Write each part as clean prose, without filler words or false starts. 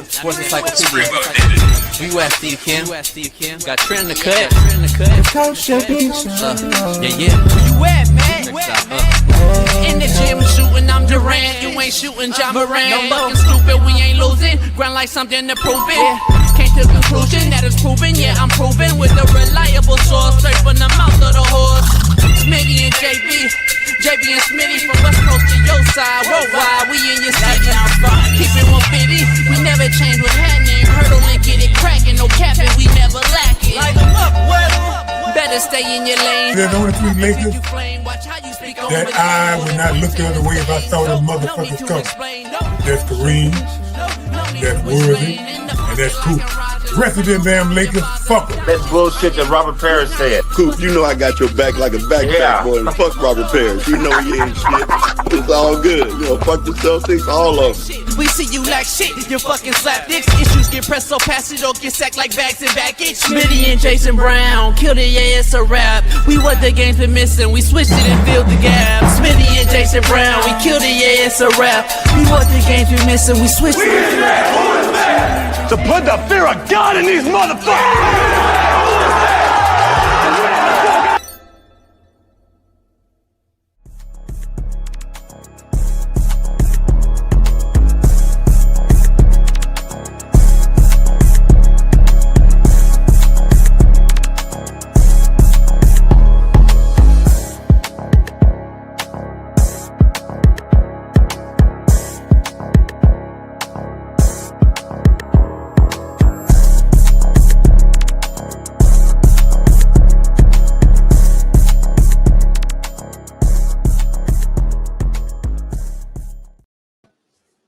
Sports encyclopedia. U.S. Steve Kim. Got Trent in the cut. Yeah. Where you at, man? In the gym shooting, I'm Durant. You ain't shooting John Moran. No fucking stupid, we ain't losing. Grind like something to prove it. Came to conclusion that it's proven. Yeah, I'm proven with a reliable source. Straight from the mouth of the horse. Smitty and JB and Smitty from West Coast to your side. Worldwide, we in your city. Keep it 150. We never change what's happening. Hurdle and get it cracking. No capping, we never lack it. Light them up, better stay in your lane. There's only three Lakers that I would not look the other way if I saw them motherfuckers coming. That's Kareem, that's Worthy, and that's Coop. The rest of them damn Lakers, fuck them. That's bullshit that Robert Parrish said. Coop, you know I got your back like a backpack, boy. Fuck Robert Parrish. You know you ain't shit. It's all good. You know, fuck the Celtics, all of them. We see you like shit, you fucking slap dicks. Issues get pressed so fast you don't get sacked like bags and baggage. Smitty and Jason Brown, killed it, yeah, it's a rap. We what the game's been missing, we switched it and filled the gap. Smitty and Jason Brown, we killed it, yeah, it's a rap. We what the game's been missing, we switched it and filled the gap. To put the fear of God in these motherfuckers!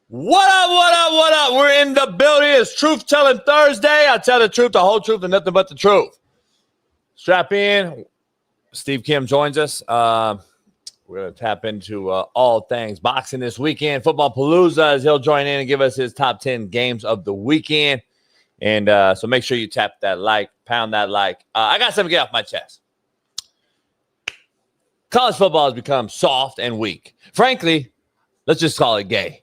What up? We're in the building. It's Truth Telling Thursday. I tell the truth, the whole truth, and nothing but the truth. Strap in. Steve Kim joins us. We're going to tap into all things boxing this weekend. Football Palooza, as he'll join in and give us his top 10 games of the weekend. And so make sure you tap that like, pound that like. I got something to get off my chest. College football has become soft and weak. Frankly, let's just call it gay.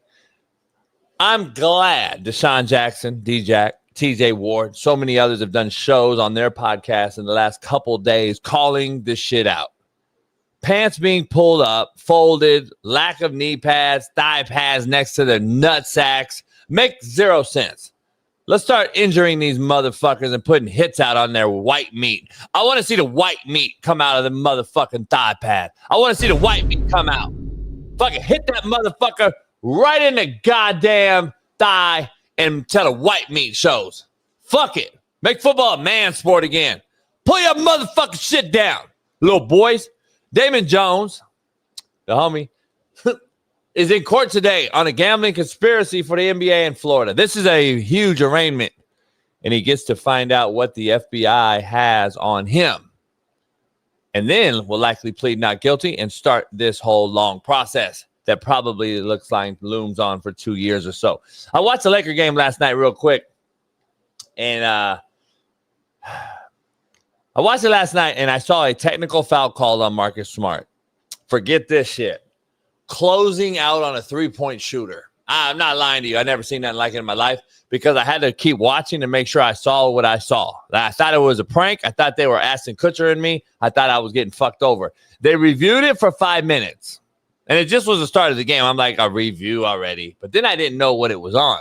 I'm glad Deshaun Jackson, D-Jack, TJ Ward, so many others have done shows on their podcast in the last couple days calling this shit out. Pants being pulled up, folded, lack of knee pads, thigh pads next to their nut sacks. Make zero sense. Let's start injuring these motherfuckers and putting hits out on their white meat. I want to see the white meat come out of the motherfucking thigh pad. I want to see the white meat come out. Fucking hit that motherfucker right in the goddamn thigh and tell the white meat shows. Fuck it. Make football a man sport again. Pull your motherfucking shit down, little boys. Damon Jones, the homie, is in court today on a gambling conspiracy for the NBA in Florida. This is a huge arraignment, and he gets to find out what the FBI has on him. And then will likely plead not guilty and start this whole long process that probably looks like looms on for 2 years or so. I watched the Laker game last night real quick. And I watched it last night, and I saw a technical foul called on Marcus Smart. Forget this shit. Closing out on a three-point shooter. I'm not lying to you. I've never seen nothing like it in my life because I had to keep watching to make sure I saw what I saw. I thought it was a prank. I thought they were Ashton Kutcher and me. I thought I was getting fucked over. They reviewed it for 5 minutes. And it just was the start of the game. I'm like, a review already. But then I didn't know what it was on.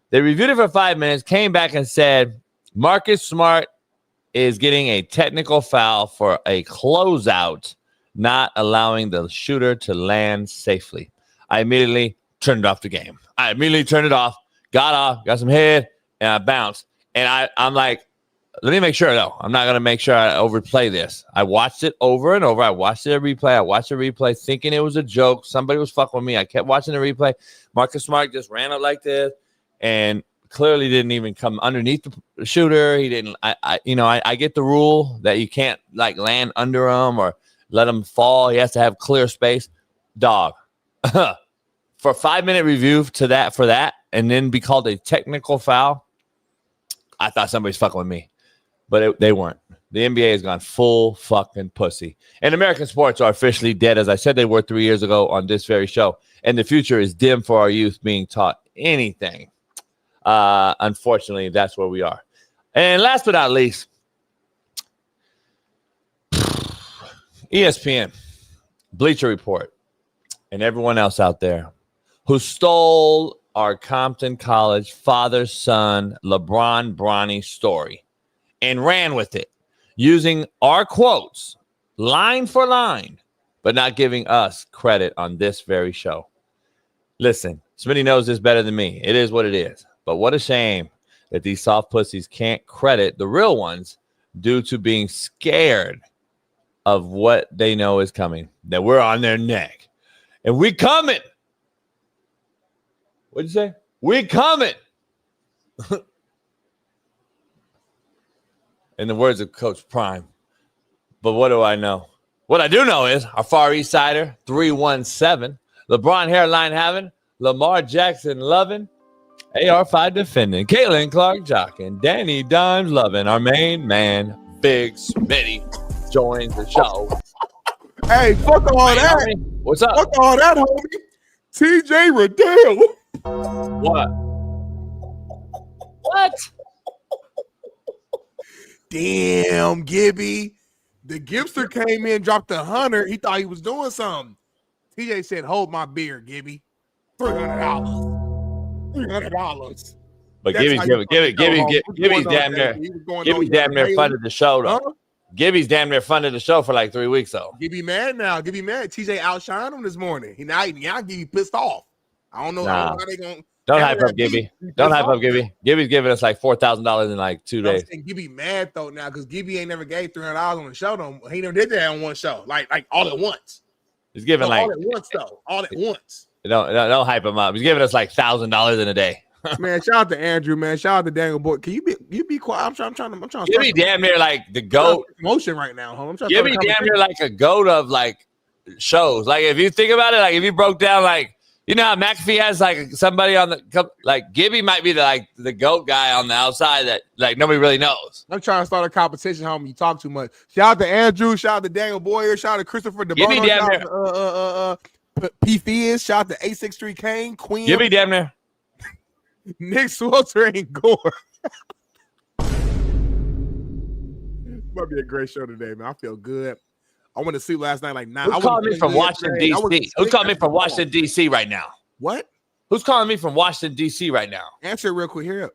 They reviewed it for 5 minutes, came back and said, Marcus Smart is getting a technical foul for a closeout, not allowing the shooter to land safely. I immediately turned off the game. I immediately turned it off, got some head, and I bounced. And I'm like, let me make sure, though. I'm not going to make sure I overplay this. I watched it over and over. I watched it replay, thinking it was a joke. Somebody was fucking with me. I kept watching the replay. Marcus Smart just ran up like this and clearly didn't even come underneath the shooter. He didn't. I get the rule that you can't, like, land under him or let him fall. He has to have clear space. Dog. For a 5-minute review for that and then be called a technical foul, I thought somebody's fucking with me. But they weren't. The NBA has gone full fucking pussy. And American sports are officially dead, as I said they were 3 years ago on this very show. And the future is dim for our youth being taught anything. Unfortunately, that's where we are. And last but not least, ESPN, Bleacher Report, and everyone else out there who stole our Compton College father-son LeBron Bronny story and ran with it, using our quotes line for line, but not giving us credit on this very show. Listen, Smitty knows this better than me. It is what it is. But what a shame that these soft pussies can't credit the real ones due to being scared of what they know is coming, that we're on their neck. And we coming. What'd you say? We coming. In the words of Coach Prime. But what do I know? What I do know is our Far East Sider, 317, LeBron hairline having, Lamar Jackson loving, AR5 defending, Caitlin Clark jocking, Danny Dimes loving, our main man, Big Smitty, joins the show. Hey, fuck all that. Homie. What's up? Fuck all that, homie. TJ Riddell. What? What? Damn, Gibby. The Gibster came in, dropped 100. He thought he was doing something. TJ said, hold my beer, Gibby. $300. $300. But Gibby's damn near funded the show, though. Huh? Gibby's damn near funded the show for like 3 weeks, though. Gibby mad now. Gibby mad. TJ outshined him this morning. Now Gibby pissed off. I don't know how they going to. Don't hype up Gibby. Don't hype up Gibby. Gibby's giving us like $4,000 in like 2 days. Gibby mad though now because Gibby ain't never gave $300 on the show. Though he never did that on one show, like all at once. He's giving all at once though, all at once. Don't hype him up. He's giving us like $1,000 in a day. Man, shout out to Andrew. Man, shout out to Daniel Boy. Can you be quiet? I'm trying to. Gibby damn near like the goat. Emotion right now, huh? Gibby damn near like a goat of like shows. Like if you think about it, like if you broke down like. You know how McAfee has like somebody on the like Gibby might be the GOAT guy on the outside that like nobody really knows. I'm trying to start a competition, homie. You talk too much. Shout out to Andrew. Shout out to Daniel Boyer. Shout out to Christopher DeBono. Shout out to P. Fizz. Shout out to 863 Kane. Queen. Gibby damn near. Nick Swelter and Gore. Might be a great show today, man. I feel good. I went to sleep last night like 9. Who's calling me from Washington, D.C.? Who's calling me from Washington, D.C. right now? What? Who's calling me from Washington, D.C. right now? Answer it real quick. Here.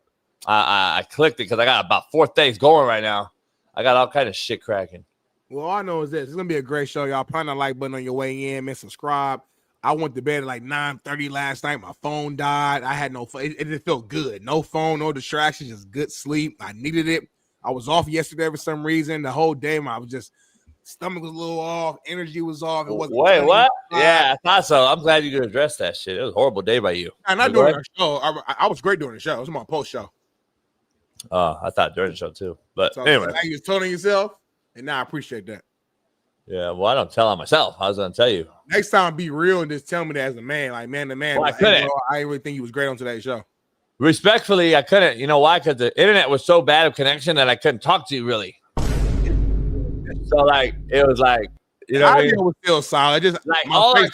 I clicked it because I got about 4 things going right now. I got all kind of shit cracking. Well, all I know is this. It's going to be a great show, y'all. Pound that like button on your way in, man. Subscribe. I went to bed at like 9:30 last night. My phone died. I had no phone. It didn't feel good. No phone, no distractions, just good sleep. I needed it. I was off yesterday for some reason. The whole day, I was just... Stomach was a little off. Energy was off. It wasn't. Wait, what? Yeah, I thought so. I'm glad you could address that shit. It was a horrible day by you. And not during the show. I was great during the show. It was my post show. I thought during the show too. But so, anyway, now you was telling yourself, and now I appreciate that. Yeah, well, I don't tell on myself. I was gonna tell you. Next time, be real and just tell me that as a man, like man to man. Well, I couldn't. Hey, bro, I didn't really think you was great on today's show. Respectfully, I couldn't. You know why? Because the internet was so bad of connection that I couldn't talk to you really. So like it was like you know, what I mean? Was still solid. Just like all our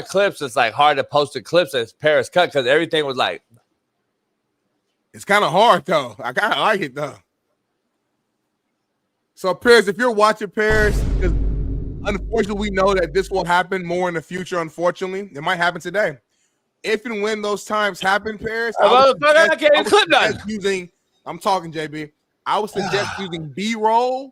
clips, it's like hard to post the clips as Paris cut because everything was like. It's kind of hard though. I kind of like it though. So Paris, if you're watching Paris, because unfortunately we know that this will happen more in the future. Unfortunately, it might happen today. If and when those times happen, Paris, I'm talking JB. I would suggest using B-roll.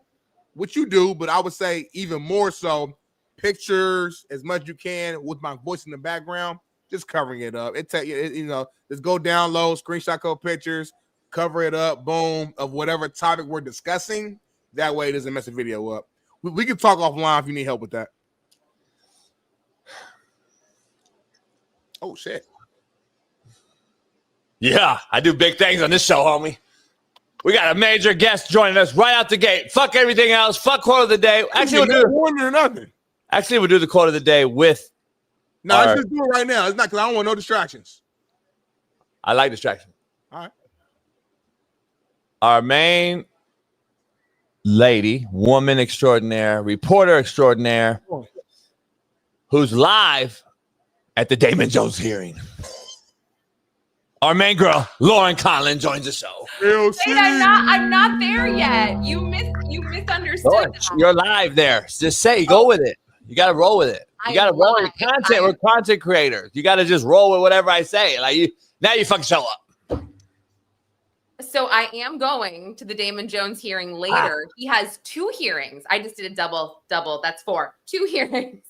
What you do, but I would say even more so, pictures as much as you can with my voice in the background, just covering it up. Just go down low, screenshot couple pictures, cover it up, boom, of whatever topic we're discussing. That way it doesn't mess the video up. We can talk offline if you need help with that. Oh, shit. Yeah, I do big things on this show, homie. We got a major guest joining us right out the gate. Fuck everything else. Fuck quote of the day. Actually, we'll do the quote of the day with. No, let's just do it right now. It's not because I don't want no distractions. I like distraction. All right. Our main lady, woman extraordinaire, reporter extraordinaire, who's live at the Damon Jones hearing our main girl, Lauren Conlin, joins the show. Wait, I'm not there yet. You misunderstood. Lauren, you're live there. Just go with it. You got to roll with it. You got to roll with content. We're content creators. You got to just roll with whatever I say. Now you fucking show up. So I am going to the Damon Jones hearing later. He has 2 hearings. I just did a double. That's 4. 2 hearings.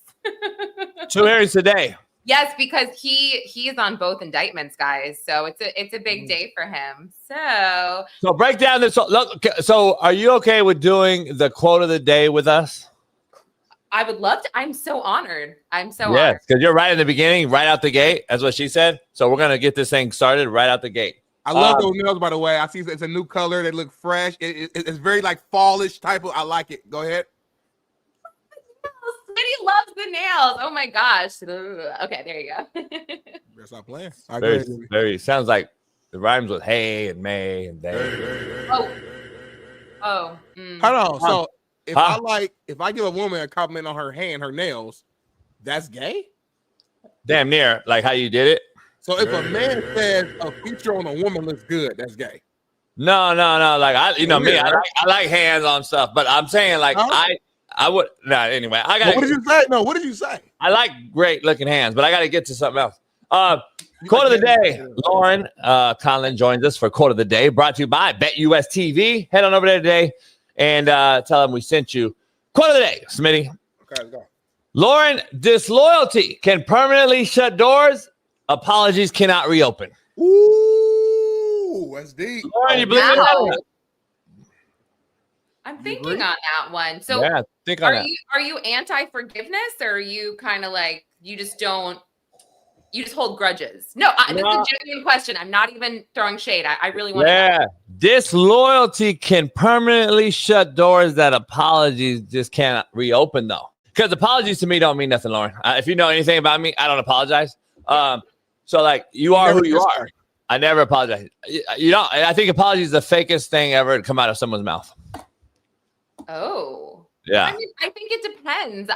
2 hearings today. Yes, because he is on both indictments, guys. So it's a big day for him. So break down this. Look, so are you okay with doing the quote of the day with us? I would love to. I'm so honored. Yes, because you're right in the beginning, right out the gate. That's what she said. So we're gonna get this thing started right out the gate. I love those nails, by the way. I see it's a new color. They look fresh. It's very like fallish type of. I like it. Go ahead. Smitty loves the nails. Oh my gosh. Okay, there you go. Better stop playing. Very sounds like it rhymes with hey and may and day. Oh. Hold on. So if I give a woman a compliment on her hand, her nails, that's gay? Damn near like how you did it. So if a man says a feature on a woman looks good, that's gay. No. Like I like hands on stuff, but I'm saying like I would anyway. What did you say? No, what did you say? I like great looking hands, but I got to get to something else. Quote of the day. Lauren Conlin joins us for quote of the day, brought to you by BetUS TV. Head on over there today and tell them we sent you. Quote of the day, Smitty. Okay, let's go. Lauren, disloyalty can permanently shut doors. Apologies cannot reopen. Ooh, that's deep. Lauren, you believe in that? I'm thinking on that one. So yeah, think on that. Are you anti-forgiveness, or are you kind of like you just hold grudges? No, this is a genuine question. I'm not even throwing shade. I really want to know. Disloyalty can permanently shut doors that apologies just can't reopen, though. Because apologies to me don't mean nothing, Lauren. If you know anything about me, I don't apologize. So like you are who you are. I never apologize. You know, I think apology is the fakest thing ever to come out of someone's mouth. Oh, yeah. I mean, I think it depends.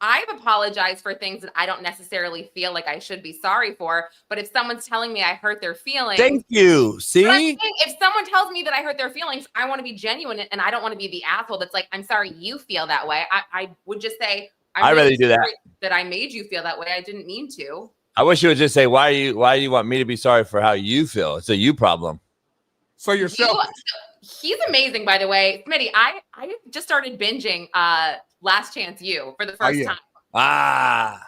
I've apologized for things that I don't necessarily feel like I should be sorry for. But if someone's telling me I hurt their feelings, thank you. See, if someone tells me that I hurt their feelings, I want to be genuine and I don't want to be the asshole that's like, I'm sorry you feel that way. I would just say, I'd rather do that. That I made you feel that way. I didn't mean to. I wish you would just say, why do you want me to be sorry for how you feel? It's a you problem. So yourself. He's amazing, by the way. Smitty, I just started binging Last Chance U for the first time. I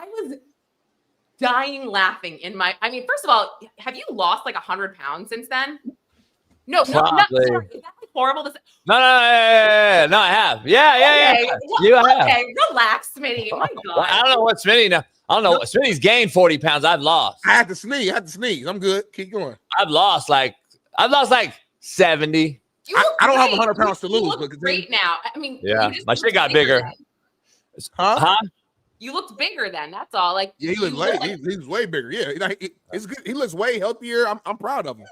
was dying laughing first of all, have you lost like 100 pounds since then? No, sorry. Is that like horrible to say? No, I have. Yeah. You have. Okay, relax, Smitty. My God. I don't know what Smitty now. I don't know. Smitty's gained 40 pounds. I've lost. I had to sneeze. I'm good. Keep going. I've lost like 70. I don't have 100 pounds to lose. You look great now. I mean, yeah, my shit got bigger. Huh? You looked bigger then. That's all. Like, yeah, he was way bigger. Yeah, it's good. He looks way healthier. I'm proud of him.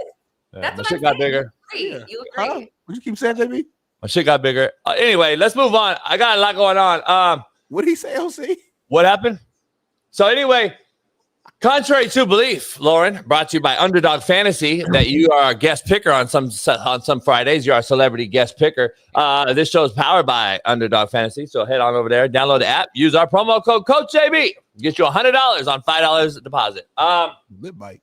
Yeah, my shit got bigger. Yeah. You look great. Huh? What you keep saying, JB? My shit got bigger. Anyway, let's move on. I got a lot going on. What did he say, OC? What happened? So anyway, contrary to belief, Lauren, brought to you by Underdog Fantasy, that you are a guest picker on some Fridays. You're our celebrity guest picker. This show is powered by Underdog Fantasy, so head on over there, download the app, use our promo code CoachJB, get you $100 on $5 deposit. Lip bite.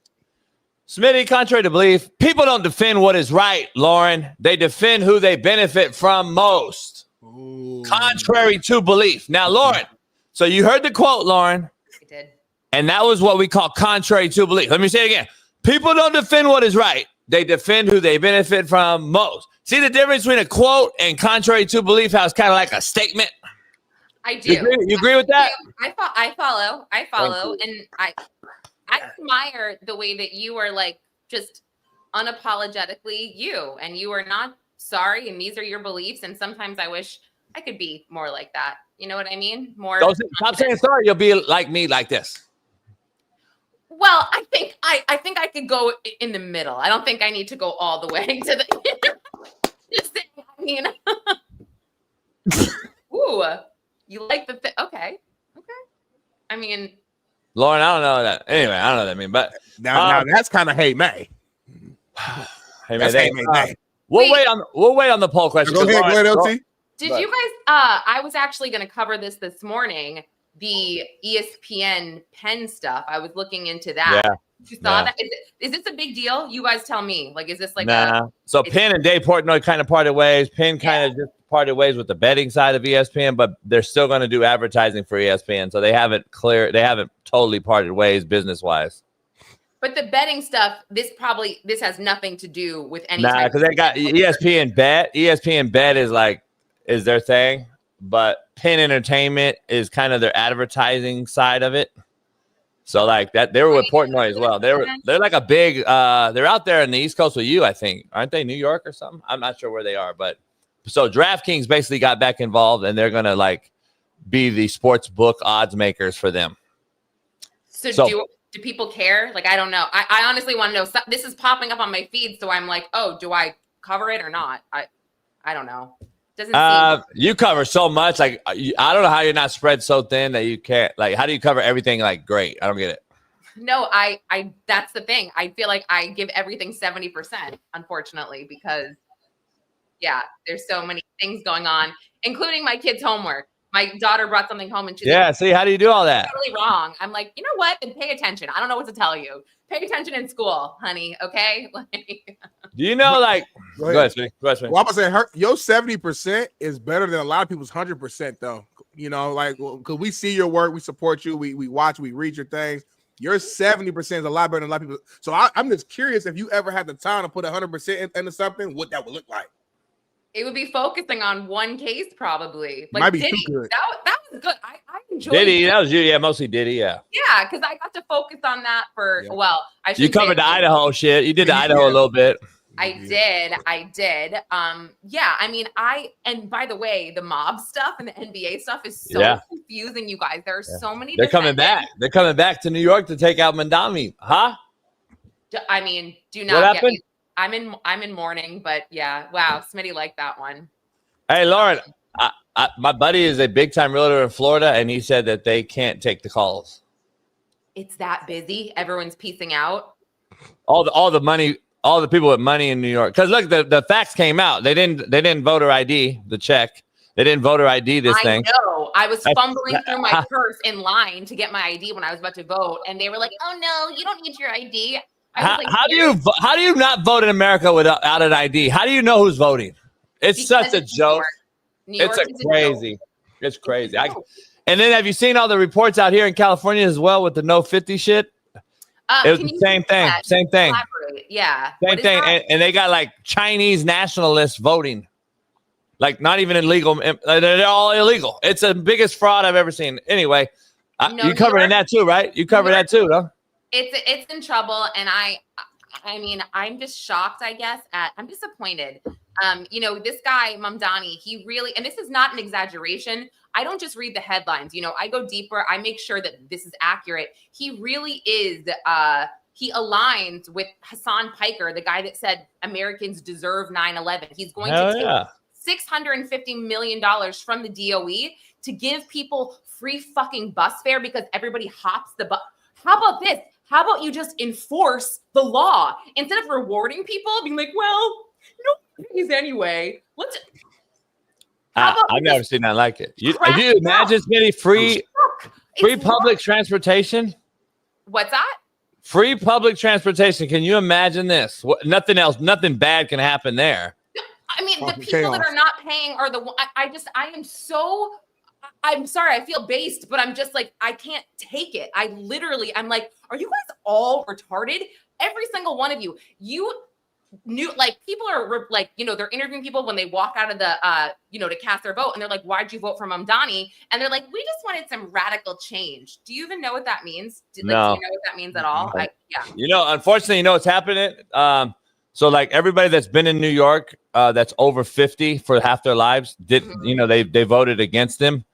Smitty, contrary to belief, people don't defend what is right, Lauren. They defend who they benefit from most. Ooh. Contrary to belief. Now, Lauren, so you heard the quote, Lauren. I did. And that was what we call contrary to belief. Let me say it again. People don't defend what is right. They defend who they benefit from most. See the difference between a quote and contrary to belief, how it's kind of like a statement? I do. You agree with that? I follow. And I admire the way that you are like just unapologetically you, and you are not sorry, and these are your beliefs. And sometimes I wish I could be more like that. You know what I mean? More. Stop saying sorry. You'll be like me, like this. Well, I think I could go in the middle. I don't think I need to go all the way to the. Just saying, I mean. Ooh, you like the okay. I mean, Lauren, I don't know that. Anyway, I don't know what that means, but now that's kind of hey May. Hey, That's man, May. we'll wait on the poll question. Go ahead, LT. Did you guys? I was actually going to cover this morning. The ESPN Penn stuff. I was looking into that. Yeah. You saw that? Is this a big deal? You guys tell me. Like, is this like So Penn and Dave Portnoy kind of parted ways. Penn kind of just parted ways with the betting side of ESPN, but they're still going to do advertising for ESPN. So they haven't totally parted ways business wise. But the betting stuff, this has nothing to do with any. Because they got ESPN Bet. ESPN Bet is their thing, but Penn Entertainment is kind of their advertising side of it. So like that, they were with Portnoy as well. They're like a big. They're out there in the East Coast with you, I think, aren't they? New York or something. I'm not sure where they are, but so DraftKings basically got back involved, and they're gonna like be the sports book odds makers for them. So do people care? Like, I don't know. I honestly want to know. This is popping up on my feed, so I'm like, oh, do I cover it or not? I don't know. Doesn't seem. You cover so much. Like, I don't know how you're not spread so thin that you can't. Like, how do you cover everything like great? I don't get it. No, I that's the thing. I feel like I give everything 70%, unfortunately, because there's so many things going on, including my kids' homework. My daughter brought something home and she's like, see, how do you do all that? Totally wrong. I'm like, you know what? Then pay attention. I don't know what to tell you. Pay attention in school, honey. Okay. Do you know, like, go ahead. Well, I'm gonna say your 70% is better than a lot of people's 100%, though. You know, like, because we see your work, we support you, we watch, we read your things. Your 70% is a lot better than a lot of people. So I'm just curious if you ever had the time to put 100% into something, what that would look like. It would be focusing on one case, probably. Like might be Diddy. too good. That was good. I enjoyed Diddy. That was you. Yeah, mostly Diddy. Yeah. Yeah, because I got to focus on that for I should. You covered the Idaho shit. You did the Idaho a little bit. I did. Yeah, I mean, and by the way, the mob stuff and the NBA stuff is so confusing, you guys. There are so many. They're coming back. They're coming back to New York to take out Mandami. Huh? I mean, do not get me. I'm in mourning, but yeah. Wow, Smitty liked that one. Hey, Lauren, my buddy is a big time realtor in Florida, and he said that they can't take the calls. It's that busy. Everyone's piecing out. All the money, all the people with money in New York. Because look, the facts came out. They didn't voter ID the check. They didn't voter ID this thing. I know. I was fumbling through my purse in line to get my ID when I was about to vote, and they were like, "Oh no, you don't need your ID." How do you not vote in America without an ID? How do you know who's voting? It's such a joke. It's crazy. It's crazy. And then have you seen all the reports out here in California as well with the no 50 shit? It was the same thing. Same thing. Yeah. Same thing. And they got like Chinese nationalists voting. Like not even illegal. They're all illegal. It's the biggest fraud I've ever seen. Anyway, you covering that too, right? You cover that too, huh? It's in trouble, and I mean, I'm just shocked, I guess, I'm disappointed. You know, this guy, Mamdani, he really, and this is not an exaggeration. I don't just read the headlines. You know, I go deeper. I make sure that this is accurate. He really is, he aligns with Hassan Piker, the guy that said Americans deserve 9/11. He's going to take $650 million from the DOE to give people free fucking bus fare because everybody hops the bus. How about this? How about you just enforce the law instead of rewarding people, being like, well, no pays anyway. I've never seen that like it. You imagine getting free public transportation? What's that? Free public transportation. Can you imagine this? Nothing else. Nothing bad can happen there. I mean, the people that are not paying are the. I'm sorry, I feel based, but I'm just like, I can't take it. I'm like, are you guys all retarded? Every single one of you. You knew, like, people are like, you know, they're interviewing people when they walk out of the, you know, to cast their vote. And they're like, why'd you vote for Mamdani? And they're like, we just wanted some radical change. Do you even know what that means? Do you know what that means at all? You know, unfortunately, you know what's happening? So like everybody that's been in New York, that's over 50 for half their lives, you know, they voted against him.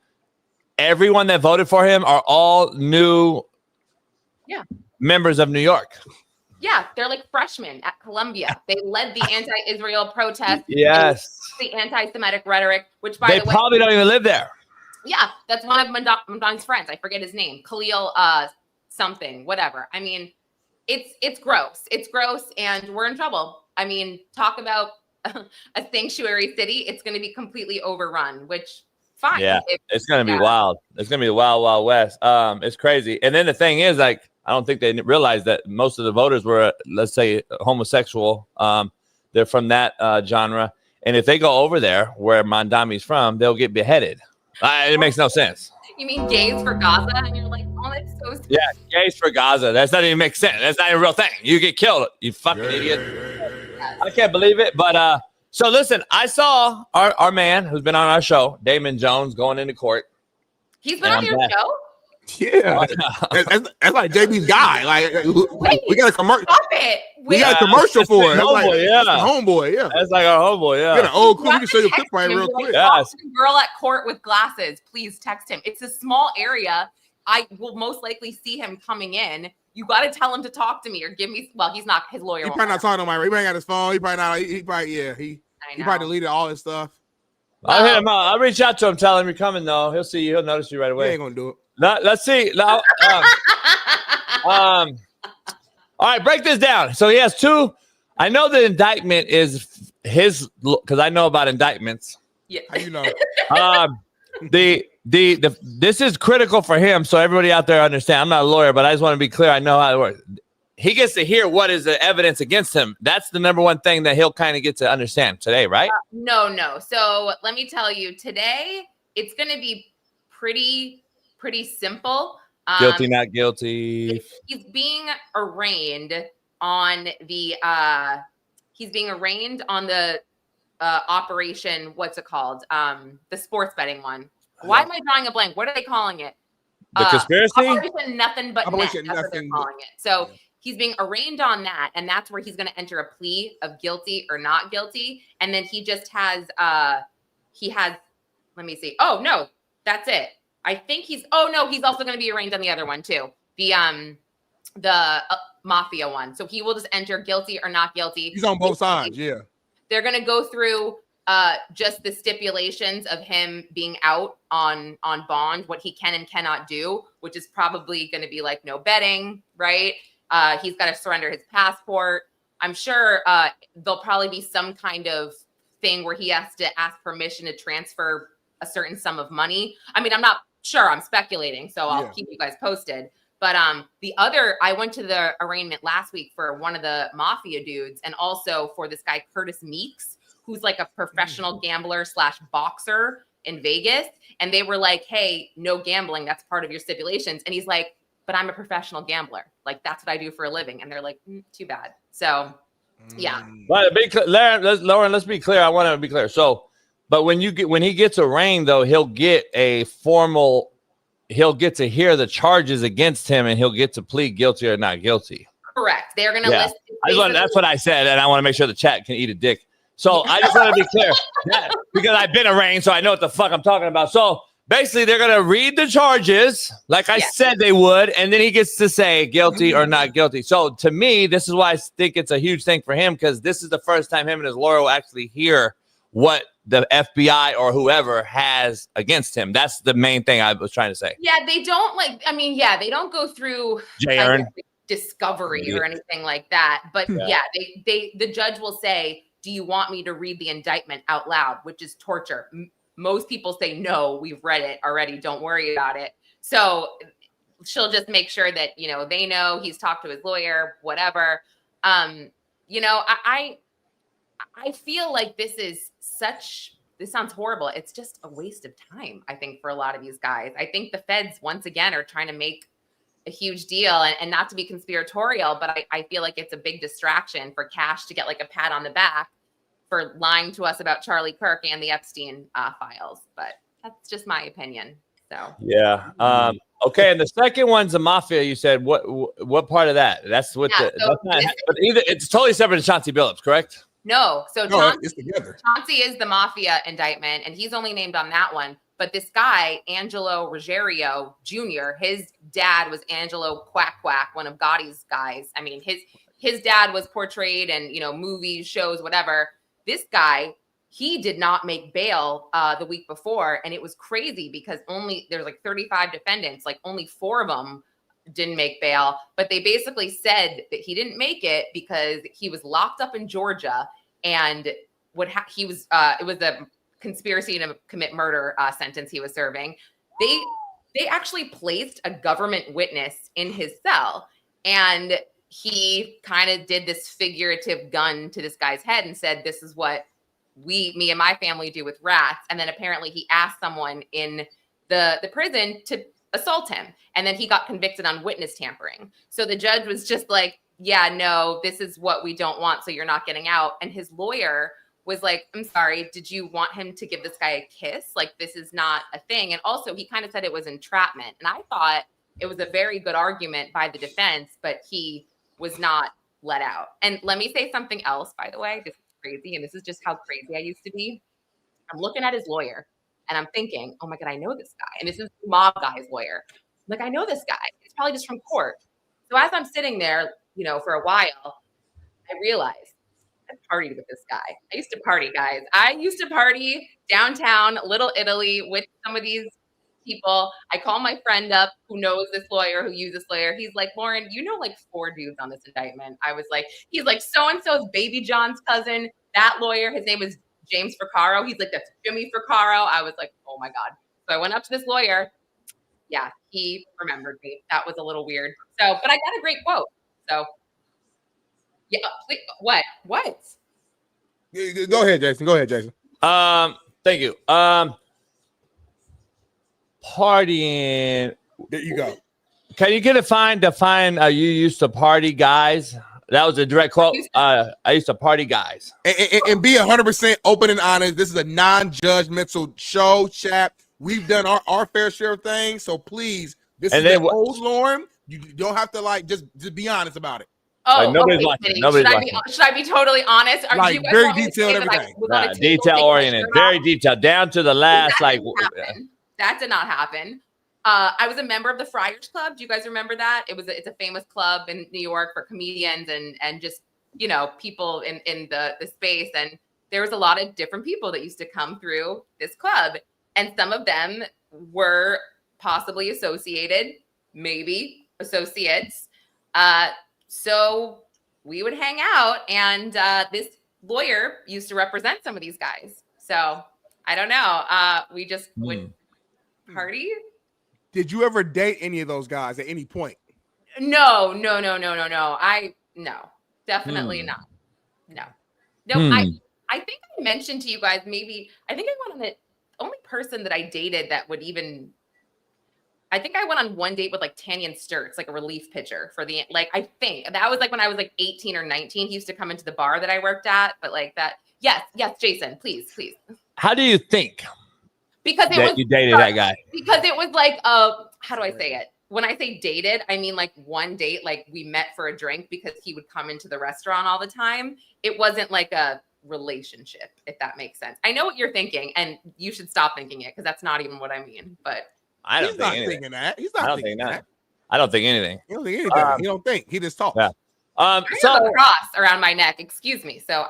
Everyone that voted for him are all new members of New York. Yeah, they're like freshmen at Columbia. They led the anti-Israel protest. Yes. The anti-Semitic rhetoric, which, by the way, they probably don't even live there. Yeah, that's one of Mamdani's friends. I forget his name. Khalil something, whatever. I mean, it's gross. It's gross, and we're in trouble. I mean, talk about a sanctuary city. It's going to be completely overrun, which fine. Yeah, it's going to be wild. It's going to be the wild, wild west. It's crazy. And then the thing is, like, I don't think they realized that most of the voters were, let's say, homosexual. They're from that genre. And if they go over there where Mondami's from, they'll get beheaded. It makes no sense. You mean gays for Gaza? And you're like, oh, that's so stupid. Yeah, gays for Gaza. That's not even make sense. That's not even a real thing. You get killed, you fucking idiot. I can't believe it. But so listen, I saw our man who's been on our show, Damon Jones, going into court. He's been on your show? Yeah, that's like JB's guy. Like, Wait, we got a commercial. Stop it. We got a commercial for it. That's like, yeah, that's homeboy. Yeah, that's like our homeboy. Yeah, we got an old clip. You can show your clip right real quick. Yes. Girl at court with glasses. Please text him. It's a small area. I will most likely see him coming in. You got to tell him to talk to me or give me. Well, he's not his lawyer. He probably not talking to my. He probably got his phone. He probably not. He probably deleted all his stuff. I'll hit him out. I'll reach out to him. Tell him you're coming though. He'll see you. He'll notice you right away. He ain't gonna do it. Let's see. Now, all right, break this down. So he has two. I know the indictment is his because I know about indictments. Yeah. How you know? This is critical for him, so everybody out there understand. I'm not a lawyer, but I just want to be clear. I know how it works. He gets to hear what is the evidence against him. That's the number one thing that he'll kind of get to understand today, right? No. So let me tell you, today it's going to be pretty simple. Guilty, not guilty. He's being arraigned on the operation. What's it called? The sports betting one. Why am I drawing a blank? What are they calling it? The conspiracy? Operation Nothing But Net. That's what they're calling it. So he's being arraigned on that, and that's where he's going to enter a plea of guilty or not guilty. And then he just has let me see. Oh no, that's it. I think he's also going to be arraigned on the other one too. The mafia one. So he will just enter guilty or not guilty. He's on both sides. Yeah. They're going to go through just the stipulations of him being out on bond, what he can and cannot do, which is probably going to be like no betting, right? He's got to surrender his passport. I'm sure there'll probably be some kind of thing where he has to ask permission to transfer a certain sum of money. I mean, I'm not sure. I'm speculating, so I'll keep you guys posted. But I went to the arraignment last week for one of the mafia dudes, and also for this guy Curtis Meeks, who's like a professional gambler / boxer in Vegas. And they were like, "Hey, no gambling. That's part of your stipulations." And he's like, "But I'm a professional gambler. Like that's what I do for a living." And they're like, "Too bad." So, yeah. But Lauren, let's be clear. I want to be clear. So, but when he gets arraigned, though, he'll get to hear the charges against him, and he'll get to plead guilty or not guilty. Correct. They're going to list. That's what I said, and I want to make sure the chat can eat a dick. So I just want to be clear because I've been arraigned, so I know what the fuck I'm talking about. So basically, they're going to read the charges like I said they would, and then he gets to say guilty or not guilty. So to me, this is why I think it's a huge thing for him, because this is the first time him and his lawyer will actually hear what the FBI or whoever has against him. That's the main thing I was trying to say. Yeah, they don't they don't go through discovery or anything like that. But the judge will say, "Do you want me to read the indictment out loud?" Which is torture. Most people say, "No, we've read it already. Don't worry about it." So she'll just make sure that, they know he's talked to his lawyer, whatever. I feel like this sounds horrible. It's just a waste of time, I think, for a lot of these guys. I think the feds, once again, are trying to make a huge deal, and not to be conspiratorial, but I feel like it's a big distraction for cash to get like a pat on the back for lying to us about Charlie Kirk and the Epstein files. But that's just my opinion. So yeah. Okay, and the second one's the mafia. You said what part of that? That's what it's totally separate to Chauncey Billups, correct? No, so Chauncey is the mafia indictment, and he's only named on that one. But this guy, Angelo Ruggiero Jr., his dad was Angelo Quack, one of Gotti's guys. I mean, his dad was portrayed in, movies, shows, whatever. This guy, he did not make bail the week before, and it was crazy because there's like 35 defendants, like only 4 of them didn't make bail, but they basically said that he didn't make it because he was locked up in Georgia, and it was a conspiracy to commit murder sentence he was serving. They actually placed a government witness in his cell, and he kind of did this figurative gun to this guy's head and said, this is what me and my family do with rats. And then apparently he asked someone in the prison to assault him. And then he got convicted on witness tampering. So the judge was just like, yeah, no, this is what we don't want. So you're not getting out. And his lawyer was like, I'm sorry, did you want him to give this guy a kiss? Like, this is not a thing. And also he kind of said it was entrapment. And I thought it was a very good argument by the defense, but he was not let out. And let me say something else, by the way. This is crazy. And this is just how crazy I used to be. I'm looking at his lawyer and I'm thinking, oh my God, I know this guy. And this is the mob guy's lawyer. I'm like, I know this guy. It's probably just from court. So as I'm sitting there, for a while, I realized I partied with this guy. I used to party, guys. I used to party downtown Little Italy with some of these people. I call my friend up who knows this lawyer, who used this lawyer. He's like, Lauren, like 4 dudes on this indictment. I was like, he's like so-and-so's baby John's cousin. That lawyer, his name is James Ficcaro. He's like, that's Jimmy Ficcaro. I was like, oh my God. So I went up to this lawyer. Yeah, he remembered me. That was a little weird. So, but I got a great quote. So yeah, please, what? Go ahead, Jason. Thank you. Partying. There you go. Can you define you used to party, guys? That was a direct quote. I used to party, guys. And be 100% open and honest. This is a non-judgmental show, chat. We've done our fair share of things, so please, this is the old Lauren. You don't have to just be honest about it. Oh, like nobody's watching. Should I be totally honest? Or like very detailed, everything. Detail oriented, very detailed, down to the last. That did not happen. I was a member of the Friars Club. Do you guys remember that? It's a famous club in New York for comedians and just people in the space. And there was a lot of different people that used to come through this club, and some of them were possibly associated, maybe associates. So we would hang out, and this lawyer used to represent some of these guys. So I don't know. We just would party. Did you ever date any of those guys at any point? No. Definitely not. No. I think I mentioned to you guys, I think I went on the only person that I dated that would even, I think I went on one date with Tanyan Sturts, a relief pitcher for the, I think that was when I was 18 or 19. He used to come into the bar that I worked at, but that. Yes, Jason, please. How do you think? Because you dated that guy. Because it was how do I say it? When I say dated, I mean one date, we met for a drink because he would come into the restaurant all the time. It wasn't a relationship, if that makes sense. I know what you're thinking, and you should stop thinking it because that's not even what I mean. But I don't think anything. Thinking that. He's not thinking that. I don't think anything. He don't think anything. He don't think. He just talks. Yeah. I have a cross around my neck. Excuse me. So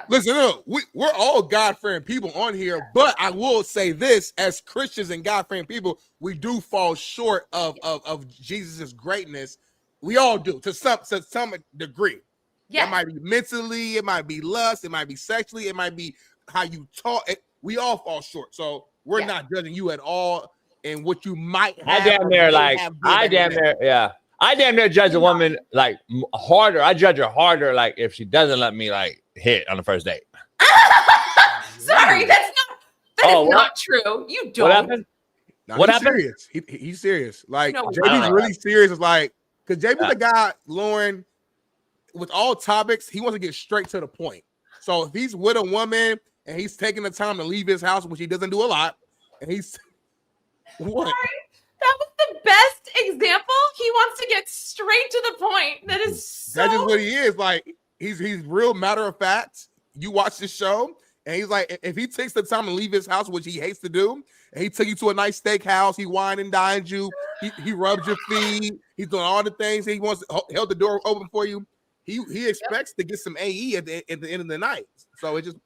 Listen, look, we're all God-fearing people on here, but I will say this: as Christians and God-fearing people, we do fall short of Jesus's greatness. We all do to some degree. Yeah, it might be mentally, it might be lust, it might be sexually, it might be how you talk. We all fall short, so we're not judging you at all and what you might have. I damn near judge a woman harder. I judge her harder if she doesn't let me hit on the first date. Sorry, that is not true. You don't. What happened? No, what happened? Serious. He's serious. JB's really serious. It's because JB's the guy, Lauren, with all topics, he wants to get straight to the point. So if he's with a woman and he's taking the time to leave his house, which he doesn't do a lot, and he's what? Sorry. That was the best example. He wants to get straight to the point. That's just what he is. He's real matter of fact. You watch the show, and he's if he takes the time to leave his house, which he hates to do, and he took you to a nice steakhouse, he wine and dined you, he rubs your feet, he's doing all the things, he wants to held the door open for you. He expects to get some AE at the end of the night. So it just,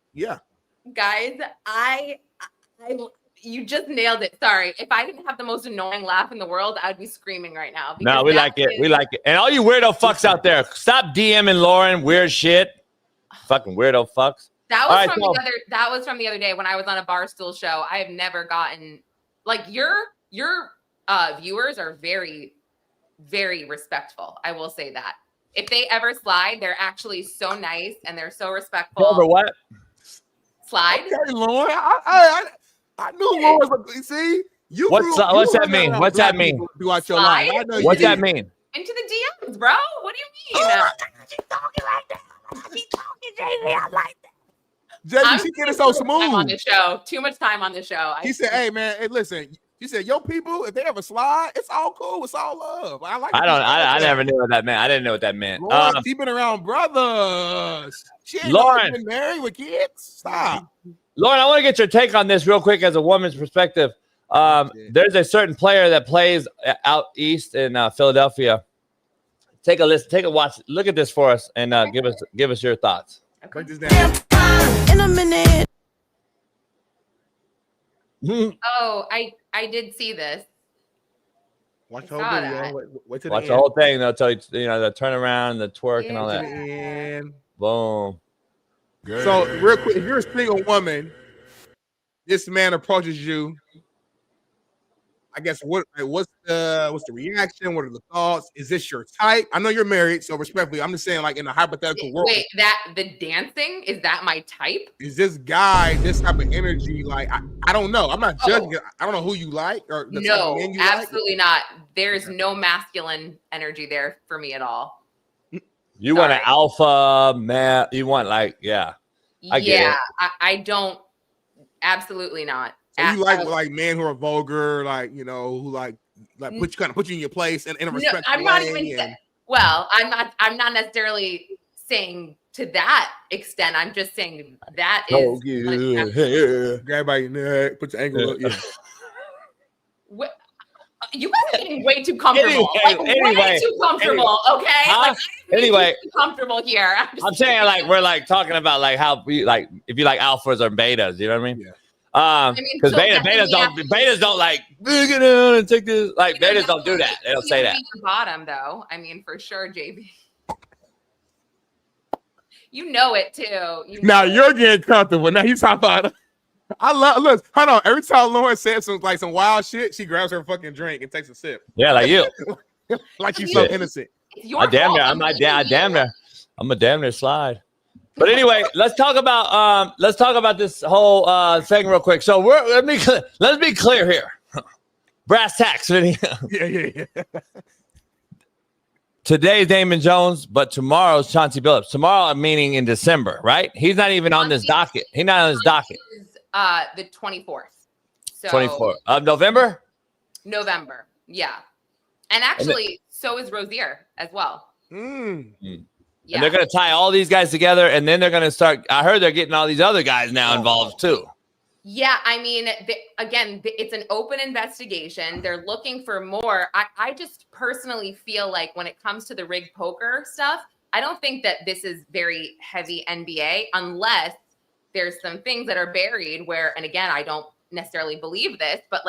Guys, I You just nailed it. Sorry. If I didn't have the most annoying laugh in the world, I'd be screaming right now. No, we like it. We like it. And all you weirdo fucks out there, stop DMing Lauren weird shit. Fucking weirdo fucks. That was from the other day when I was on a Barstool show. I have never gotten like your viewers are very, very respectful. I will say that. If they ever slide, they're actually so nice and they're so respectful. Over what? Slide. Okay, Lauren. I knew Lauren was. See, what's that mean? What's that mean? Throughout your life. I know What's you that mean? Into the DMs, bro. What do you mean? She's talking like that. She's talking, JV. I like that. JV, she getting so smooth. On the show. Too much time on the show. She said, "Hey, man, hey, listen." She said, "Yo, people, if they ever slide, it's all cool. It's all love." I never knew what that meant. I didn't know what that meant. Lauren, she been around brothers. She ain't been married with kids. Stop. Lauren, I want to get your take on this real quick as a woman's perspective. There's a certain player that plays out east in Philadelphia. Take a listen, take a watch. Look at this for us and give us your thoughts. Break this down. In a minute. Oh, I did see this. Watch the whole video. Wait till watch the whole thing. They'll tell you, the turnaround, the twerk, and all that. Boom. Good. So real quick, if you're a single woman, this man approaches you. I guess what's the reaction? What are the thoughts? Is this your type? I know you're married, so respectfully, I'm just saying, like in a hypothetical world. Wait, the dancing, is that my type? Is this guy this type of energy? Like I don't know. I'm not judging it. I don't know who you like or the type of men you absolutely not. There's no masculine energy there for me at all. You want an alpha man? You want I get it. I don't. Absolutely not. So you like men who are vulgar, who put you in your place and in a respectful I'm not even. Well, I'm not necessarily saying to that extent. I'm just saying that is. Grab by your neck, put your ankle up. Yeah. You guys are getting way too comfortable. Way too comfortable. Okay. Anyway, too comfortable here. I'm saying we're talking about how we if you like alphas or betas. You know what I mean? Yeah. Because betas don't like big it on and take this. Betas don't do that. They don't say that. Bottom though. I mean, for sure, JB. You know it too. You're getting comfortable. Now he's talking about. Look. Hold on. Every time Lauren says some wild shit, she grabs her fucking drink and takes a sip. Yeah, like you. Like she's so innocent. I'm a damn near slide. But anyway, let's talk about this whole thing real quick. So let's be clear here. Brass tacks, Vinny. Yeah. Today's Damon Jones, but tomorrow's Chauncey Billups. Tomorrow, meaning in December, right? He's not even on this docket. He's not on this docket. The 24th. So 24th of November? November, yeah. And actually, so is Rozier as well. Yeah. And they're going to tie all these guys together, and then they're going to start. I heard they're getting all these other guys now involved too. Yeah, I mean, it's an open investigation. They're looking for more. I just personally feel like when it comes to the rigged poker stuff, I don't think that this is very heavy NBA unless there's some things that are buried where, and again, I don't necessarily believe this, but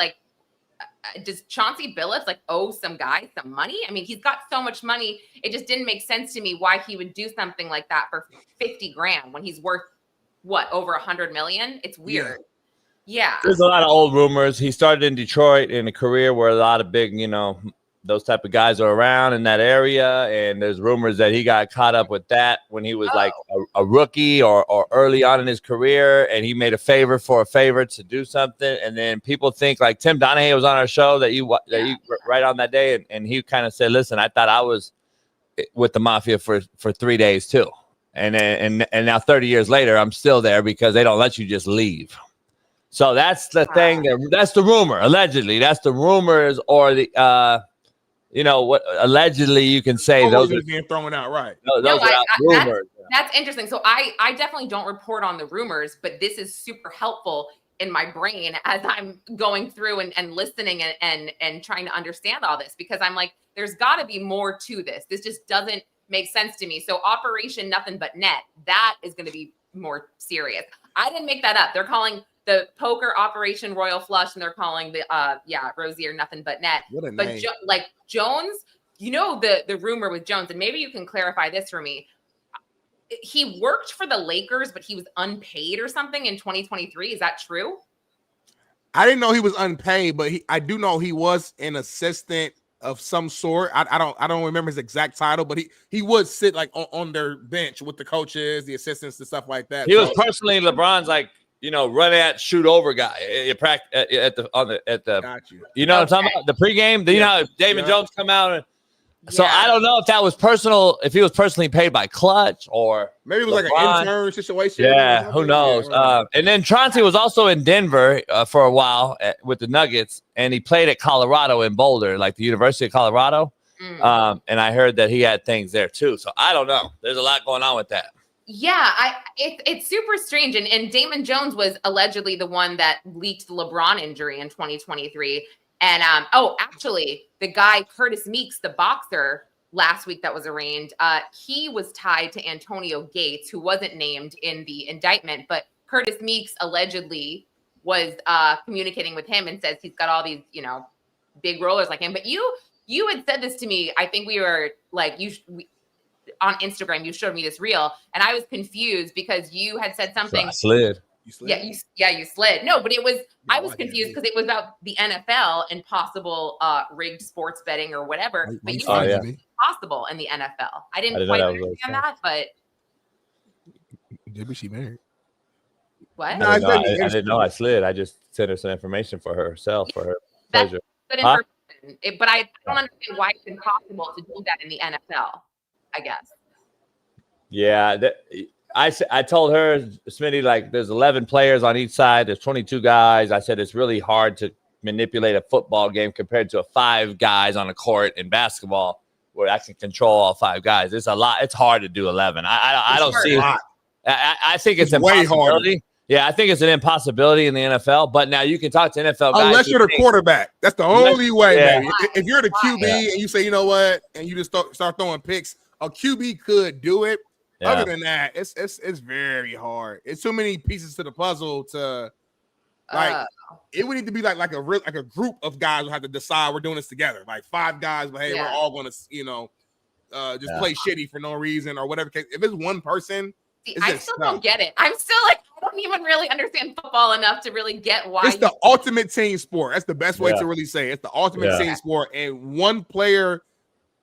does Chauncey Billups owe some guy some money? I mean, he's got so much money. It just didn't make sense to me why he would do something like that for $50,000 when he's worth over $100 million. It's weird. Yeah. There's a lot of old rumors. He started in Detroit in a career where a lot of big, those type of guys are around in that area. And there's rumors that he got caught up with that when he was a rookie or early on in his career. And he made a favor for a favor to do something. And then people think Tim Donahue was on our show that you right on that day. And he kind of said, listen, I thought I was with the mafia for 3 days too. And now 30 years later, I'm still there because they don't let you just leave. So that's the thing. That's the rumor. Allegedly, that's the rumors or the what allegedly you can say those are being thrown out, right? Those are rumors. That's interesting. So I definitely don't report on the rumors, but this is super helpful in my brain as I'm going through and listening and trying to understand all this because I'm like, there's got to be more to this. This just doesn't make sense to me. So Operation Nothing But Net, that is going to be more serious. I didn't make that up. They're calling the poker Operation Royal Flush, and they're calling the Rosie or nothing but net. What a But name. Jones, you know the rumor with Jones, and maybe you can clarify this for me. He worked for the Lakers, but he was unpaid or something in 2023. Is that true? I didn't know he was unpaid, but I do know he was an assistant of some sort. I don't remember his exact title, but he would sit like on their bench with the coaches, the assistants, and stuff like that. He was personally LeBron's like, run at shoot over guy at the Got you. You know what I'm talking about? The pregame. You know how David Jones come out and so Yeah. I don't know if that was personal, if he was personally paid by Clutch or Maybe it was like an intern situation. Yeah, who knows? And then Chauncey was also in Denver for a while with the Nuggets, and he played at Colorado in Boulder, like the University of Colorado. And I heard that he had things there too. So I don't know. There's a lot going on with that. Yeah, it's super strange. And Damon Jones was allegedly the one that leaked the LeBron injury in 2023. And actually, the guy Curtis Meeks, the boxer, last week that was arraigned, he was tied to Antonio Gates, who wasn't named in the indictment, but Curtis Meeks allegedly was communicating with him and says he's got all these, big rollers like him. But you had said this to me. I think we were like on Instagram. You showed me this reel, and I was confused because you had said something. So I slid. You slid? Yeah, you slid. No, but it was, I was confused because it was about the NFL and possible rigged sports betting or whatever. But you said it's possible in the NFL. I didn't quite understand that, but. Maybe she married. What? No, I didn't know I slid. I just sent her some information for herself, for her pleasure. Good information. But I don't understand why it's impossible to do that in the NFL, I guess. Yeah, I told her, Smitty, like there's 11 players on each side. There's 22 guys. I said it's really hard to manipulate a football game compared to 5 guys on a court in basketball where I can control all 5 guys. It's a lot. It's hard to do 11. I don't see it. I think it's way harder. Yeah, I think it's an impossibility in the NFL. But now you can talk to NFL guys. Unless you're the quarterback. That's the only way, baby. If you're the QB and you say, you know what, and you just start throwing picks, a QB could do it. Yeah. Other than that, it's very hard. It's too many pieces to the puzzle to it would need to be like a group of guys who have to decide we're doing this together. Like 5 guys, but hey, we're all gonna just play shitty for no reason or whatever case. If it's one person, I still don't get it. I'm still like, I don't even really understand football enough to really get why. It's the ultimate team sport. That's the best way to really say it. It's the ultimate team sport, and one player.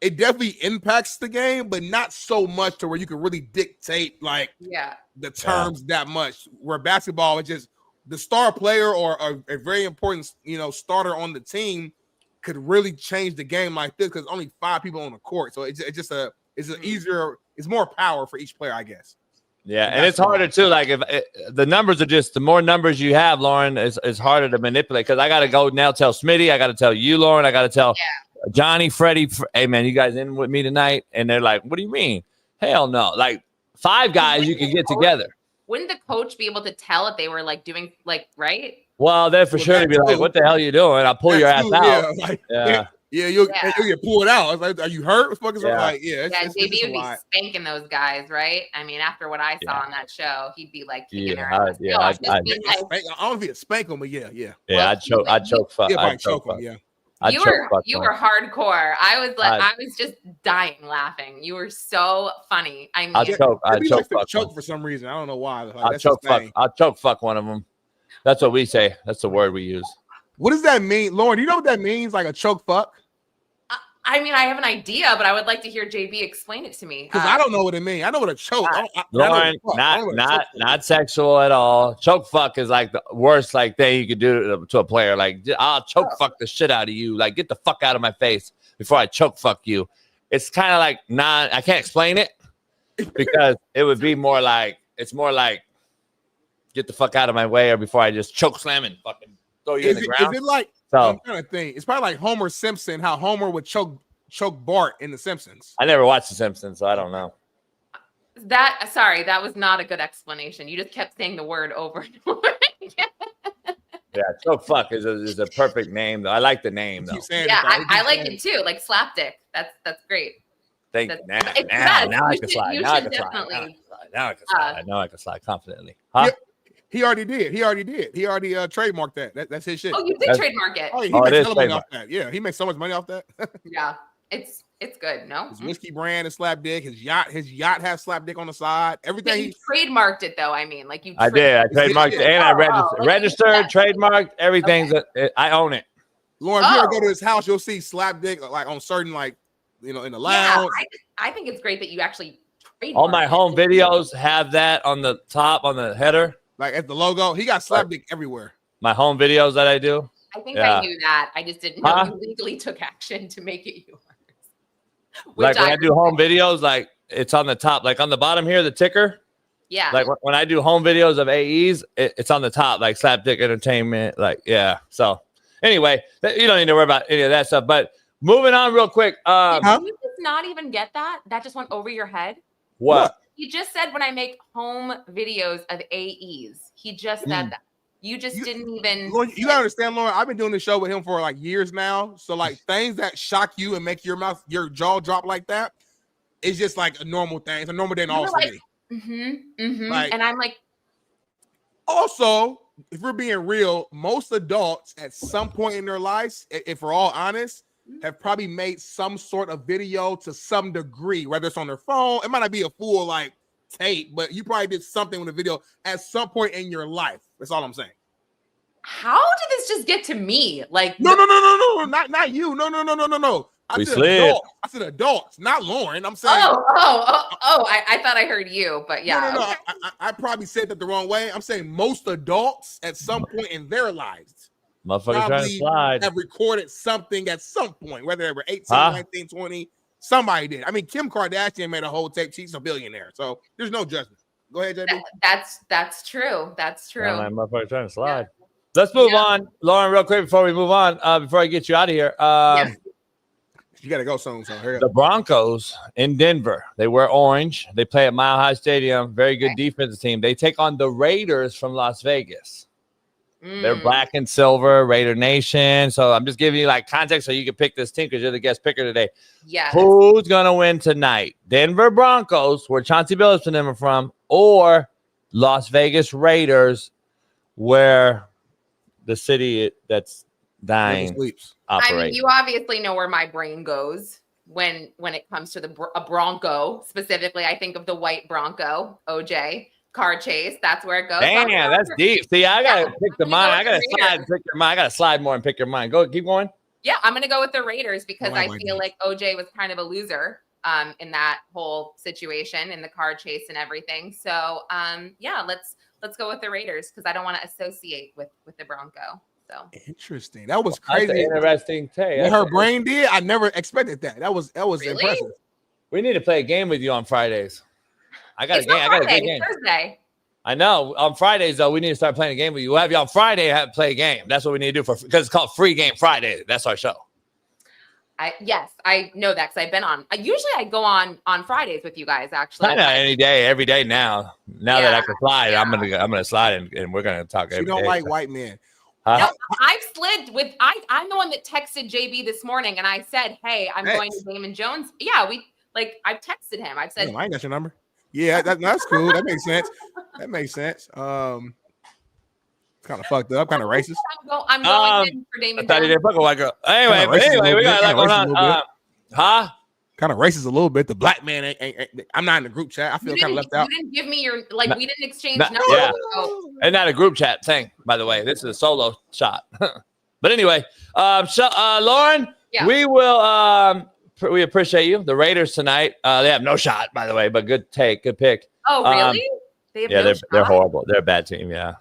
It definitely impacts the game, but not so much to where you can really dictate the terms that much. Where basketball is just the star player or a very important starter on the team could really change the game like this because only 5 people on the court. So it's more power for each player, I guess. Yeah, and it's harder too. Like if the numbers are just the more numbers you have, Lauren, is harder to manipulate because I got to go now tell Smitty, I got to tell you, Lauren, I got to tell. Johnny, Freddie, hey man, you guys in with me tonight? And they're like, what do you mean? Hell no. Like 5 guys you can get together. Wouldn't the coach be able to tell if they were like doing right? Well, then for sure to be like, what the hell are you doing? I'll pull your ass out. You'll get pulled out. It's like, are you hurt? What the fuck is wrong? Like, JB would be spanking those guys, right? I mean, after what I saw on that show, he'd be like kicking their ass. I don't know if he'd spank them, but yeah. Yeah, I'd choke fuck. I'd choke them, yeah. You were hardcore. I was just dying laughing. You were so funny. I mean, I'd choke for some reason. I don't know why. I'll choke fuck one of them. That's what we say. That's the word we use. What does that mean, Lauren? Do you know what that means? Like a choke fuck? I mean, I have an idea, but I would like to hear JB explain it to me. Because I don't know what it means. I know what a choke. Lauren, not sexual at all. Choke fuck is like the worst thing you could do to a player. Like I'll choke fuck the shit out of you. Like get the fuck out of my face before I choke fuck you. It's kind of like I can't explain it because it would be more like get the fuck out of my way or before I just choke slam and fucking throw you in the ground. Is it like some kind of thing? It's probably like Homer Simpson, how Homer would choke Bart in The Simpsons. I never watched The Simpsons, so I don't know. That was not a good explanation. You just kept saying the word over and over again. Yeah, choke fuck is a perfect name though. I like the name though. Yeah, I like it too. Like slapdick. That's great. Now I can slide. Now I can slide confidently. Huh? He already did. He already trademarked that. That's his shit. Oh, you did trademark it. Oh, he Oh, it makes is hella money trademarked. off that. Yeah, he makes so much money off that. Yeah, it's good. No, His whiskey brand is slap dick. His yacht has slap dick on the side. Everything. you trademarked it though. I mean, like you. I did. I trademarked it and I like, registered, trademarked, everything's. I own it. Lauren, if you ever go to his house, you'll see slap dick like on certain in the lounge. Yeah, I think it's great that you actually trademarked All my home videos have that on the top, on the header. Like at the logo, he got slap dick everywhere. My home videos that I do. I think I knew that. I just didn't know you legally took action to make it yours. Like when I do home videos, like it's on the top, like on the bottom here, the ticker. Yeah. Like when I do home videos of AEs, it's on the top, like Slapdick Entertainment. Like, yeah. So anyway, you don't need to worry about any of that stuff. But moving on real quick. Did you just not even get that? That just went over your head? What? He just said when I make home videos of AEs. He just said that. You didn't even. Lauren, you gotta understand, Lauren. I've been doing this show with him for like years now. So like things that shock you and make your jaw drop like that, it's just like a normal thing. It's a normal day in all city. Like, and I'm like. Also, if we're being real, most adults at some point in their lives, if we're all honest, have probably made some sort of video to some degree, whether it's on their phone. It might not be a full like tape, but you probably did something with a video at some point in your life. That's all I'm saying. How did this just get to me? Like no, not you. No. I said adults, not Lauren. I'm saying. I thought I heard you, but yeah. No. I probably said that the wrong way. I'm saying most adults at some point in their lives Motherfucker trying to slide. Have recorded something at some point, whether they were 18, 19, 20. Somebody did. I mean, Kim Kardashian made a whole tape. She's a billionaire, so there's no judgment. Go ahead, JB. That's true. That's true. My motherfucker trying to slide. Yeah. Let's move on, Lauren, real quick before we move on. Before I get you out of here, you got to go soon. So hurry up. The Broncos in Denver. They wear orange. They play at Mile High Stadium. Very good defensive team. They take on the Raiders from Las Vegas. They're black and silver, Raider Nation. So I'm just giving you like context so you can pick this team because you're the guest picker today. Yeah. Who's gonna win tonight? Denver Broncos, where Chauncey Billups and them are from, or Las Vegas Raiders, where the city that's dying sleeps. I mean, you obviously know where my brain goes when it comes to a Bronco specifically. I think of the white Bronco, OJ. Car chase, that's where it goes. Damn, that's deep. See, I gotta pick the mind. I gotta slide and pick your mind. I gotta slide more and pick your mind. Go, keep going. Yeah, I'm gonna go with the Raiders because I feel like OJ was kind of a loser in that whole situation in the car chase and everything. So yeah, let's go with the Raiders because I don't want to associate with the Bronco. So interesting. That was crazy. That's an interesting take. What her brain did, I never expected that. That was really? Impressive. We need to play a game with you on Fridays. I got a game. I got a good game. Thursday. I know. On Fridays, though, we need to start playing a game with you. We'll have you on Friday and play a game. That's what we need to do because it's called Free Game Friday. That's our show. Yes, I know that because I've been on. Usually I go on Fridays with you guys. Actually, not any day, every day now. Now that I can slide, I'm gonna slide and we're gonna talk. You don't like white men. No, I've slid with. I'm the one that texted JB this morning, and I said, "Hey, I'm going to Damon Jones." Yeah, I've texted him. I've said, "I ain't got your number." Yeah, that's cool. That makes sense. That makes sense. It's kind of fucked up, kind of racist. I'm going in for Damon. I thought he didn't fuck a white girl. Anyway, we got a lot going on. Kind of racist a little bit. The black man ain't I'm not in the group chat. I feel kind of left out. You didn't give me your we didn't exchange numbers. Yeah, and not a group chat thing, by the way. This is a solo shot. But anyway, Lauren, we will. We appreciate you. The Raiders tonight. They have no shot, by the way, but good take, good pick. Oh, really? They're horrible. They're a bad team. Yeah,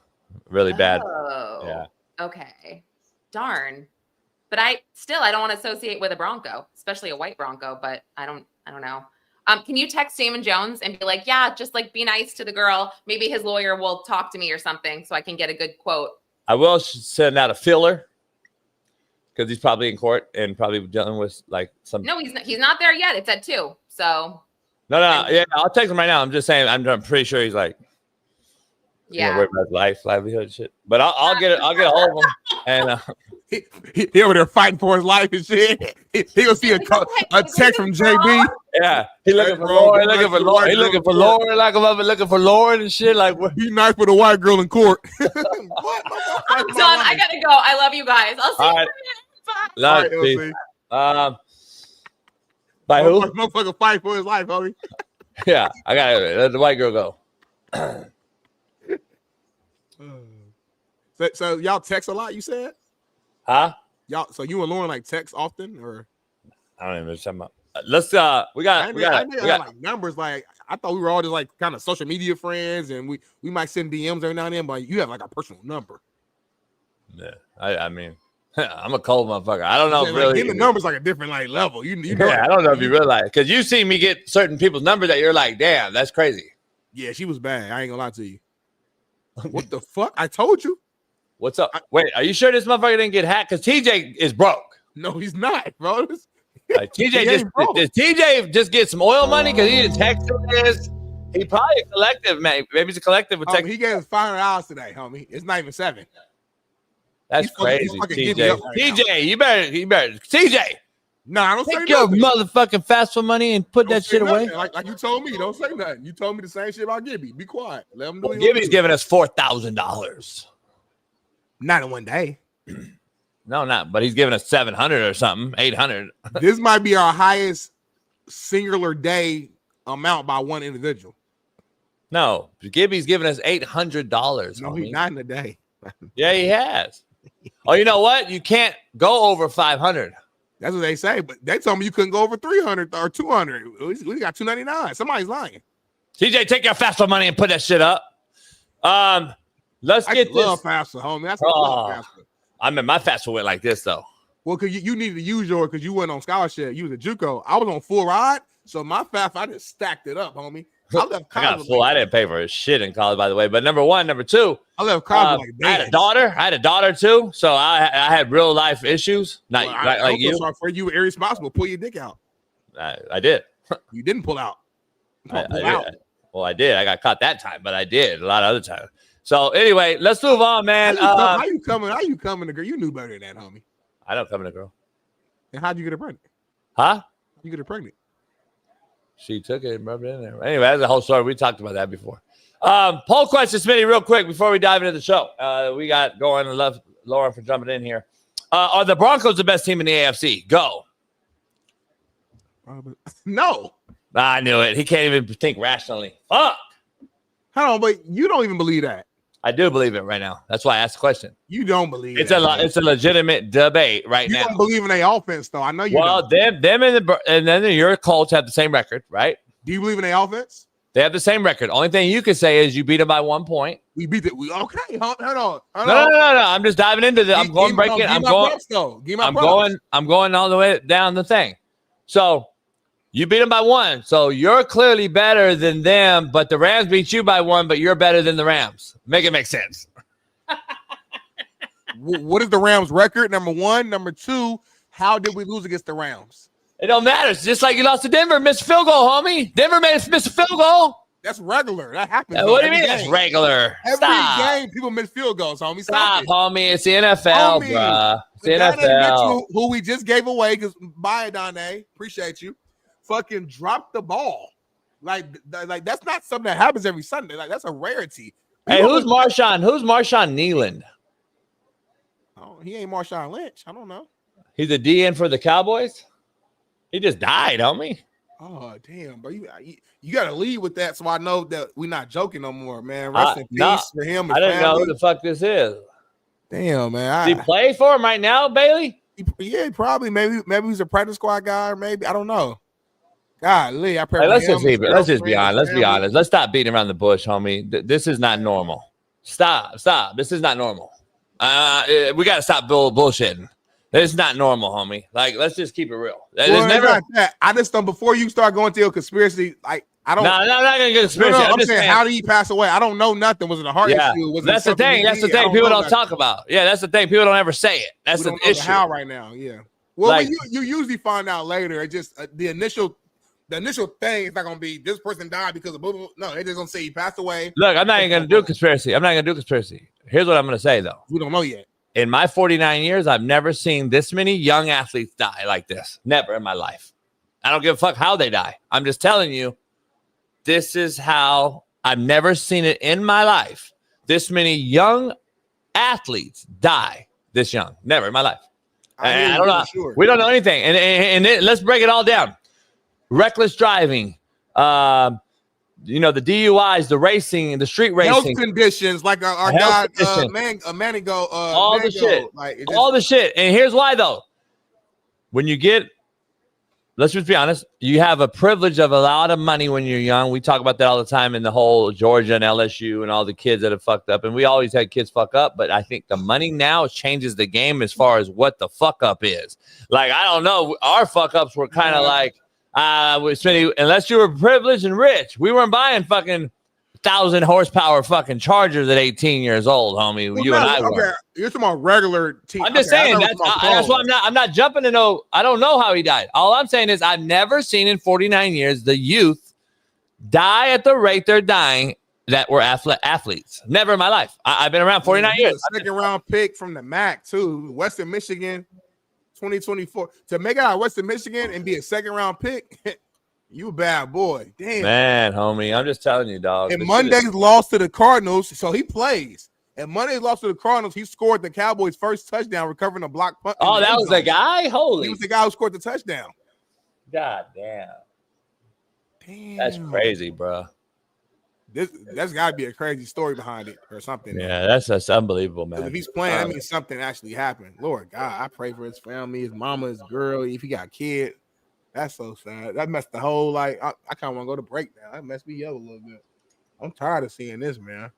really bad. Oh, yeah. Okay. Darn. But I don't want to associate with a Bronco, especially a white Bronco. But I don't know. Can you text Damon Jones and be like, yeah, just like be nice to the girl. Maybe his lawyer will talk to me or something so I can get a good quote. I will send out a filler. Because he's probably in court and probably dealing with like some. No, he's not there yet. It's at 2. So. No. Yeah, I'll text him right now. I'm just saying. I'm pretty sure he's like. Yeah. Worried about livelihood shit. But I'll get it. I'll get a hold of him. And He over there fighting for his life and shit. He'll see a text from JB. Yeah, he looking for Lord. He looking for Lord. He looking for Lord. Like I'm looking for Lord and shit. Like what? Be nice with a white girl in court. I'm done. I gotta go. I love you guys. I'll see you. Right. Bye. Love by who? Motherfucker fight for his life, homie. Yeah, I got to let the white girl go. So y'all text a lot, you said? Huh? Y'all, so you and Lauren like text often, or? I don't even know what you're talking about. Let's we got like numbers. Like I thought we were all just like kind of social media friends, and we might send DMs every now and then, but you have like a personal number. Yeah, I mean, I'm a cold motherfucker. I don't know if like, really the numbers like a different like level. You know, I don't know if you realize, because you see me get certain people's numbers that you're like, damn, that's crazy. Yeah, she was bad. I ain't gonna lie to you. What the fuck? I told you. What's up? Wait, are you sure this motherfucker didn't get hacked? Because TJ is broke. No, he's not, bro. Like, TJ just get some oil money because he didn't text this. He probably a collective, man. Maybe it's a collective with text. He gave us $500 today, homie. It's not even 7. That's crazy, TJ. TJ, you better. TJ. No, I don't take say your nothing. motherfucking fast for money and put that shit away. Like you told me, don't say nothing. You told me the same shit about Gibby. Be quiet. Let him do it. Gibby's giving us $4,000. Not in one day. No, not. But he's giving us 700 or something, 800. This might be our highest singular day amount by one individual. No, Gibby's giving us $800. No, homie. he's not in a day. Yeah, he has. Oh, you know what? You can't go over 500. That's what they say, but they told me you couldn't go over 300 or 200. We got 299. Somebody's lying. TJ, take your FAFSA money and put that shit up. Let's get this. Love FAFSA, homie. That's FAFSA. I mean, my FAFSA went like this though. Well, because you needed to use yours because you went on scholarship. You was at JUCO. I was on full ride, so my FAFSA, I just stacked it up, homie. I left college. I got full. I didn't pay for shit in college, by the way. But number one, number two, I left college I had a daughter. I had a daughter too, so I had real life issues. Not like you. Sorry for you were irresponsible. Pull your dick out. I did. You didn't pull out. Well, I did. I got caught that time, but I did a lot of other times. So anyway, let's move on, man. How you coming? How you coming to girl? You knew better than that, homie. I don't come in a girl. And how'd you get her pregnant? Huh? You get her pregnant? She took it and rubbed it in there. Anyway, that's a whole story. We talked about that before. Poll question, Smitty, real quick before we dive into the show. We got going. I love Lauren for jumping in here. Are the Broncos the best team in the AFC? Go. No. I knew it. He can't even think rationally. Fuck. Hold on, but you don't even believe that. I do believe it right now. That's why I asked the question. You don't believe it's a legitimate debate right now. You don't believe in their offense, though. I know you. Well, them and then your Colts have the same record, right? Do you believe in their offense? They have the same record. Only thing you can say is you beat them by 1 point. We beat it. Okay, hold on. No. I'm just diving into this. I'm going breaking. I'm going all the way down the thing. So you beat them by 1. So you're clearly better than them, but the Rams beat you by 1, but you're better than the Rams. Make it make sense. What is the Rams' record? Number 1. Number 2, how did we lose against the Rams? It don't matter. It's just like you lost to Denver, missed a field goal, homie. Denver missed a field goal. That's regular. That happens. What do you mean that's regular? Every game, people miss field goals, homie. Stop, homie. It's the NFL, bruh. It's the NFL. Who we just gave away because bye, Darnell. Appreciate you. Fucking dropped the ball. Like that's not something that happens every Sunday. Like that's a rarity. Hey, who's Marshawn? Who's Marshawn Nealand? Oh, he ain't Marshawn Lynch. I don't know. He's a DN for the Cowboys. He just died, homie. Oh damn, bro! You got to lead with that, so I know that we're not joking no more, man. Rest in peace for him. I didn't know who the fuck this is. Damn, man. Does he play for him right now, Bailey? Yeah, probably. Maybe he's a practice squad guy, or maybe I don't know. Golly, I pray. Let's just be honest. Let's stop beating around the bush, homie. This is not normal. Stop. This is not normal. We got to stop bullshitting. It's not normal, homie. Like, let's just keep it real. Well, never like that. I just don't. Before you start going to a conspiracy, like I don't. No, I'm not gonna get conspiracy. I'm just saying, how did he pass away? I don't know nothing. Was it a heart issue? That's the thing. That's the thing. People don't talk about. Yeah, that's the thing. People don't ever say it. That's the issue. How right now? Yeah. Well, like, you usually find out later. It just the initial thing is not gonna be this person died because of blah, blah, blah. No, they're just gonna say he passed away. Look, I'm not even gonna do conspiracy. Here's what I'm gonna say though. We don't know yet. in my 49 years, I've never seen this many young athletes die like this. Never in my life. I don't give a fuck how they die. I'm just telling you, this is how I've never seen it in my life. This many young athletes die this young. Never in my life. I don't know. Sure. We don't know anything. And let's break it all down. Reckless driving, the DUIs, the racing, the street racing. Health conditions, like our guy, Manigo. All the shit. All the shit. And here's why, though. When you get, let's just be honest, you have a privilege of a lot of money when you're young. We talk about that all the time in the whole Georgia and LSU and all the kids that have fucked up. And we always had kids fuck up. But I think the money now changes the game as far as what the fuck up is. Like, I don't know. Our fuck ups were kind of like, Smitty, unless you were privileged and rich, we weren't buying fucking 1,000 horsepower fucking Chargers at 18 years old, homie. Well, you and I were. You're talking about regular team. I'm just saying that's why I'm not jumping to know. I don't know how he died. All I'm saying is I've never seen in 49 years the youth die at the rate they're dying that were athletes. Never in my life. I've been around 49 years. Second round pick from the MAC too, Western Michigan. 2024 to make it out of Western Michigan and be a second round pick. You a bad boy. Damn. Man, homie. I'm just telling you, dog. And Monday's lost to the Cardinals, so he plays. And Monday's lost to the Cardinals. He scored the Cowboys' first touchdown, recovering a block punt. Oh, that was the guy? Holy. He was the guy who scored the touchdown. God damn. That's crazy, bro. That's got to be a crazy story behind it or something. Yeah, that's unbelievable, man. If he's playing, that means something actually happened. Lord God, I pray for his family, his mama, his girl. If he got a kid, that's so sad. That messed the whole, I kind of want to go to break now. That messed me up a little bit. I'm tired of seeing this, man.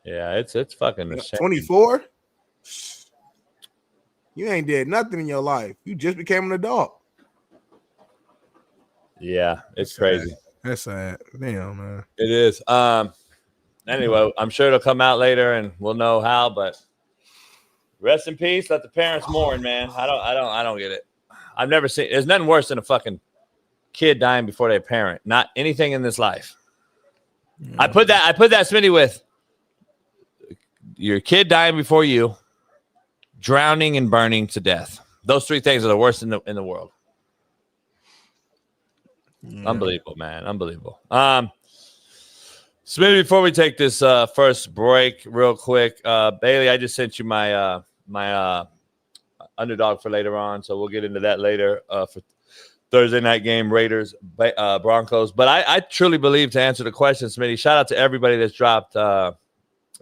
Yeah, it's fucking 24? You ain't did nothing in your life. You just became an adult. Yeah, it's crazy. That's sad. Damn, man. It is. Anyway, I'm sure it'll come out later and we'll know how, but rest in peace. Let the parents mourn, man. I don't get it. I've never seen, there's nothing worse than a fucking kid dying before their parent. Not anything in this life. Yeah. I put that Smitty with your kid dying before you, drowning and burning to death. Those three things are the worst in the world. Yeah. Unbelievable, man. Unbelievable. Smitty, before we take this first break real quick, Bailey, I just sent you my underdog for later on, so we'll get into that later for Thursday night game, Raiders, Broncos. But I truly believe, to answer the question, Smitty, shout out to everybody that's dropped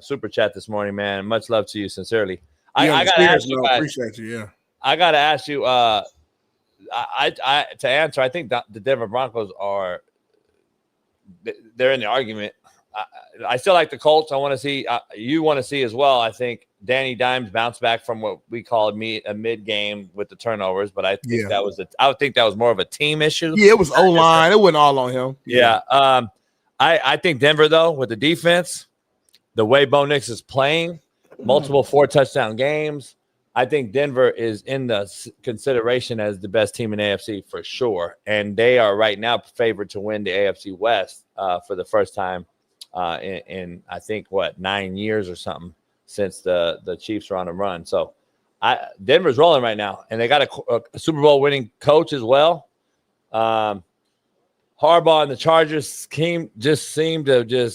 super chat this morning, man. Much love to you, sincerely. I got to ask you guys. Appreciate you, yeah. I got to ask you, I to answer, I think the Denver Broncos they're in the argument. I still like the Colts. I want to see you want to see as well. I think Danny Dimes bounced back from what we call a mid game with the turnovers, but I think I would think that was more of a team issue. Yeah, it was O-line. It wasn't all on him. Yeah. I think Denver, though, with the defense, the way Bo Nix is playing, multiple 4-touchdown games, I think Denver is in the consideration as the best team in AFC for sure. And they are right now favored to win the AFC West for the first time in I think, 9 years or something since the Chiefs were on a run. So Denver's rolling right now. And they got a Super Bowl winning coach as well. Harbaugh and the Chargers seem to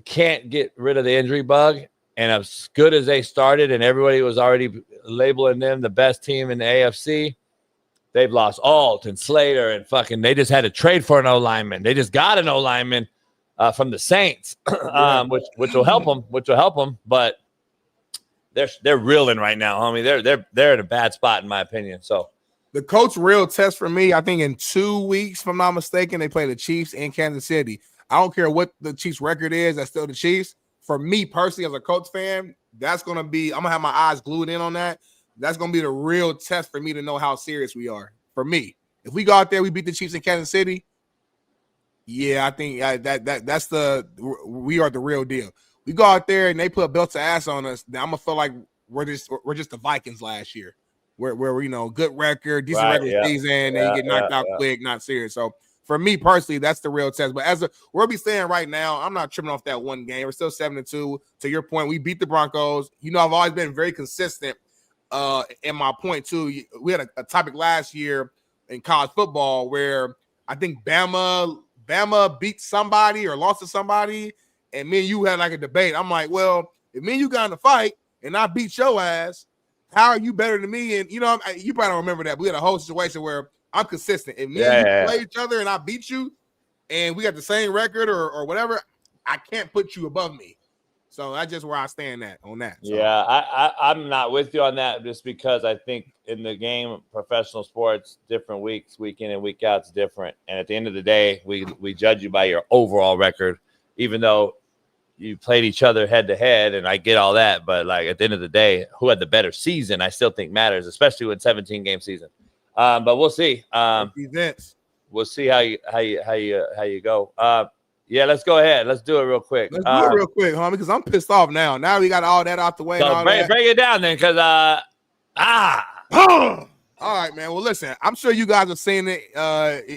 can't get rid of the injury bug. And as good as they started and everybody was already labeling them the best team in the AFC, they've lost Alt and Slater and they just had to trade for an O-lineman. They just got an O-lineman from the Saints, which will help them. But they're reeling right now, homie. They're in a bad spot in my opinion. So the coach real test for me, I think in 2 weeks, if I'm not mistaken, they play the Chiefs in Kansas City. I don't care what the Chiefs record is, that's still the Chiefs. For me personally, as a Colts fan, that's going to be – I'm going to have my eyes glued in on that. That's going to be the real test for me to know how serious we are. For me, if we go out there, we beat the Chiefs in Kansas City, yeah, I think that's we are the real deal. We go out there and they put belts of ass on us, then I'm going to feel like we're just the Vikings last year, where good record, decent regular season, and you get knocked out quick, not serious. So for me personally, that's the real test. But as we'll be saying right now, I'm not tripping off that one game. We're still 7-2. To your point, we beat the Broncos. You know, I've always been very consistent in my point too. We had a topic last year in college football where I think Bama beat somebody or lost to somebody, and me and you had like a debate. I'm like, well, if me and you got in a fight and I beat your ass, how are you better than me? And you know, you probably don't remember that. But we had a whole situation where I'm consistent. If me and you play each other and I beat you, and we got the same record or whatever, I can't put you above me. So that's just where I stand on that. So. Yeah, I'm not with you on that just because I think in the game of professional sports, different weeks, week in and week out, it's different. And at the end of the day, we judge you by your overall record, even though you played each other head to head, and I get all that. But like at the end of the day, who had the better season, I still think matters, especially with 17-game season. But we'll see. We'll see how you go. Yeah, let's go ahead. Let's do it real quick. Let's do it real quick, homie, because I'm pissed off now. Now we got all that out the way. So break it down then, because all right, man. Well, listen, I'm sure you guys have seen it.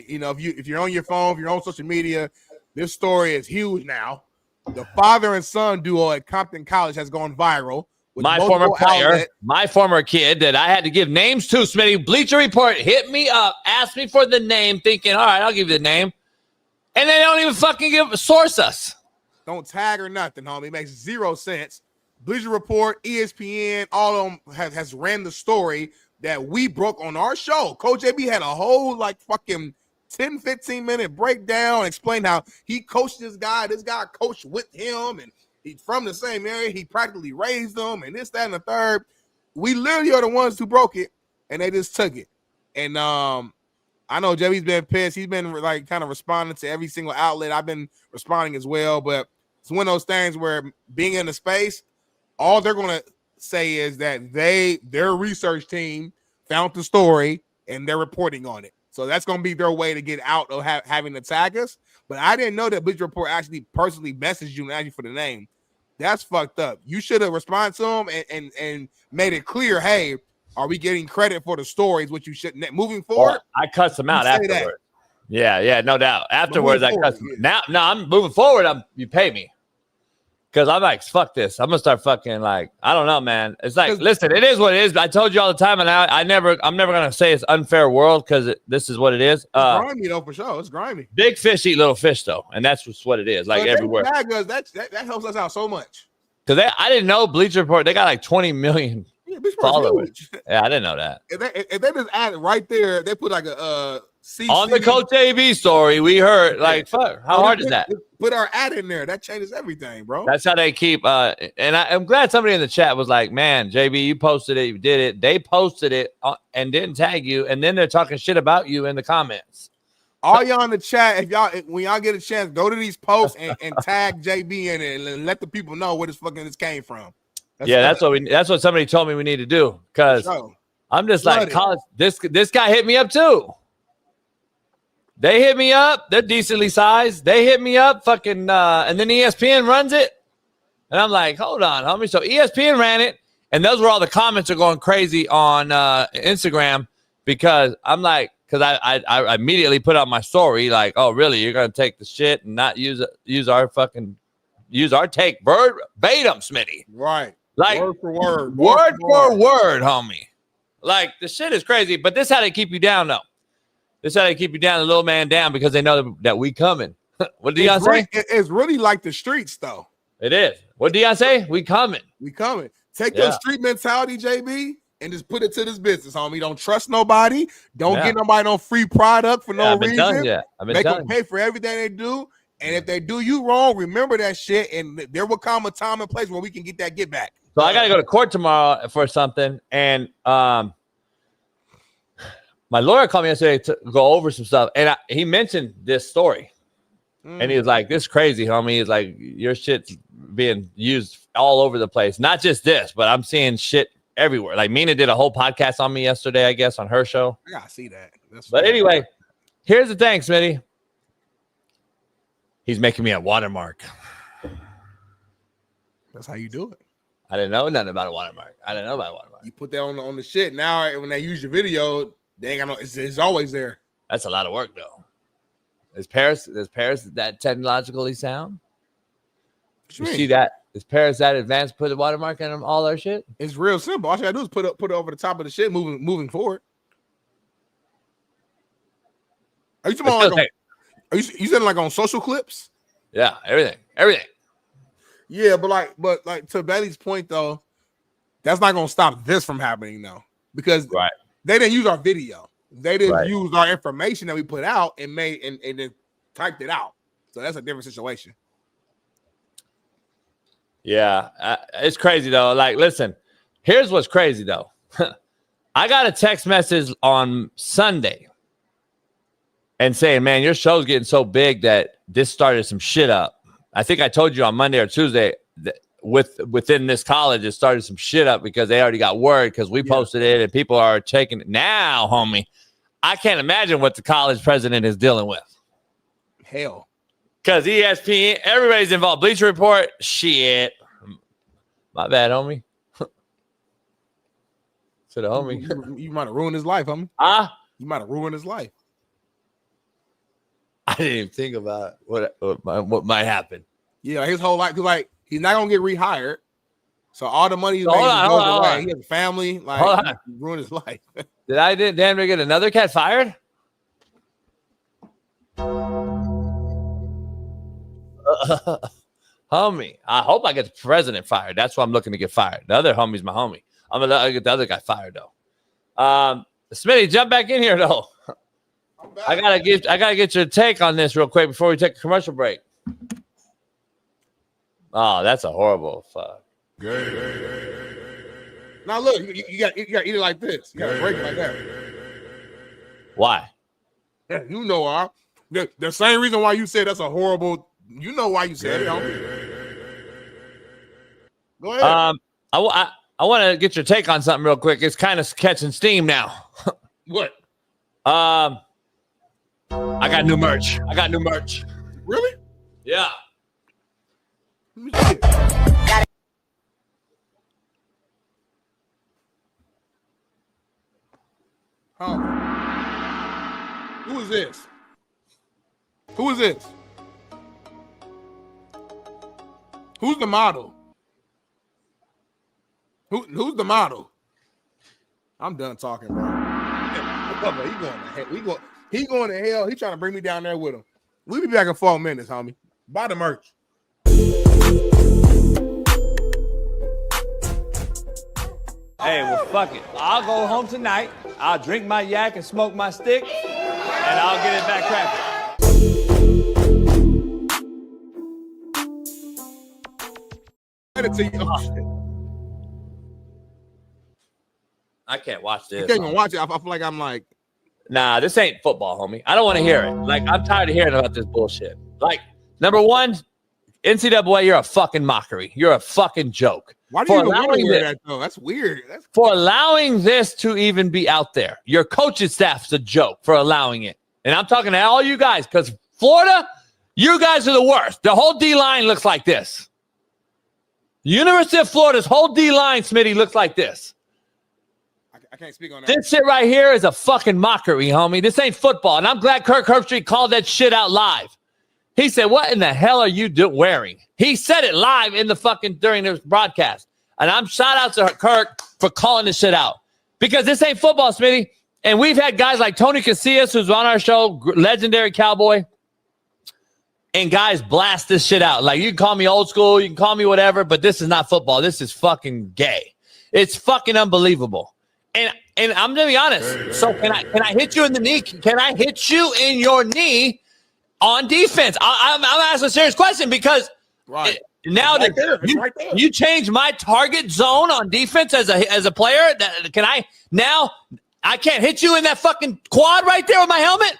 You know, if you're on your phone, if you're on social media, this story is huge now. The father and son duo at Compton College has gone viral. My former player, my former kid that I had to give names to, Smitty, Bleacher Report hit me up, asked me for the name, thinking, all right, I'll give you the name. And they don't even fucking source us. Don't tag or nothing, homie. It makes zero sense. Bleacher Report, ESPN, all of them has ran the story that we broke on our show. Coach JB had a whole like fucking 10, 15-minute breakdown, explained how he coached this guy coached with him, and he's from the same area. He practically raised them, and this, that, and the third. We literally are the ones who broke it, and they just took it. And I know JB's been pissed. He's been like kind of responding to every single outlet. I've been responding as well, but it's one of those things where being in the space, all they're going to say is that their research team found the story and they're reporting on it. So that's going to be their way to get out of having to tag us. But I didn't know that Bleacher Report actually personally messaged you and asked you for the name. That's fucked up. You should have responded to them and made it clear, hey, are we getting credit for the stories, which you shouldn't? Moving forward, well, I cussed them out afterwards. Yeah, no doubt. Afterwards, I cussed them. Now, I'm moving forward. You pay me. Because I'm like, fuck this. I'm gonna start fucking like, I don't know, man. It's like, listen, it is what it is. I told you all the time, and I'm never gonna say it's unfair world because this is what it is. It's grimy though, for sure. It's grimy. Big fish eat little fish though, and that's just what it is. Like everywhere. That helps us out so much. Because I didn't know Bleacher Report. They got like 20 million followers. Yeah, I didn't know that. If they just add it right there, they put like a CC. On the Coach AB story, we heard like, fuck, how hard is that? Put our ad in there. That changes everything, bro. That's how they keep. And I'm glad somebody in the chat was like, man, JB, you posted it, you did it. They posted it and didn't tag you, and then they're talking shit about you in the comments. All y'all in the chat, when y'all get a chance, go to these posts and tag JB in it and let the people know where this came from. That's what somebody told me we need to do. Because I'm just like, college, this guy hit me up too. They hit me up. They're decently sized. They hit me up, fucking, and then ESPN runs it. And I'm like, hold on, homie. So ESPN ran it, and those were all the comments are going crazy on Instagram because I'm like, because I immediately put out my story like, oh, really? You're gonna take the shit and not use our take verbatim, Smitty? Right. Like word for word, homie. Like the shit is crazy, but this is how they keep you down, though. This is how they keep you down, the little man down, because they know that we coming. What did Deion say? It's really like the streets, though. It is. What did Deion say? We coming. We coming. Take your street mentality, JB, and just put it to this business, homie. Don't trust nobody. Don't get nobody no free product for no reason. Make them pay for everything they do. And if they do you wrong, remember that shit, and there will come a time and place where we can get that get back. So I got to go to court tomorrow for something, and my lawyer called me yesterday to go over some stuff, and he mentioned this story. And he was like, this is crazy, homie. He's like, your shit's being used all over the place. Not just this, but I'm seeing shit everywhere. Like Mina did a whole podcast on me yesterday, I guess, on her show. I gotta see that. But anyway, here's the thing, Smitty. He's making me a watermark. That's how you do it. I didn't know nothing about a watermark. You put that on the shit. Now when they use your video, they ain't got no. It's always there. That's a lot of work, though. Is Paris that technologically sound? You mean? see that? Is Paris that advanced? Put a watermark on all our shit? It's real simple. All you gotta do is put it over the top of the shit, moving forward. Are you talking about you saying like on social clips? Yeah, everything. Yeah, but like to Bailey's point though, that's not gonna stop this from happening though, because they didn't use our video. They didn't use our information that we put out and made and then typed it out. So that's a different situation. Yeah, it's crazy though. Like, listen, here's what's crazy though. I got a text message on Sunday and saying, man, your show's getting so big that this started some shit up. I think I told you on Monday or Tuesday that within this college, it started some shit up because they already got word because we posted it and people are taking it. Now, homie, I can't imagine what the college president is dealing with. Hell. Because ESPN, everybody's involved. Bleacher Report, shit. My bad, homie. To the homie. You might have ruined his life, homie. You might have ruined his life. I didn't even think about what might happen. Yeah, his whole life, because like he's not gonna get rehired. So all the money he goes away. He has a family, like he ruined his life. Did Dan get another cat fired? Homie, I hope I get the president fired. That's why I'm looking to get fired. The other homie's my homie. I'm gonna get the other guy fired though. Smitty, jump back in here though. I gotta get your take on this real quick before we take a commercial break. Oh, that's a horrible fuck. Now look, you got to eat it like this. You got to break it like that. Why? Yeah, you know, the same reason why you said that's a horrible. You know why you said it. Go ahead. I want to get your take on something real quick. It's kind of catching steam now. What? I got new merch. Really? Yeah. Let me see it. Who is this? Who's the model? Who's the model? I'm done talking, bro. He going to hell. He trying to bring me down there with him. We'll be back in 4 minutes, homie. Buy the merch. Hey, well, fuck it. I'll go home tonight. I'll drink my yak and smoke my stick, and I'll get it back cracking. I can't watch this. You can't even watch it. I feel like I'm like, nah, this ain't football, homie. I don't want to hear it. Like, I'm tired of hearing about this bullshit. Like, number one, NCAA, you're a fucking mockery. You're a fucking joke. Why do you even want to hear that, though? That's weird. For allowing this to even be out there. Your coaching staff's a joke for allowing it. And I'm talking to all you guys, because Florida, you guys are the worst. The whole D-line looks like this. University of Florida's whole D-line, Smitty, looks like this. I can't speak on that. This shit right here is a fucking mockery, homie. This ain't football. And I'm glad Kirk Herbstreit called that shit out live. He said, what in the hell are you wearing? He said it live in the fucking during this broadcast. And I'm shout out to Kirk for calling this shit out. Because this ain't football, Smitty. And we've had guys like Tony Casillas, who's on our show, legendary cowboy. And guys blast this shit out. Like, you can call me old school, you can call me whatever, but this is not football. This is fucking gay. It's fucking unbelievable. And I'm gonna be honest. So can I hit you in the knee? Can I hit you in your knee on defense? I'm asking a serious question because now you change my target zone on defense as a player. Can I now? I can't hit you in that fucking quad right there with my helmet.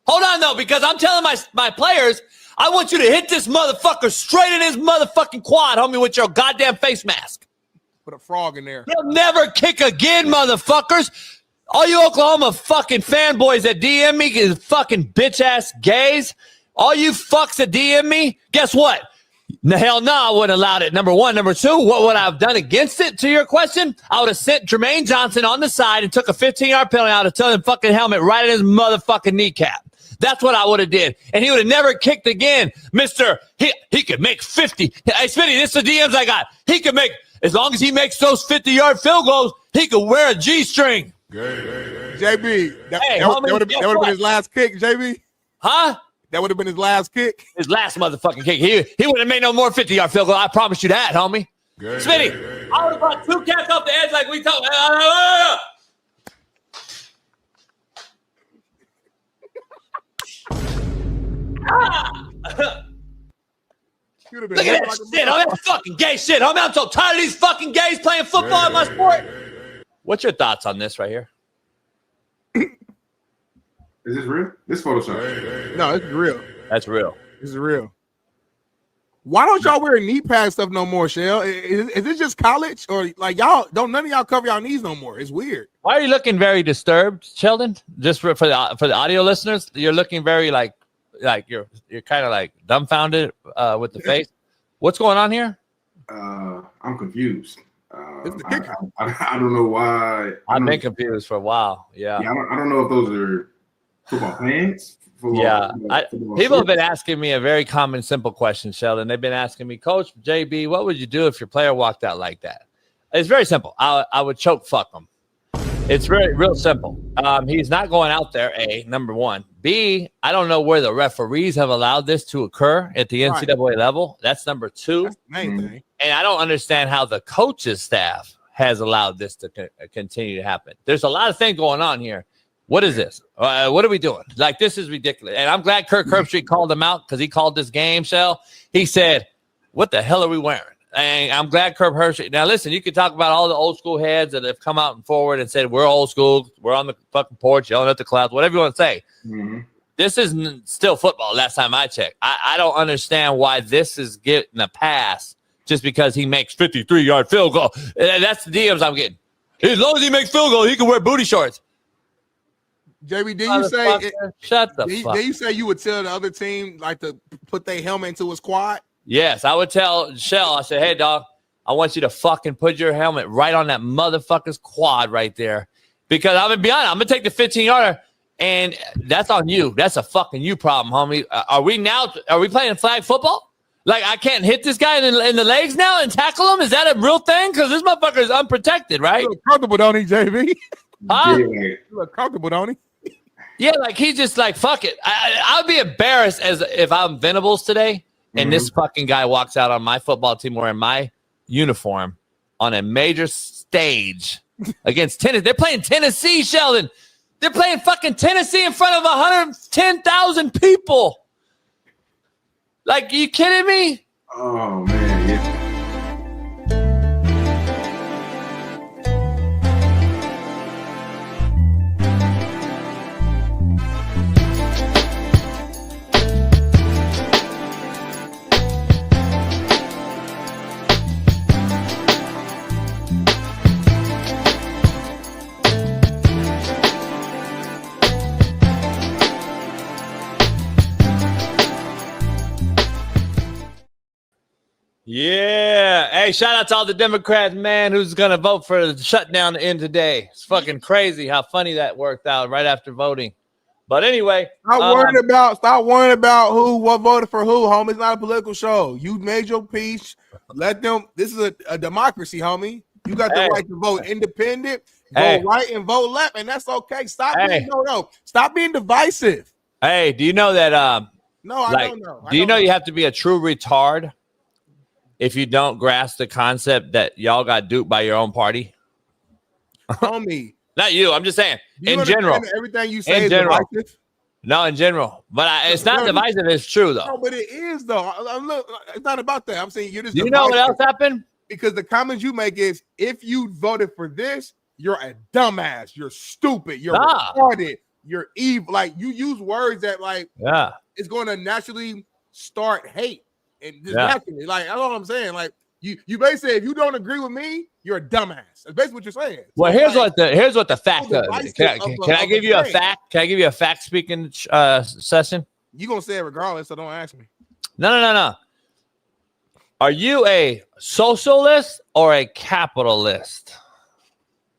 Hold on though, because I'm telling my players, I want you to hit this motherfucker straight in his motherfucking quad, homie, with your goddamn face mask. Put a frog in there. You'll never kick again, motherfuckers. All you Oklahoma fucking fanboys that DM me is fucking bitch-ass gays. All you fucks that DM me, guess what? Hell no, I wouldn't have allowed it. Number one. Number two, what would I have done against it, to your question? I would have sent Jermaine Johnson on the side and took a 15-yard penalty out of telling him fucking helmet right in his motherfucking kneecap. That's what I would have did. And he would have never kicked again. Mister, he could make 50. Hey, Smitty, this is the DMs I got. He could make, as long as he makes those 50-yard field goals, he could wear a G-string. JB, that would have been his last kick, JB. Huh? That would have been his last kick. His last motherfucking kick. He would have made no more 50-yard field goal. I promise you that, homie. Smitty, I would have brought 2 cats off the edge like we talked. Look at that shit. Oh, that's fucking gay shit, homie. I'm so tired of these fucking gays playing football in my sport. What's your thoughts on this right here? Is this real? This Photoshop. No, it's real. That's real. It's real. Why don't y'all wear knee pad stuff no more, Shell? Is it just college, or like y'all don't? None of y'all cover y'all knees no more. It's weird. Why are you looking very disturbed, Sheldon? Just for the audio listeners, you're looking very like you're kind of like dumbfounded with the face. What's going on here? I'm confused. It's the kicker. I don't know why. I've been confused for a while. Yeah. I don't know if those are football pants. People have been asking me a very common, simple question, Sheldon. They've been asking me, Coach JB, what would you do if your player walked out like that? It's very simple. I would choke fuck him. It's real simple. He's not going out there, A, number one. B, I don't know where the referees have allowed this to occur at the NCAA level. That's number 2. That's the main thing. And I don't understand how the coaches staff has allowed this to continue to happen. There's a lot of things going on here. What is this? What are we doing? Like, this is ridiculous. And I'm glad Kirk Herbstreit called him out because he called this game, Shell. He said, what the hell are we wearing? And I'm glad Kirk Herbstreit. Now, listen, you can talk about all the old school heads that have come out and forward and said, we're old school. We're on the fucking porch yelling at the clouds, whatever you want to say. Mm-hmm. This is still football last time I checked. I don't understand why this is getting a pass just because he makes 53-yard field goal. That's the DMs I'm getting. As long as he makes field goal, he can wear booty shorts. JB, did you say shut the fuck? Did you say you would tell the other team like to put their helmet into his quad? Yes, I would tell Shell. I said, hey, dog, I want you to fucking put your helmet right on that motherfucker's quad right there. Because I'm going to be honest, I'm going to take the 15-yarder, and that's on you. That's a fucking you problem, homie. Are we playing flag football? Like, I can't hit this guy in the legs now and tackle him? Is that a real thing? Because this motherfucker is unprotected, right? You look comfortable, don't he, JB? Huh? You look comfortable, don't he? Yeah, like he's just like, fuck it. I'd be embarrassed as if I'm Venables today and this fucking guy walks out on my football team wearing my uniform on a major stage against Tennessee. They're playing Tennessee, Sheldon. They're playing fucking Tennessee in front of 110,000 people. Like, you kidding me? Oh, man, yeah. Yeah. Hey, shout out to all the Democrats, man, who's going to vote for the shutdown to end today. It's fucking crazy how funny that worked out right after voting. But anyway. Stop worrying about what voted for who, homie. It's not a political show. You made your peace. Let them. This is a democracy, homie. You got the right to vote independent, vote right, and vote left, and that's okay. Stop being divisive. Hey, do you know that No, I don't know. Do you know you have to be a true retard if you don't grasp the concept that y'all got duped by your own party? Homie. Not you. I'm just saying. In general. Everything you say is divisive? No, in general. But it's not divisive. It's true, though. No, but it is, though. Look, it's not about that. I'm saying you're just Do you know what else happened? Because the comments you make is, if you voted for this, you're a dumbass. You're stupid. You're retarded. You're evil. Like, you use words that, like, it's going to naturally start hate. And just naturally, like, that's all I'm saying. Like, you basically say, if you don't agree with me, you're a dumbass. That's basically what you're saying. Well, here's what the fact is. Can I give you a fact? Can I give you a fact speaking session? You're gonna say it regardless, so don't ask me. No. Are you a socialist or a capitalist?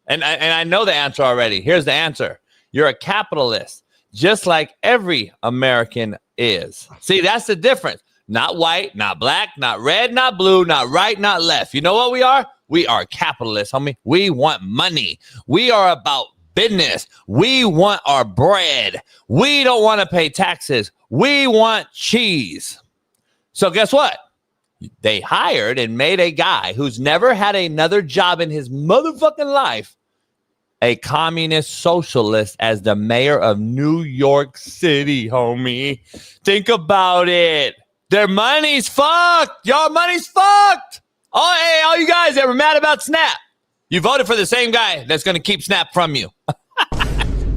And I know the answer already. Here's the answer. You're a capitalist. just like every American is. See, that's the difference. Not white, not black, not red, not blue, not right, not left. You know what we are? We are capitalists, homie. We want money. We are about business. We want our bread. We don't want to pay taxes. We want cheese. So guess what? They hired and made a guy who's never had another job in his motherfucking life, a communist socialist, as the mayor of New York City, homie. Think about it. Their money's fucked. Y'all money's fucked. Oh, hey, all you guys that were mad about Snap, you voted for the same guy that's going to keep Snap from you.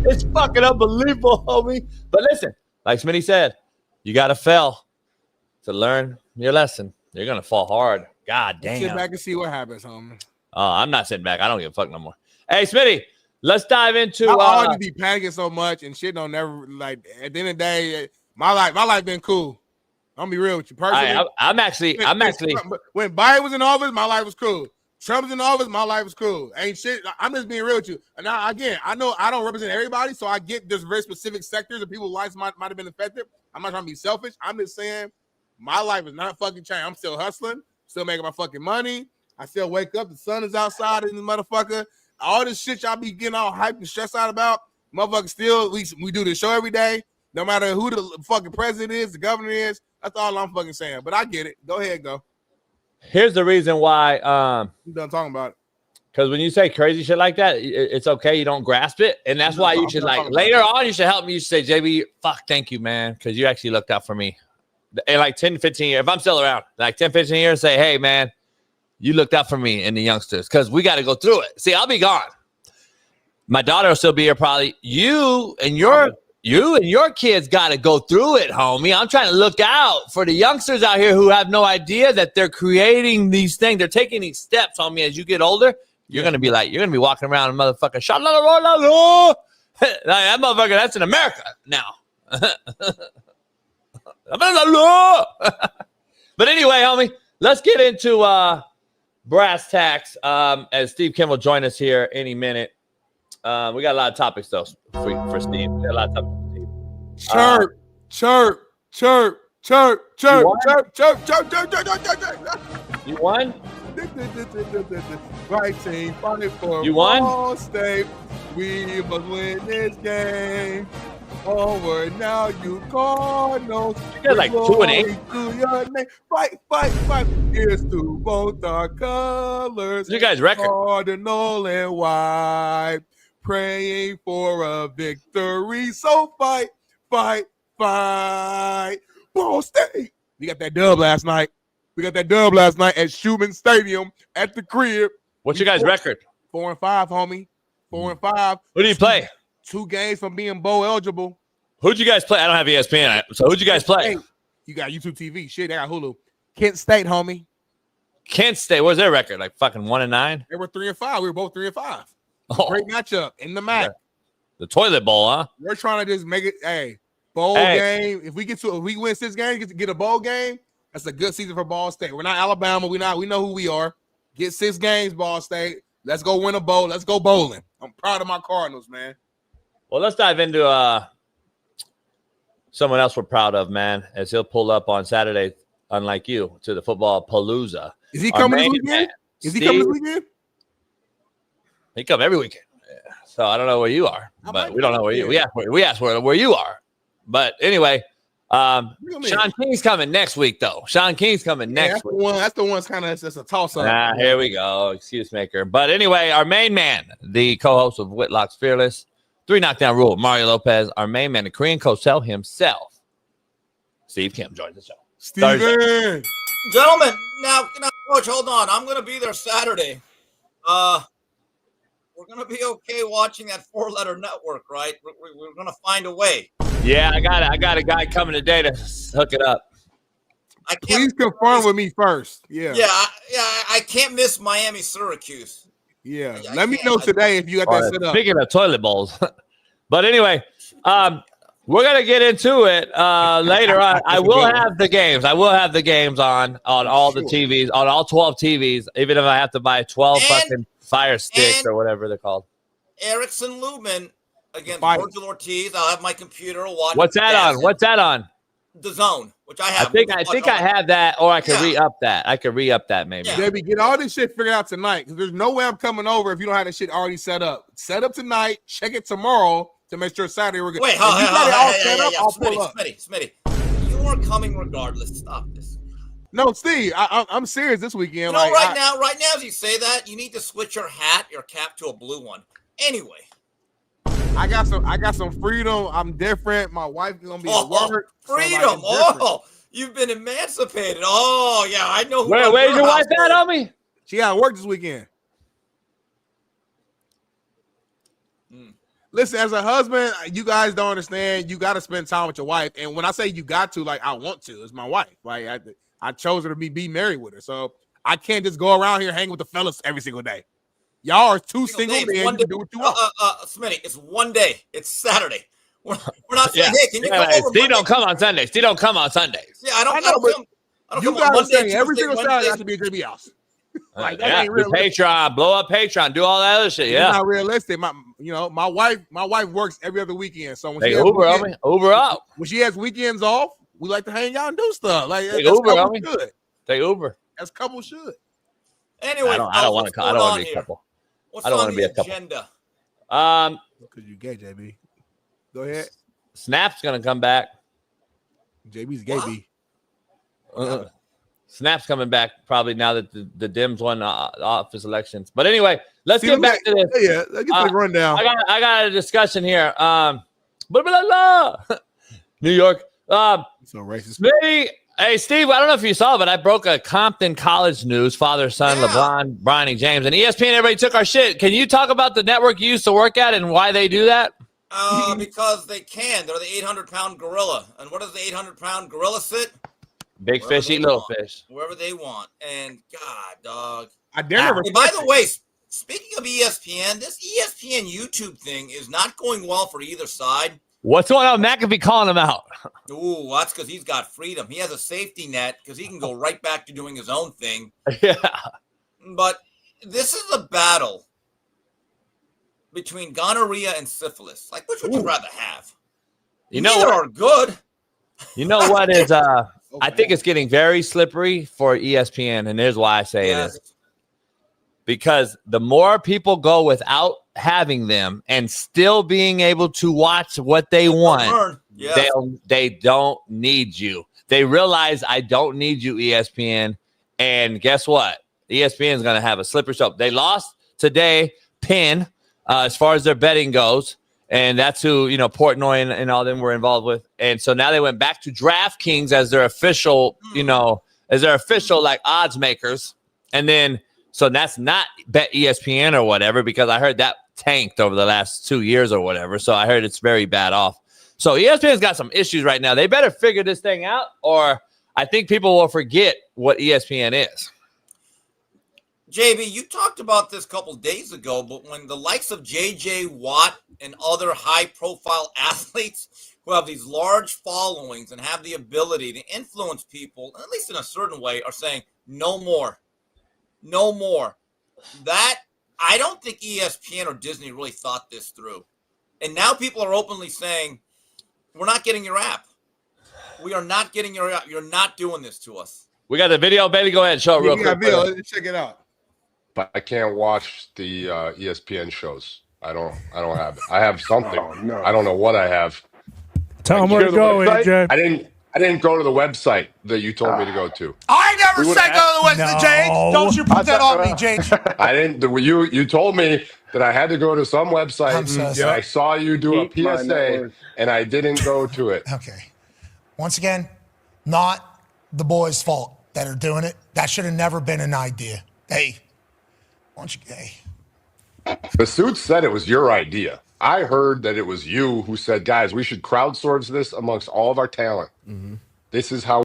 It's fucking unbelievable, homie. But listen, like Smitty said, you got to fail to learn your lesson. You're going to fall hard. God damn. Sit back and see what happens, homie. I'm not sitting back. I don't give a fuck no more. Hey, Smitty, let's dive into. I always be panicking so much and shit don't never, like, at the end of the day, my life been cool. I'm gonna be real with you personally. I'm actually. When Biden was in office, my life was cool. Trump was in office, my life was cool. Ain't shit. I'm just being real with you. And now, again, I know I don't represent everybody, so I get there's very specific sectors of people's lives might have been affected. I'm not trying to be selfish. I'm just saying my life is not fucking changed. I'm still hustling, still making my fucking money. I still wake up. The sun is outside in the motherfucker. All this shit y'all be getting all hyped and stressed out about, motherfucker. Still, we do the show every day. No matter who the fucking president is, the governor is. That's all I'm fucking saying. But I get it. Go ahead, go. Here's the reason why. I'm done talking about it. Because when you say crazy shit like that, it's okay. You don't grasp it. And that's why you should, like, later on, you should help me. You should say, JB, fuck, thank you, man. Because you actually looked out for me. In like 10, 15 years, if I'm still around, like 10, 15 years, say, hey, man, you looked out for me and the youngsters. Because we got to go through it. See, I'll be gone. My daughter will still be here probably. You and your kids got to go through it, homie. I'm trying to look out for the youngsters out here who have no idea that they're creating these things. They're taking these steps, homie. As you get older, you're going to be like, you're going to be walking around a motherfucker. That motherfucker, that's in America now. But anyway, homie, let's get into brass tacks as Steve Kim will join us here any minute. We got a lot of topics, though, for Steve. We got a lot of topics for Steve. Chirp. You won? Right team, fighting for you won? Ball State. We must win this game. Onward now, you Cardinals. You got like 2-8. Fight. Here's to both our colors. You guys record. Cardinal and white. Praying for a victory. So fight. Ball State. We got that dub last night. At Schumann Stadium at the crib. What's your guys' record? 4-5, homie. 4-5. Who do you play? 2 games from being bowl eligible. Who'd you guys play? I don't have ESPN. So who'd you guys play? You got YouTube TV. Shit, they got Hulu. Kent State, homie. Kent State. What's their record? Like fucking 1-9? They were 3-5. We were both 3-5. Oh. Great matchup in the MAC. The toilet bowl, huh? We're trying to just make it bowl game. If we win 6 games, get a bowl game, that's a good season for Ball State. We're not Alabama. We know who we are. Get 6 games, Ball State. Let's go win a bowl. Let's go bowling. I'm proud of my Cardinals, man. Well, let's dive into someone else we're proud of, man, as he'll pull up on Saturday, unlike you, to the football palooza. Is he coming this weekend? He coming this weekend? He come every weekend. Yeah. So I don't know where you are, but we don't know where you. We asked where you are, but anyway, Shaun King's coming next week, though. Shaun King's coming next week. That's the one's kind of just a toss up. Here we go, excuse maker. But anyway, our main man, the co-host of Whitlock's Fearless, 3 Knockdown Rule, Mario Lopez, our main man, the Korean Cosell himself, Steve Kim, joins the show. Steven. Gentlemen, now, Coach, hold on. I'm going to be there Saturday. We're going to be okay watching that 4-letter network, right? We're going to find a way. Yeah, I got a guy coming today to hook it up. Please confirm with me first. Yeah. I can't miss Miami Syracuse. Yeah. Let me know today if you got that set up. Speaking of toilet bowls. But anyway, we're going to get into it later on. I will have the games. I will have the games on all the TVs, on all 12 TVs, even if I have to buy 12 fucking Fire Sticks or whatever they're called. Erickson Lubin against Virgil Ortiz. I'll have my computer watch. What's that on? What's that on? The Zone, which I have. I think I have that, or I can re-up that. I can re-up that maybe. Yeah. Baby, get all this shit figured out tonight, because there's no way I'm coming over if you don't have this shit already set up. Set up tonight. Check it tomorrow to make sure Saturday we're good. Wait, Smitty, you are coming regardless. Stop this. No, Steve, I'm serious this weekend. You know, right now, as you say that, you need to switch your cap to a blue one. Anyway. I got some freedom. I'm different. My wife's gonna be at work. Freedom. So you've been emancipated. Oh, yeah, I know. Where's your wife at, homie? She got to work this weekend. Listen, as a husband, you guys don't understand. You got to spend time with your wife. And when I say you got to, like, I want to. It's my wife. Like, I chose her to be married with her. So I can't just go around here hanging with the fellas every single day. Y'all are two single men. You can do what you want. Smitty, it's one day. It's Saturday. We're not saying, hey, can you come over? Steve don't come on Sundays. Steve don't come on Sundays. Yeah, I don't come. You guys saying every single Saturday has to be a JB house. Like, that ain't realistic. Patreon, blow up Patreon, do all that other shit. Yeah, it's not realistic. My wife works every other weekend. So when she Uber up. When she has weekends off, we like to hang out and do stuff. Like Take Uber. As couples should. Anyway, I don't want to be a couple. What's I don't want to be a couple. Agenda? Because you gay, JB. Go ahead. Snap's gonna come back. JB's gay. Snap's coming back probably now that the Dems won office elections. But anyway, let's get back to this. Yeah, let's get the rundown. I got a discussion here. New York. So racist. Hey, Steve, I don't know if you saw, but I broke a Compton College news, father, son, LeBron, Bronny James, and ESPN. Everybody took our shit. Can you talk about the network you used to work at and why they do that? Because they can. They're the 800-pound gorilla. And what does the 800-pound gorilla sit? Big fish eat little fish. Wherever they want. And God, dog. I dare never. Hey, by the way, speaking of ESPN, this ESPN YouTube thing is not going well for either side. What's going on? McAfee calling him out. Ooh, that's because he's got freedom. He has a safety net because he can go right back to doing his own thing. Yeah. But this is a battle between gonorrhea and syphilis. Like, which would you rather have? Neither are good. You know what is I think it's getting very slippery for ESPN, and here's why I say it is. Because the more people go without having them and still being able to watch what they want, they don't need you. They realize I don't need you, ESPN. And guess what? ESPN is going to have a slippery slope. They lost today, Penn, as far as their betting goes. And that's who, Portnoy and all them were involved with. And so now they went back to DraftKings as their official, like odds makers. And then, so that's not Bet ESPN or whatever, because I heard that tanked over the last 2 years or whatever. So I heard it's very bad off. So ESPN's got some issues right now. They better figure this thing out, or I think people will forget what ESPN is. JB, you talked about this a couple days ago, but when the likes of J.J. Watt and other high-profile athletes who have these large followings and have the ability to influence people, at least in a certain way, are saying, no more. No more. That, I don't think ESPN or Disney really thought this through. And now people are openly saying, we're not getting your app. We are not getting your app. You're not doing this to us. We got the video, baby. Go ahead. Show it real quick. Let's check it out. But I can't watch the ESPN shows. I don't have it. I have something. Oh, no. I don't know what I have. Tell them where to go, AJ. I didn't go to the website that you told me to go to. I never said go to the website, James. Don't you put that on me, James. I didn't. You told me that I had to go to some website. I'm so sorry. I saw you do a PSA, and I didn't go to it. Okay. Once again, not the boys' fault that are doing it. That should have never been an idea. Hey, why don't you, The suit said it was your idea. I heard that it was you who said, guys, we should crowdsource this amongst all of our talent. Mm-hmm. This is how.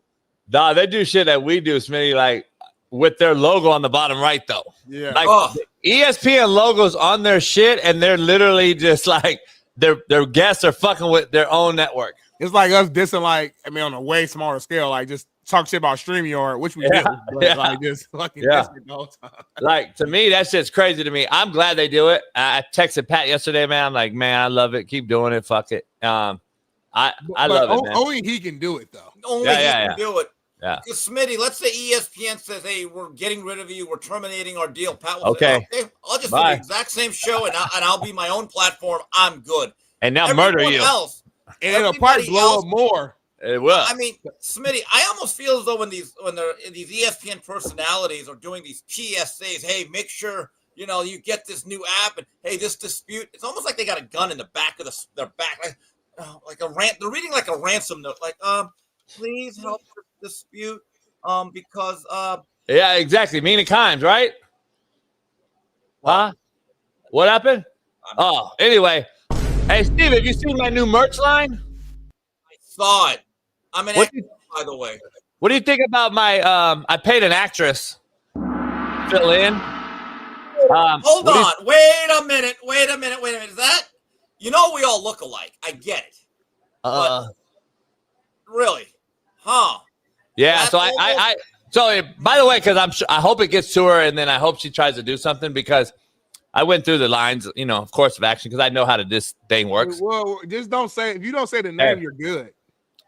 Nah, they do shit that we do, Smitty, like with their logo on the bottom right, though. Yeah. Like ESPN logos on their shit, and they're literally just like their guests are fucking with their own network. It's like us dissing, on a way smaller scale, like just talk shit about StreamYard, which we do. But like just fucking the whole time. Like, to me, that shit's crazy to me. I'm glad they do it. I texted Pat yesterday, man. I'm like, man, I love it. Keep doing it. Fuck it. I love it, man. Only he can do it, though. Only he can do it. Yeah. Smitty, let's say ESPN says, hey, we're getting rid of you. We're terminating our deal. Pat will say, okay, I'll just do the exact same show, and I'll be my own platform. I'm good. And now Everyone murder you. Else, and it'll probably blow up more. It will. I mean, Smitty, I almost feel as though when these ESPN personalities are doing these PSAs, hey, make sure you get this new app, and hey, this dispute. It's almost like they got a gun in the back of their back, like a rant. They're reading like a ransom note, like please help this dispute, because yeah, exactly. Mina Kimes, right? Huh? What happened? Oh, anyway. Hey, Steve, have you seen my new merch line? I saw it. I'm an actor, by the way. What do you think about my I paid an actress fill in? Hold on. Wait a minute. Is that we all look alike. I get it. But really? Huh? Yeah, so so by the way, because I hope it gets to her, and then I hope she tries to do something, because I went through the lines, of course of action, because I know how this thing works. Well, just don't say, if you don't say the name, you're good.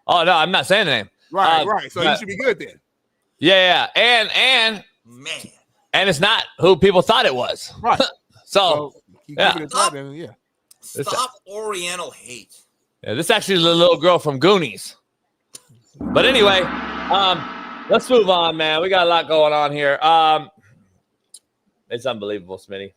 Oh, no, I'm not saying the name. Right. So you should be good then. Yeah. And man. And it's not who people thought it was. Right. So Stop Oriental hate. Yeah, this actually is a little girl from Goonies. But anyway, let's move on, man. We got a lot going on here. It's unbelievable, Smitty.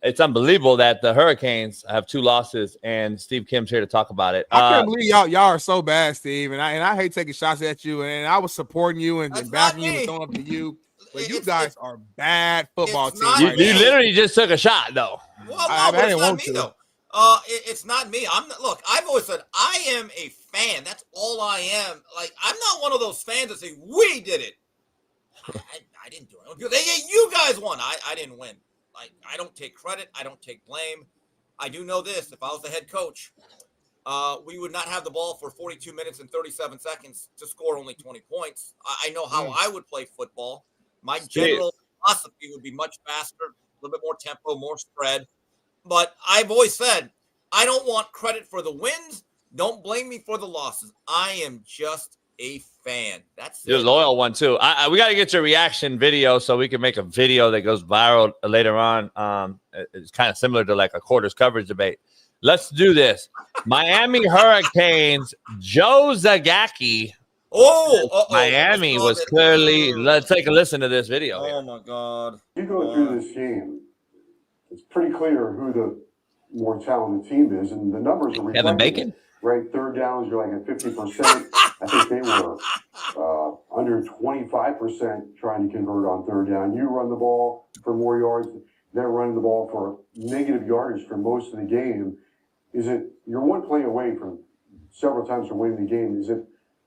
It's unbelievable that the Hurricanes have 2 losses, and Steve Kim's here to talk about it. I can't believe y'all are so bad, Steve, and I hate taking shots at you, and I was supporting you and backing you and throwing up to you, but you guys are bad football team. You literally just took a shot, though. Well, no, but it's not me, though. It's not me. Look, I've always said I am a fan. That's all I am. Like, I'm not one of those fans that say we did it. I didn't do it. You guys won. I didn't win. Like, I don't take credit. I don't take blame. I do know this. If I was the head coach, we would not have the ball for 42 minutes and 37 seconds to score only 20 points. I know how I would play football. My general philosophy would be much faster, a little bit more tempo, more spread. But I've always said, I don't want credit for the wins. Don't blame me for the losses. I am just a fan. That's You're a loyal one, too. We got to get your reaction video so we can make a video that goes viral later on. It's kind of similar to like a quarters coverage debate. Let's do this. Miami Hurricanes, Joe Zagacki. Miami was clearly. Let's take a listen to this video. Oh, my God. You go through this game, it's pretty clear who the more talented team is, and the numbers are Kevin Bacon? Right, third downs, you're like at 50%. I think they were under 25% trying to convert on third down. You run the ball for more yards. They're running the ball for negative yardage for most of the game. You're one play away from several times from winning the game.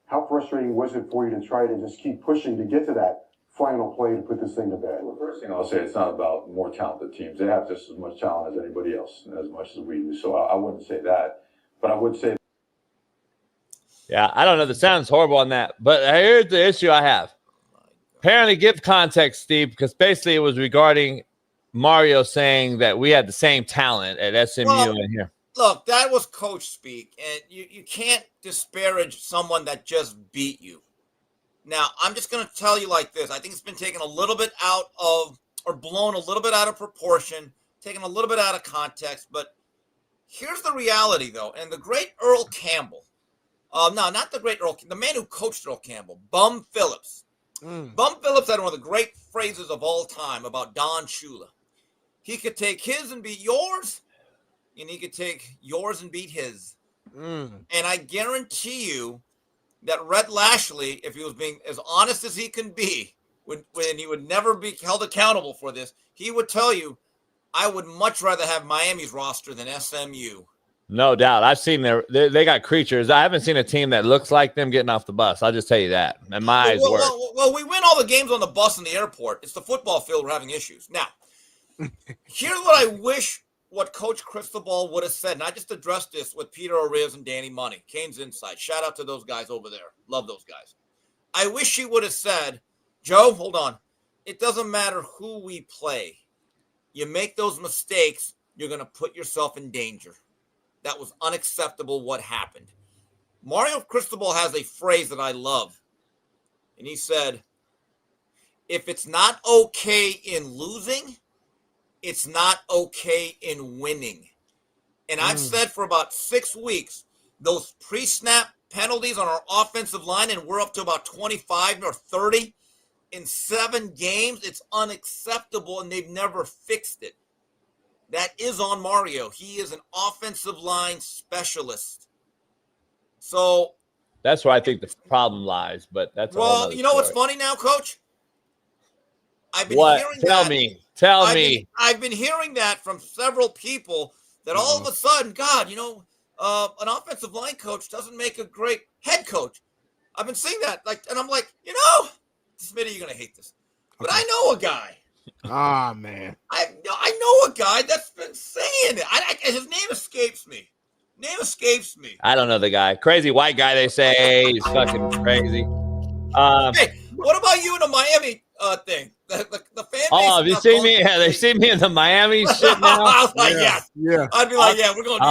How frustrating was it for you to try to just keep pushing to get to that final play to put this thing to bed? Well, the first thing I'll say, it's not about more talented teams. They have just as much talent as anybody else, as much as we do. So I wouldn't say that. But I would say. Yeah, I don't know. The sound's horrible on that. But here's the issue I have. Apparently, give context, Steve, because basically it was regarding Mario saying that we had the same talent at SMU in here. Look, that was coach speak, and you can't disparage someone that just beat you. Now, I'm just going to tell you like this. I think it's been taken a little bit out of, or blown a little bit out of proportion, taken a little bit out of context. But here's the reality, though. And the great Earl Campbell, no, not the great Earl, the man who coached Earl Campbell, Bum Phillips. Bum Phillips had one of the great phrases of all time about Don Shula. He could take his and beat yours, and he could take yours and beat his. And I guarantee you that Rhett Lashley, if he was being as honest as he can be, when he would never be held accountable for this, he would tell you, I would much rather have Miami's roster than SMU. No doubt. I've seen they got creatures. I haven't seen a team that looks like them getting off the bus. I'll just tell you that. And my eyes work. Well, we win all the games on the bus in the airport. It's the football field we're having issues. Now, here's what I wish what Coach Cristobal would have said. And I just addressed this with Peter Arias and Danny Money, Kane's Insight. Shout out to those guys over there. Love those guys. I wish he would have said, Joe, hold on. It doesn't matter who we play. You make those mistakes, you're going to put yourself in danger. That was unacceptable what happened. Mario Cristobal has a phrase that I love. And he said, if it's not okay in losing, it's not okay in winning. And I've said for about 6 weeks, those pre-snap penalties on our offensive line, and we're up to about 25 or 30 in 7 games, it's unacceptable, and they've never fixed it. That is on Mario. He is an offensive line specialist. So that's where I think the problem lies, but that's well, you know what's funny now, Coach? I've been hearing Tell me. I've been hearing that from several people that all of a sudden, God, an offensive line coach doesn't make a great head coach. I've been seeing that, and I'm like, Smitty, you're gonna hate this, but I know a guy. Ah, man, I know a guy that's been saying it. His name escapes me. I don't know the guy. Crazy white guy, they say. He's fucking crazy. Hey, what about you in the Miami thing? The fan base. Oh, have you seen me? Yeah, they see me in the Miami shit now. I was like, yeah. I'd be like, we're going to do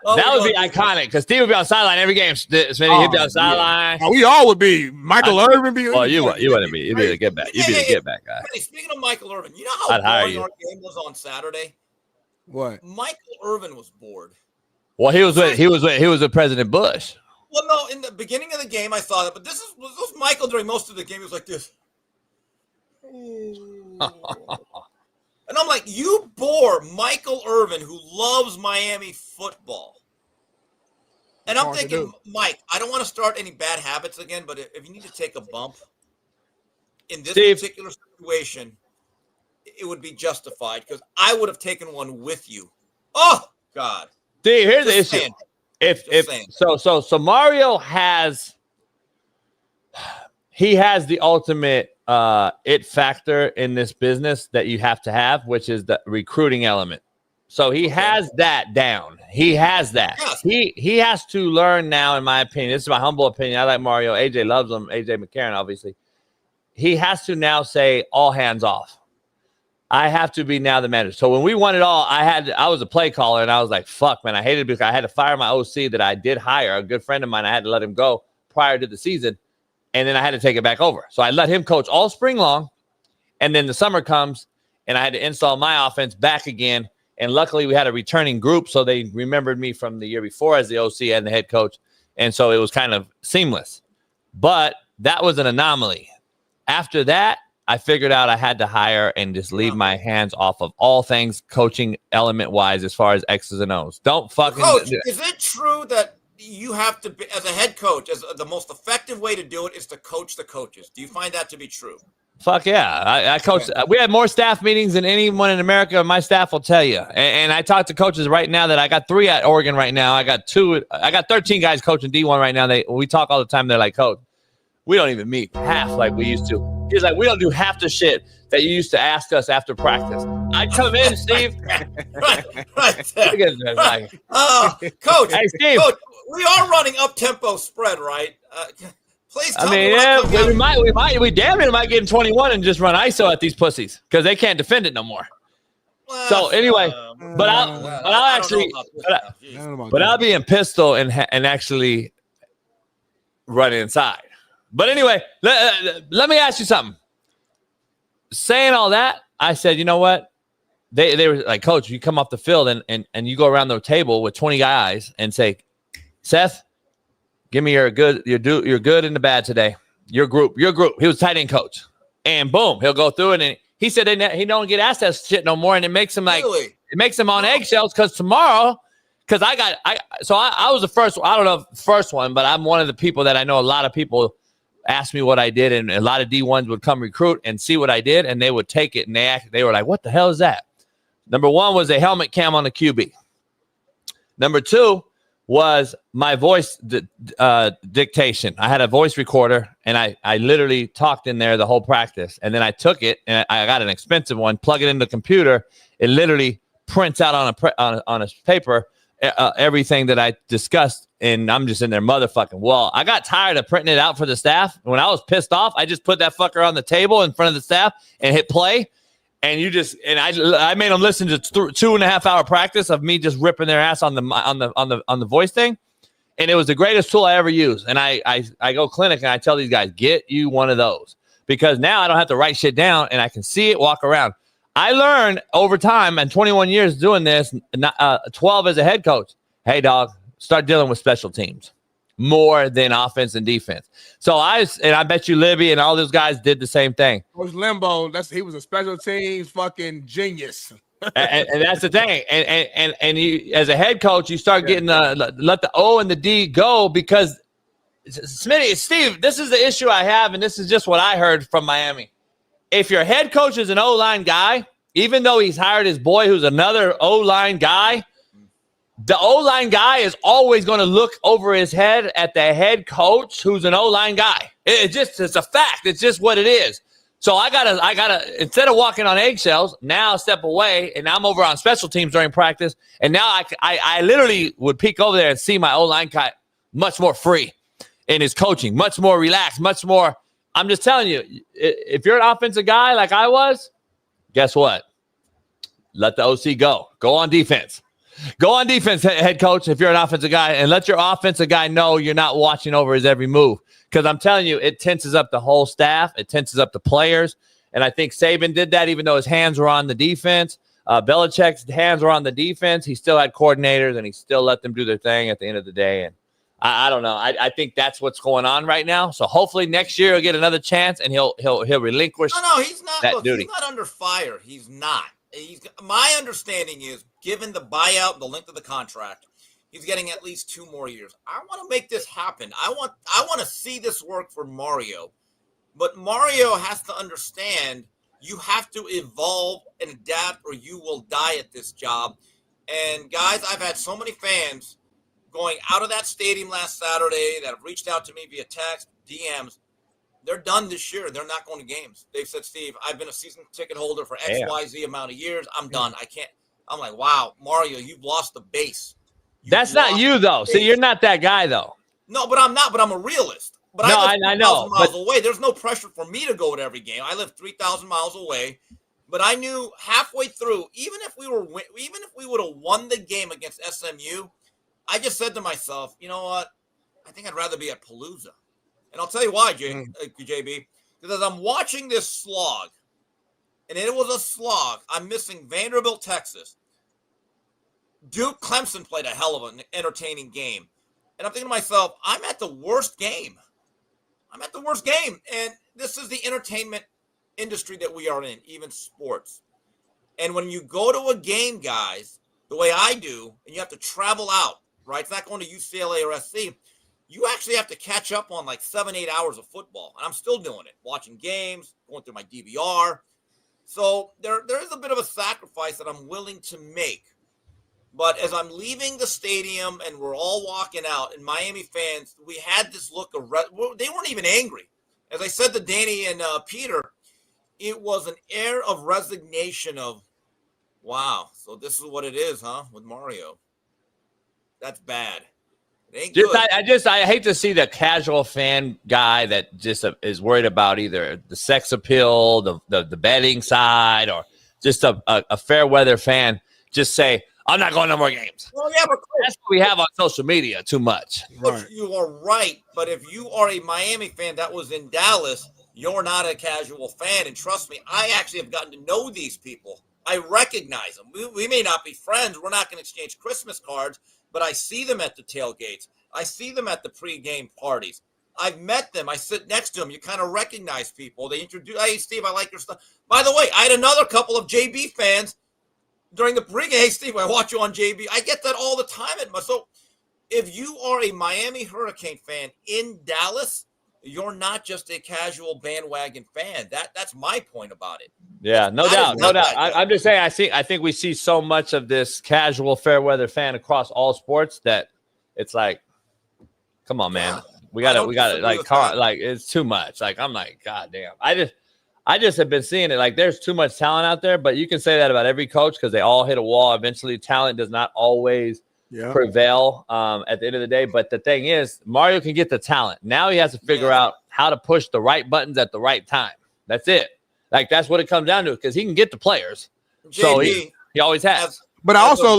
this. That would be iconic because Steve would be on sideline every game. Smitty, he'd be on sideline. We all would be. Michael Irvin would be. Well, you wouldn't be. You'd be the get back. You'd be the get back guy. Speaking of Michael Irvin, you know how boring our game was on Saturday? What? Michael Irvin was bored. Well, he was with President Bush. Well, no, in the beginning of the game, I saw that, but this was Michael during most of the game. He was like this. And I'm like, you bore Michael Irvin, who loves Miami football. And I'm thinking, Mike, I don't want to start any bad habits again, but if you need to take a bump in this particular situation, it would be justified because I would have taken one with you. Oh, God. Steve, here's the issue. So Mario has the ultimate it factor in this business that you have to have, which is the recruiting element. So he has that down. He has that. Yes. He has to learn now, in my opinion. This is my humble opinion. I like Mario. AJ loves him. AJ McCarron, obviously. He has to now say all hands off. I have to be now the manager. So when we won it all, I was a play caller, and I was like, fuck, man. I hated it because I had to fire my OC that I did hire, a good friend of mine. I had to let him go prior to the season, and then I had to take it back over. So I let him coach all spring long, and then the summer comes, and I had to install my offense back again. And luckily, we had a returning group, so they remembered me from the year before as the OC and the head coach, and so it was kind of seamless. But that was an anomaly. After that, I figured out I had to hire and just leave my hands off of all things coaching element-wise as far as X's and O's. Don't fucking... Coach, is it true that you have to, as a head coach, the most effective way to do it is to coach the coaches? Do you find that to be true? Fuck yeah. I coach. We had more staff meetings than anyone in America. My staff will tell you. And I talk to coaches right now that I got 3 at Oregon right now. I got 13 guys coaching D1 right now. We talk all the time. They're like, Coach, we don't even meet half like we used to. He's like, we don't do half the shit that you used to ask us after practice. I come in, Steve. right there. Coach, hey, Steve. Coach, we are running up-tempo spread, right? Please tell me. We damn near might get in 21 and just run ISO at these pussies because they can't defend it no more. Well, so anyway, I'll be in pistol and actually run inside. But anyway, let me ask you something. Saying all that, I said, you know what? They were like, Coach, you come off the field and you go around the table with 20 guys and say, Seth, give me your good and the bad today. Your group. He was tight end coach. And boom, he'll go through it. And he said he don't get asked that shit no more. And it makes him it makes him on eggshells because tomorrow, because I was the first, I don't know if first one, but I'm one of the people that I know a lot of people asked me what I did. And a lot of D1s would come recruit and see what I did. And they would take it. And they were like, what the hell is that? Number 1 was a helmet cam on the QB. Number 2 was my voice dictation. I had a voice recorder, and I literally talked in there the whole practice. And then I took it, and I got an expensive one, plug it into the computer. It literally prints out on a paper everything that I discussed, and I'm just in there motherfucking well. I got tired of printing it out for the staff. When I was pissed off, I just put that fucker on the table in front of the staff and hit play. And I made them listen to 2.5 hour practice of me just ripping their ass on the voice thing. And it was the greatest tool I ever used. And I go clinic and I tell these guys, get you one of those, because now I don't have to write shit down and I can see it, walk around. I learned over time and 21 years doing this, 12 as a head coach. Hey, dog, start dealing with special teams more than offense and defense. So I bet you Libby and all those guys did the same thing. Coach Limbo, he was a special teams fucking genius. and that's the thing. And you, as a head coach, you start getting let the O and the D go, because Smitty, Steve, this is the issue I have, and this is just what I heard from Miami. If your head coach is an O-line guy, even though he's hired his boy who's another O-line guy, the O-line guy is always going to look over his head at the head coach who's an O-line guy. It's a fact. It's just what it is. So I gotta instead of walking on eggshells, now step away, and I'm over on special teams during practice, and now I literally would peek over there and see my O-line guy much more free in his coaching, much more relaxed, much more. I'm just telling you, if you're an offensive guy like I was, guess what? Let the OC go. Go on defense. Go on defense, head coach, if you're an offensive guy, and let your offensive guy know you're not watching over his every move. Because I'm telling you, it tenses up the whole staff. It tenses up the players. And I think Saban did that even though his hands were on the defense. Belichick's hands were on the defense. He still had coordinators, and he still let them do their thing at the end of the day. And I don't know. I think that's what's going on right now. So hopefully next year he'll get another chance, and he'll relinquish. No, he's not. That look, duty. He's not under fire. He's not. My understanding is, given the buyout and the length of the contract, he's getting at least 2 more years. I want to make this happen. I want to see this work for Mario. But Mario has to understand you have to evolve and adapt, or you will die at this job. And guys, I've had so many fans going out of that stadium last Saturday that have reached out to me via text, DMs. They're done this year. They're not going to games. They've said, Steve, I've been a season ticket holder for XYZ amount of years. I'm done. I can't. I'm like, wow, Mario, you've lost the base. That's not you, though. See, you're not that guy, though. No, but I'm not. But I'm a realist. But no, I live 3,000 know. miles away. There's no pressure for me to go to every game. I live 3,000 miles away. But I knew halfway through, even if we would have won the game against SMU, I just said to myself, you know what? I think I'd rather be at Palooza. And I'll tell you why, JB. Because as I'm watching this slog, and it was a slog, I'm missing Vanderbilt, Texas. Duke, Clemson played a hell of an entertaining game. And I'm thinking to myself, I'm at the worst game. And this is the entertainment industry that we are in, even sports. And when you go to a game, guys, the way I do, and you have to travel out, right? It's not going to UCLA or SC. You actually have to catch up on like 7-8 hours of football. And I'm still doing it, watching games, going through my DVR. So there is a bit of a sacrifice that I'm willing to make. But as I'm leaving the stadium and we're all walking out, and Miami fans, we had this look of they weren't even angry. As I said to Danny and Peter, it was an air of resignation of, wow, so this is what it is, huh, with Mario. That's bad. It ain't good. I hate to see the casual fan guy that just is worried about either the sex appeal, the betting side, or just a fair weather fan just say, I'm not going to no more games. Well, yeah, but that's what we have on social media too much. Right. You are right, but if you are a Miami fan that was in Dallas, you're not a casual fan. And trust me, I actually have gotten to know these people. I recognize them. We may not be friends. We're not going to exchange Christmas cards, but I see them at the tailgates. I see them at the pregame parties. I've met them. I sit next to them. You kind of recognize people. They introduce, hey, Steve, I like your stuff. By the way, I had another couple of JB fans during the pregame. Hey, Steve, I watch you on JB. I get that all the time. So if you are a Miami Hurricane fan in Dallas, you're not just a casual bandwagon fan. That's my point about it. Yeah, no doubt. I'm just saying, I think we see so much of this casual fair weather fan across all sports that it's like, come on, man. We got it. Like it's too much. Like, I'm like, God damn. I just have been seeing it. Like, there's too much talent out there, but you can say that about every coach because they all hit a wall. Eventually, talent does not always prevail at the end of the day. But the thing is, Mario can get the talent. Now he has to figure out how to push the right buttons at the right time. That's it. Like, that's what it comes down to, because he can get the players. So he always has. But I also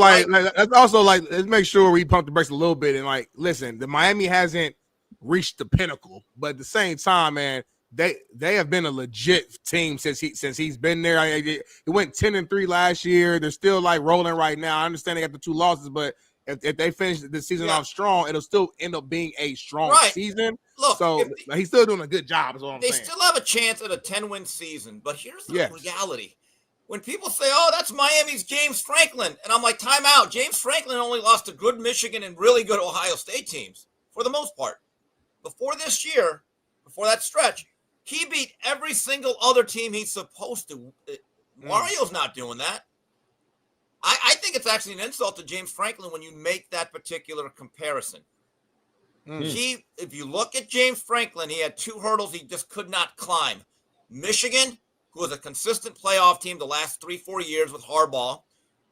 let's make sure we pump the brakes a little bit and like, listen, the Miami hasn't reached the pinnacle, but at the same time, man, they have been a legit team since he's been there. It went 10-3 last year. They're still like rolling right now. I understand they got the 2 losses, but if they finish the season off strong, it'll still end up being a strong season. Look, so he's still doing a good job. Is what I'm saying. They still have a chance at a 10-win season, but here's the reality. When people say, "Oh, that's Miami's James Franklin," and I'm like, "Time out." James Franklin only lost to good Michigan and really good Ohio State teams for the most part. Before this year, before that stretch, he beat every single other team he's supposed to. Mario's not doing that. I think it's actually an insult to James Franklin when you make that particular comparison. If you look at James Franklin, he had 2 hurdles he just could not climb. Michigan, who was a consistent playoff team the last 3-4 years with Harbaugh,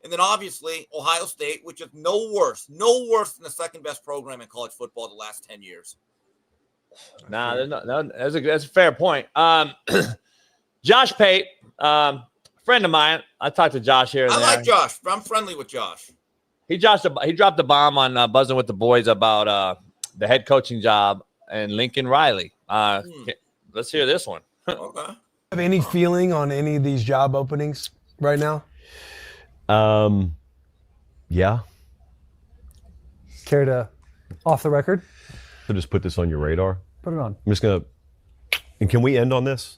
and then obviously Ohio State, which is no worse than the second best program in college football the last 10 years. Nah, that's a fair point. Josh Pate, friend of mine. I talked to Josh here. I like Josh. I'm friendly with Josh. He dropped the bomb on Buzzing with the Boys about the head coaching job and Lincoln Riley. Let's hear this one. Okay. Have any feeling on any of these job openings right now? Yeah. Care to off the record? So just put this on your radar. Put it on. I'm just gonna. And can we end on this?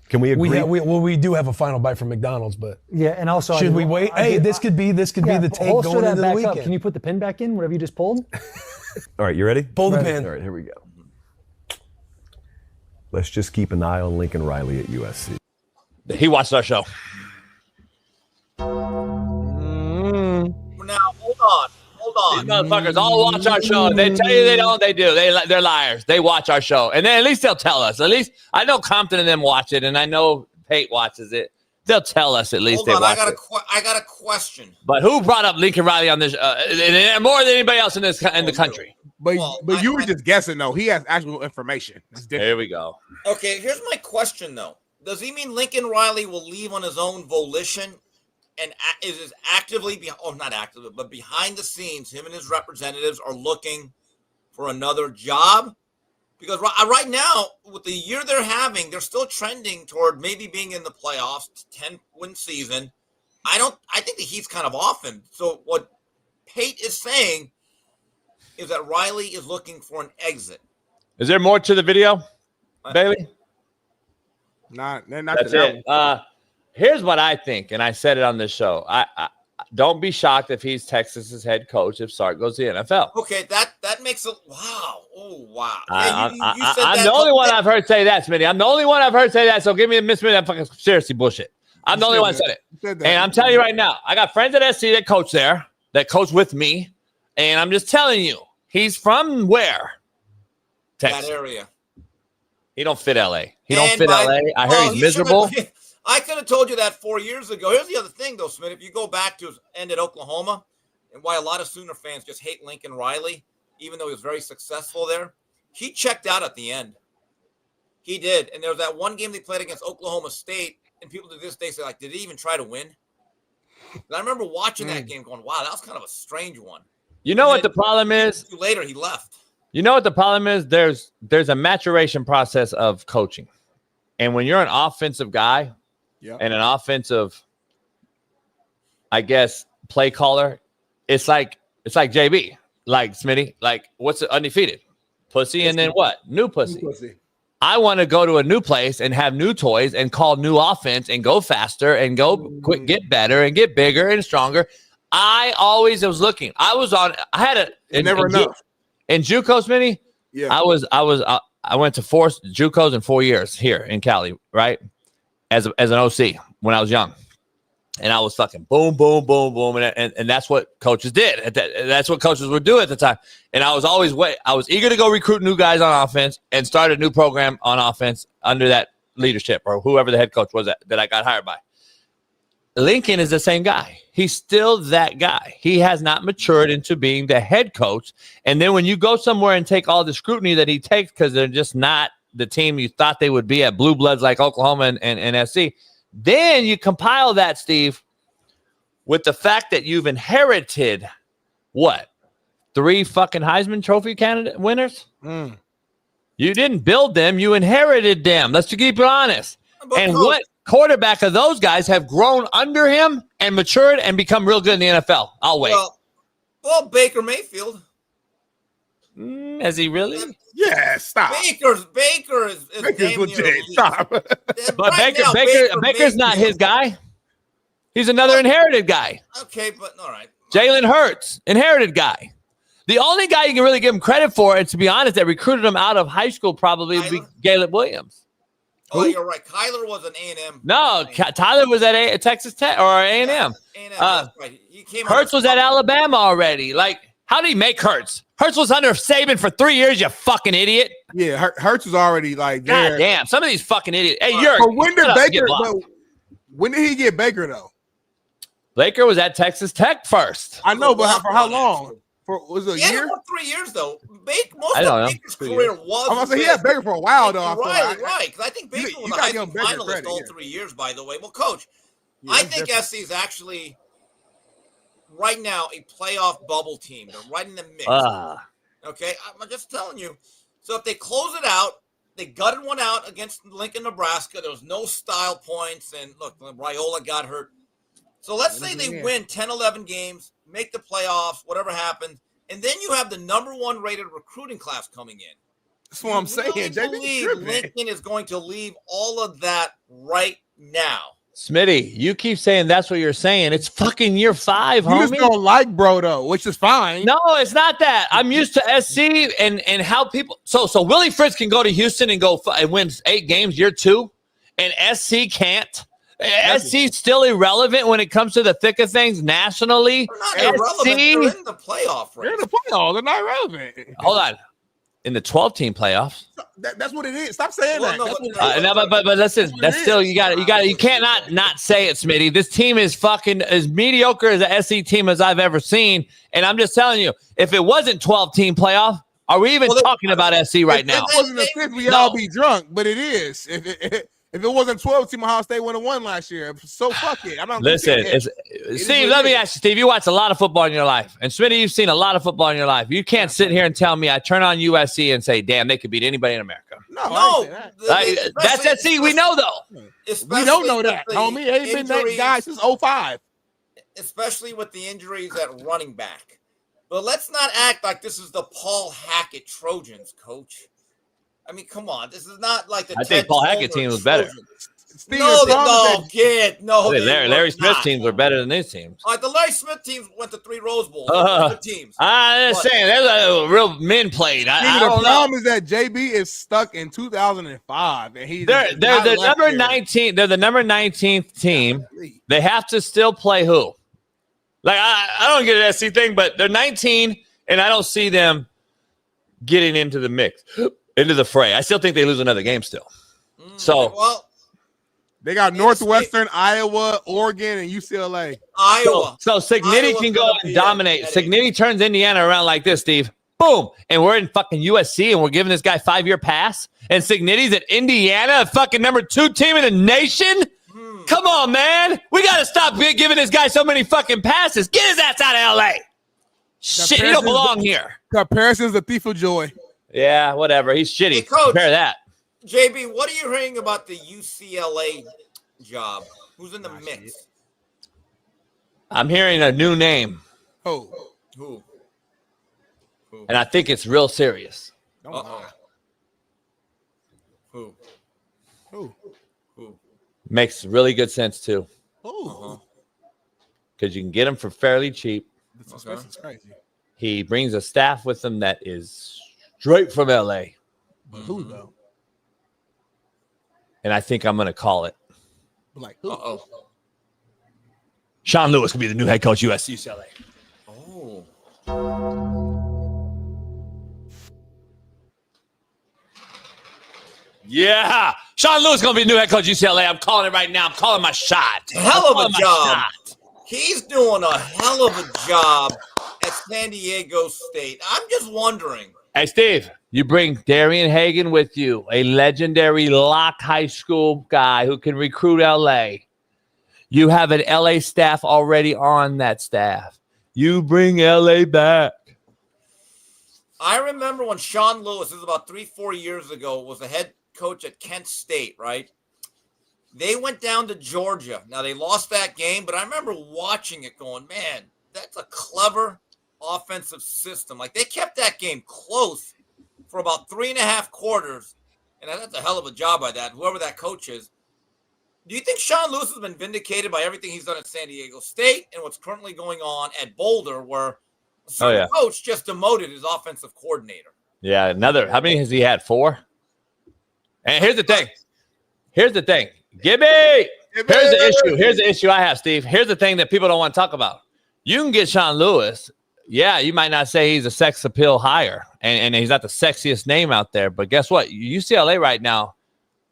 Can we agree? We do have a final bite from McDonald's, but and also should we wait? This could be the take going into the weekend. Can you put the pin back in? Whatever you just pulled. All right, you ready? Pull the pin. All right, here we go. Let's just keep an eye on Lincoln Riley at USC. He watched our show. Now, hold on. These motherfuckers all watch our show. They tell you they don't. They do. They're liars. They watch our show. And then at least they'll tell us. At least I know Compton and them watch it, and I know Pate watches it. They'll tell us at least Hold on, watch I got a question. But who brought up Lincoln Riley on this? More than anybody else in the country. But you were just guessing, though. He has actual information. Here we go. Okay, here's my question, though. Does he mean Lincoln Riley will leave on his own volition and is actively, not actively, but behind the scenes, him and his representatives are looking for another job? Because right now, with the year they're having, they're still trending toward maybe being in the playoffs, 10-win season. I think that he's kind of off him. So what Pate is saying is that Riley is looking for an exit. Is there more to the video, Bailey? Not That's it. Here's what I think, and I said it on this show. I don't be shocked if he's Texas's head coach if Sark goes to the NFL. Okay, that makes a wow. Oh wow. I'm the only one I've heard say that, Smitty. I'm the only one I've heard say that. So give me a Miss Smitty that fucking conspiracy bullshit. I'm the only one that said it. And I'm telling you right now, I got friends at SC that coach there, that coach with me, and I'm just telling you, he's from where? Texas. That area. He don't fit LA. He don't fit LA. I heard he's miserable. I could have told you that 4 years ago. Here's the other thing, though, Smith. If you go back to his end at Oklahoma and why a lot of Sooner fans just hate Lincoln Riley, even though he was very successful there, he checked out at the end. He did. And there was that one game they played against Oklahoma State, and people to this day say, like, did he even try to win? And I remember watching that game going, wow, that was kind of a strange one. You know what the problem is? Later, he left. You know what the problem is? There's a maturation process of coaching. And when you're an offensive guy, and an offensive, I guess, play caller, it's like JB, like Smitty, like what's it, undefeated? Pussy, and then what? New pussy. I want to go to a new place and have new toys and call new offense and go faster and go quick, get better and get bigger and stronger. I always was looking. I had a never enough. In JUCO, Smitty, I went to 4 JUCOs in 4 years here in Cali, right? As an OC when I was young, and I was fucking boom, boom, boom, boom, and that's what coaches did. That's what coaches would do at the time. And I was always I was eager to go recruit new guys on offense and start a new program on offense under that leadership or whoever the head coach was that I got hired by. Lincoln is the same guy. He's still that guy. He has not matured into being the head coach. And then when you go somewhere and take all the scrutiny that he takes because they're just not the team you thought they would be at blue bloods like Oklahoma and SC, then you compile that, Steve, with the fact that you've inherited what? 3 fucking Heisman Trophy candidate winners? You didn't build them. You inherited them. Let's keep it honest. And what quarterback of those guys have grown under him and matured and become real good in the NFL? I'll wait. Well, Baker Mayfield. Has he really? Yeah, stop. Baker's legit. Stop. But Baker's not his guy. He's another inherited guy. Okay, but all right. Jalen Hurts, inherited guy. The only guy you can really give him credit for, and to be honest, that recruited him out of high school probably would be Caleb Williams. Oh, you're right. Kyler was an A&M. No, Tyler was at Texas Tech or A&M. A&M, that's right. He came Hurts was at Alabama already. Like, how did he make Hurts? Hurts was under Saban for 3 years, you fucking idiot. Yeah, Hurts was already like there. God damn, some of these fucking idiots. Hey, when did he get Baker though? Baker was at Texas Tech first. I know, but for how long? Was it a year? For 3 years though. Most I don't of know. Baker's career was. I'm gonna say he had Baker for a while though. Right. Because I think Baker was a Heisman finalist all 3 years. By the way, well, Coach, I think SC is actually right now a playoff bubble team. They're right in the mix. Okay, I'm just telling you. So if they close it out, they gutted one out against Lincoln, Nebraska. There was no style points, and look, Raiola got hurt. So let's say they win 10, 11 games, make the playoffs, whatever happens, and then you have the #1 rated recruiting class coming in. That's what I'm saying. Lincoln is going to leave all of that right now. Smitty, you keep saying that's what you're saying. It's fucking year 5, homie. You just don't like bro though, which is fine. No, it's not that. I'm used to SC and how people. So Willie Fritz can go to Houston and go and win 8 games year 2, and SC can't. SC's still irrelevant when it comes to the thick of things nationally. They're not irrelevant. They're in the playoff race. They're in the playoffs. They're not relevant. Hold on. In the 12-team playoffs. That's what it is. Stop saying that. But listen, that's still you can't not say it, Smitty. This team is fucking as mediocre as a SC team as I've ever seen. And I'm just telling you, if it wasn't 12-team playoff, are we even talking about SC right now? If it wasn't a 5th, we'd all be drunk, but it is. If it wasn't 12-team, Ohio State would have won last year. So fuck it. I'm not. Listen, Steve, let me ask you, Steve. You watch a lot of football in your life, and Smitty, you've seen a lot of football in your life. You can't sit here and tell me I turn on USC and say, "Damn, they could beat anybody in America." No, that's SC. We know though. We don't know that, homie. Ain't been that guy since 05. Especially with the injuries at running back. But let's not act like this is the Paul Hackett Trojans, Coach. I mean, come on. This is not like the. I think Paul Hackett team was better. Larry Smith teams were better than these teams. All right, the Larry Smith teams went to 3 Rose Bowls. Good teams. I'm just saying, there's a real men played. The problem is that JB is stuck in 2005, and they're the number 19. They're the number 19th team. They have to still play who? Like I don't get an SC thing, but they're 19, and I don't see them getting into the mix. Into the fray. I still think they lose another game still. They got Northwestern, Iowa, Oregon, and UCLA. Iowa. So Signiti can go and dominate. Signiti turns Indiana around like this, Steve. Boom. And we're in fucking USC, and we're giving this guy 5-year pass. And Signiti's at Indiana, a fucking number 2 team in the nation? Come on, man. We got to stop giving this guy so many fucking passes. Get his ass out of L.A. Shit, he don't belong here. Comparison's the thief of joy. Yeah, whatever. He's shitty. Hey, Coach, compare that. JB, what are you hearing about the UCLA job? Who's in the mix? I'm hearing a new name. Who? And I think it's real serious. Who? Makes really good sense, too. Because you can get him for fairly cheap. This is crazy. He brings a staff with him that is straight from L.A. Who, though? And I think I'm going to call it. Like who? Shaun Lewis could be the new head coach UCLA. Yeah. Shaun Lewis going to be the new head coach UCLA. I'm calling it right now. I'm calling my shot. Hell of a job. He's doing a hell of a job at San Diego State. I'm just wondering. Hey, Steve, you bring Darian Hagan with you, a legendary Locke High School guy who can recruit LA. You have an LA staff already on that staff. You bring LA back. I remember when Shaun Lewis, this is about 3-4 years ago, was the head coach at Kent State, right? They went down to Georgia. Now, they lost that game, but I remember watching it going, man, that's a clever offensive system. Like, they kept that game close for about 3.5 quarters, and that's a hell of a job by that, whoever that coach is. Do you think Shaun Lewis has been vindicated by everything he's done at San Diego State and what's currently going on at Boulder, where a certain coach just demoted his offensive coordinator? Yeah, another. How many has he had? 4? And here's the thing. Gibby! Here's the issue. Here's the issue I have, Steve. Here's the thing that people don't want to talk about. You can get Shaun Lewis. Yeah, you might not say he's a sex appeal hire, and he's not the sexiest name out there, but guess what? UCLA right now,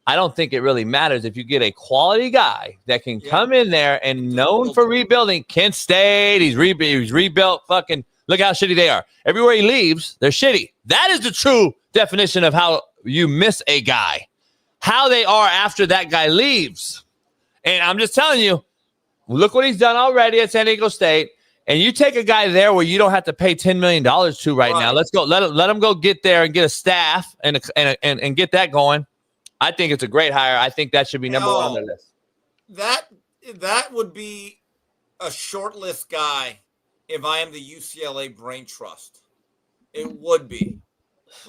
I don't think it really matters if you get a quality guy that can come in there and known for rebuilding. Kent State, he's rebuilt. Fucking look how shitty they are. Everywhere he leaves, they're shitty. That is the true definition of how you miss a guy, how they are after that guy leaves. And I'm just telling you, look what he's done already at San Diego State. And you take a guy there where you don't have to pay $10 million to right now. Let's go. Let him go get there and get a staff and get that going. I think it's a great hire. I think that should be number 1 on the list. That would be a short list guy if I am the UCLA brain trust. It would be.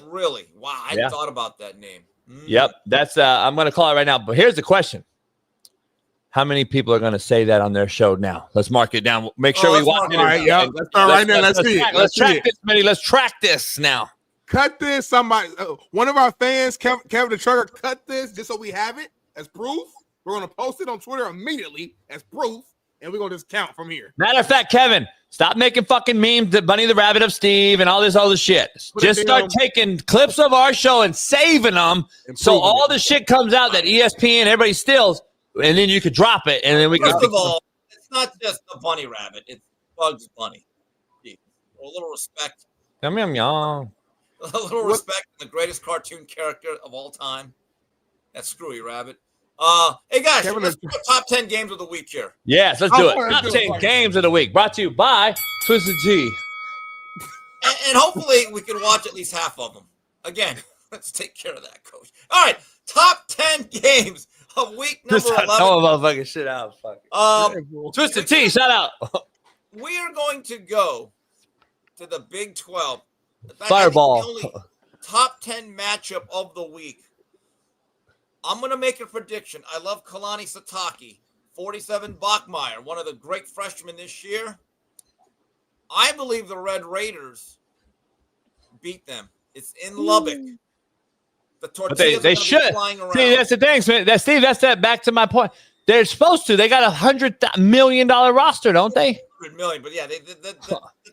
Really. Wow. I hadn't thought about that name. Yep. That's I'm going to call it right now. But here's the question. How many people are going to say that on their show now? Let's mark it down. Make sure we watch it. All right, let's start right now. Let's see it. Let's track this, Smitty. Let's track this now. Cut this. Somebody, one of our fans, Kevin the Trucker, cut this just so we have it as proof. We're going to post it on Twitter immediately as proof, and we're going to just count from here. Matter of fact, Kevin, stop making fucking memes, the Bunny the Rabbit of Steve and all this other shit. Just start taking clips of our show and saving them so all the shit comes out that ESPN, everybody steals, and then you could drop it, and then we can. First of all, it's not just the Bunny Rabbit. It's Bugs Bunny. A little respect. Yum, yum, yum. A little respect for the greatest cartoon character of all time. That's Screwy Rabbit. Hey, guys, let's do the top 10 games of the week here. Yes, let's do it. Top 10 games of the week. Brought to you by Twisted Tea. And hopefully we can watch at least half of them. Again, let's take care of that, Coach. All right, top 10 games of week number 11. Tell motherfucking shit out. Twisted Tea, shout out. We are going to go to the Big 12. Fireball. The only top 10 matchup of the week. I'm going to make a prediction. I love Kalani Sitake, 47 Bachmeier, one of the great freshmen this year. I believe the Red Raiders beat them. It's in Lubbock. The tortillas they should. Flying around. See, that's the thing, Steve. That's that. Back to my point. They're supposed to. They got $100 million roster, don't they? $100 million, but yeah,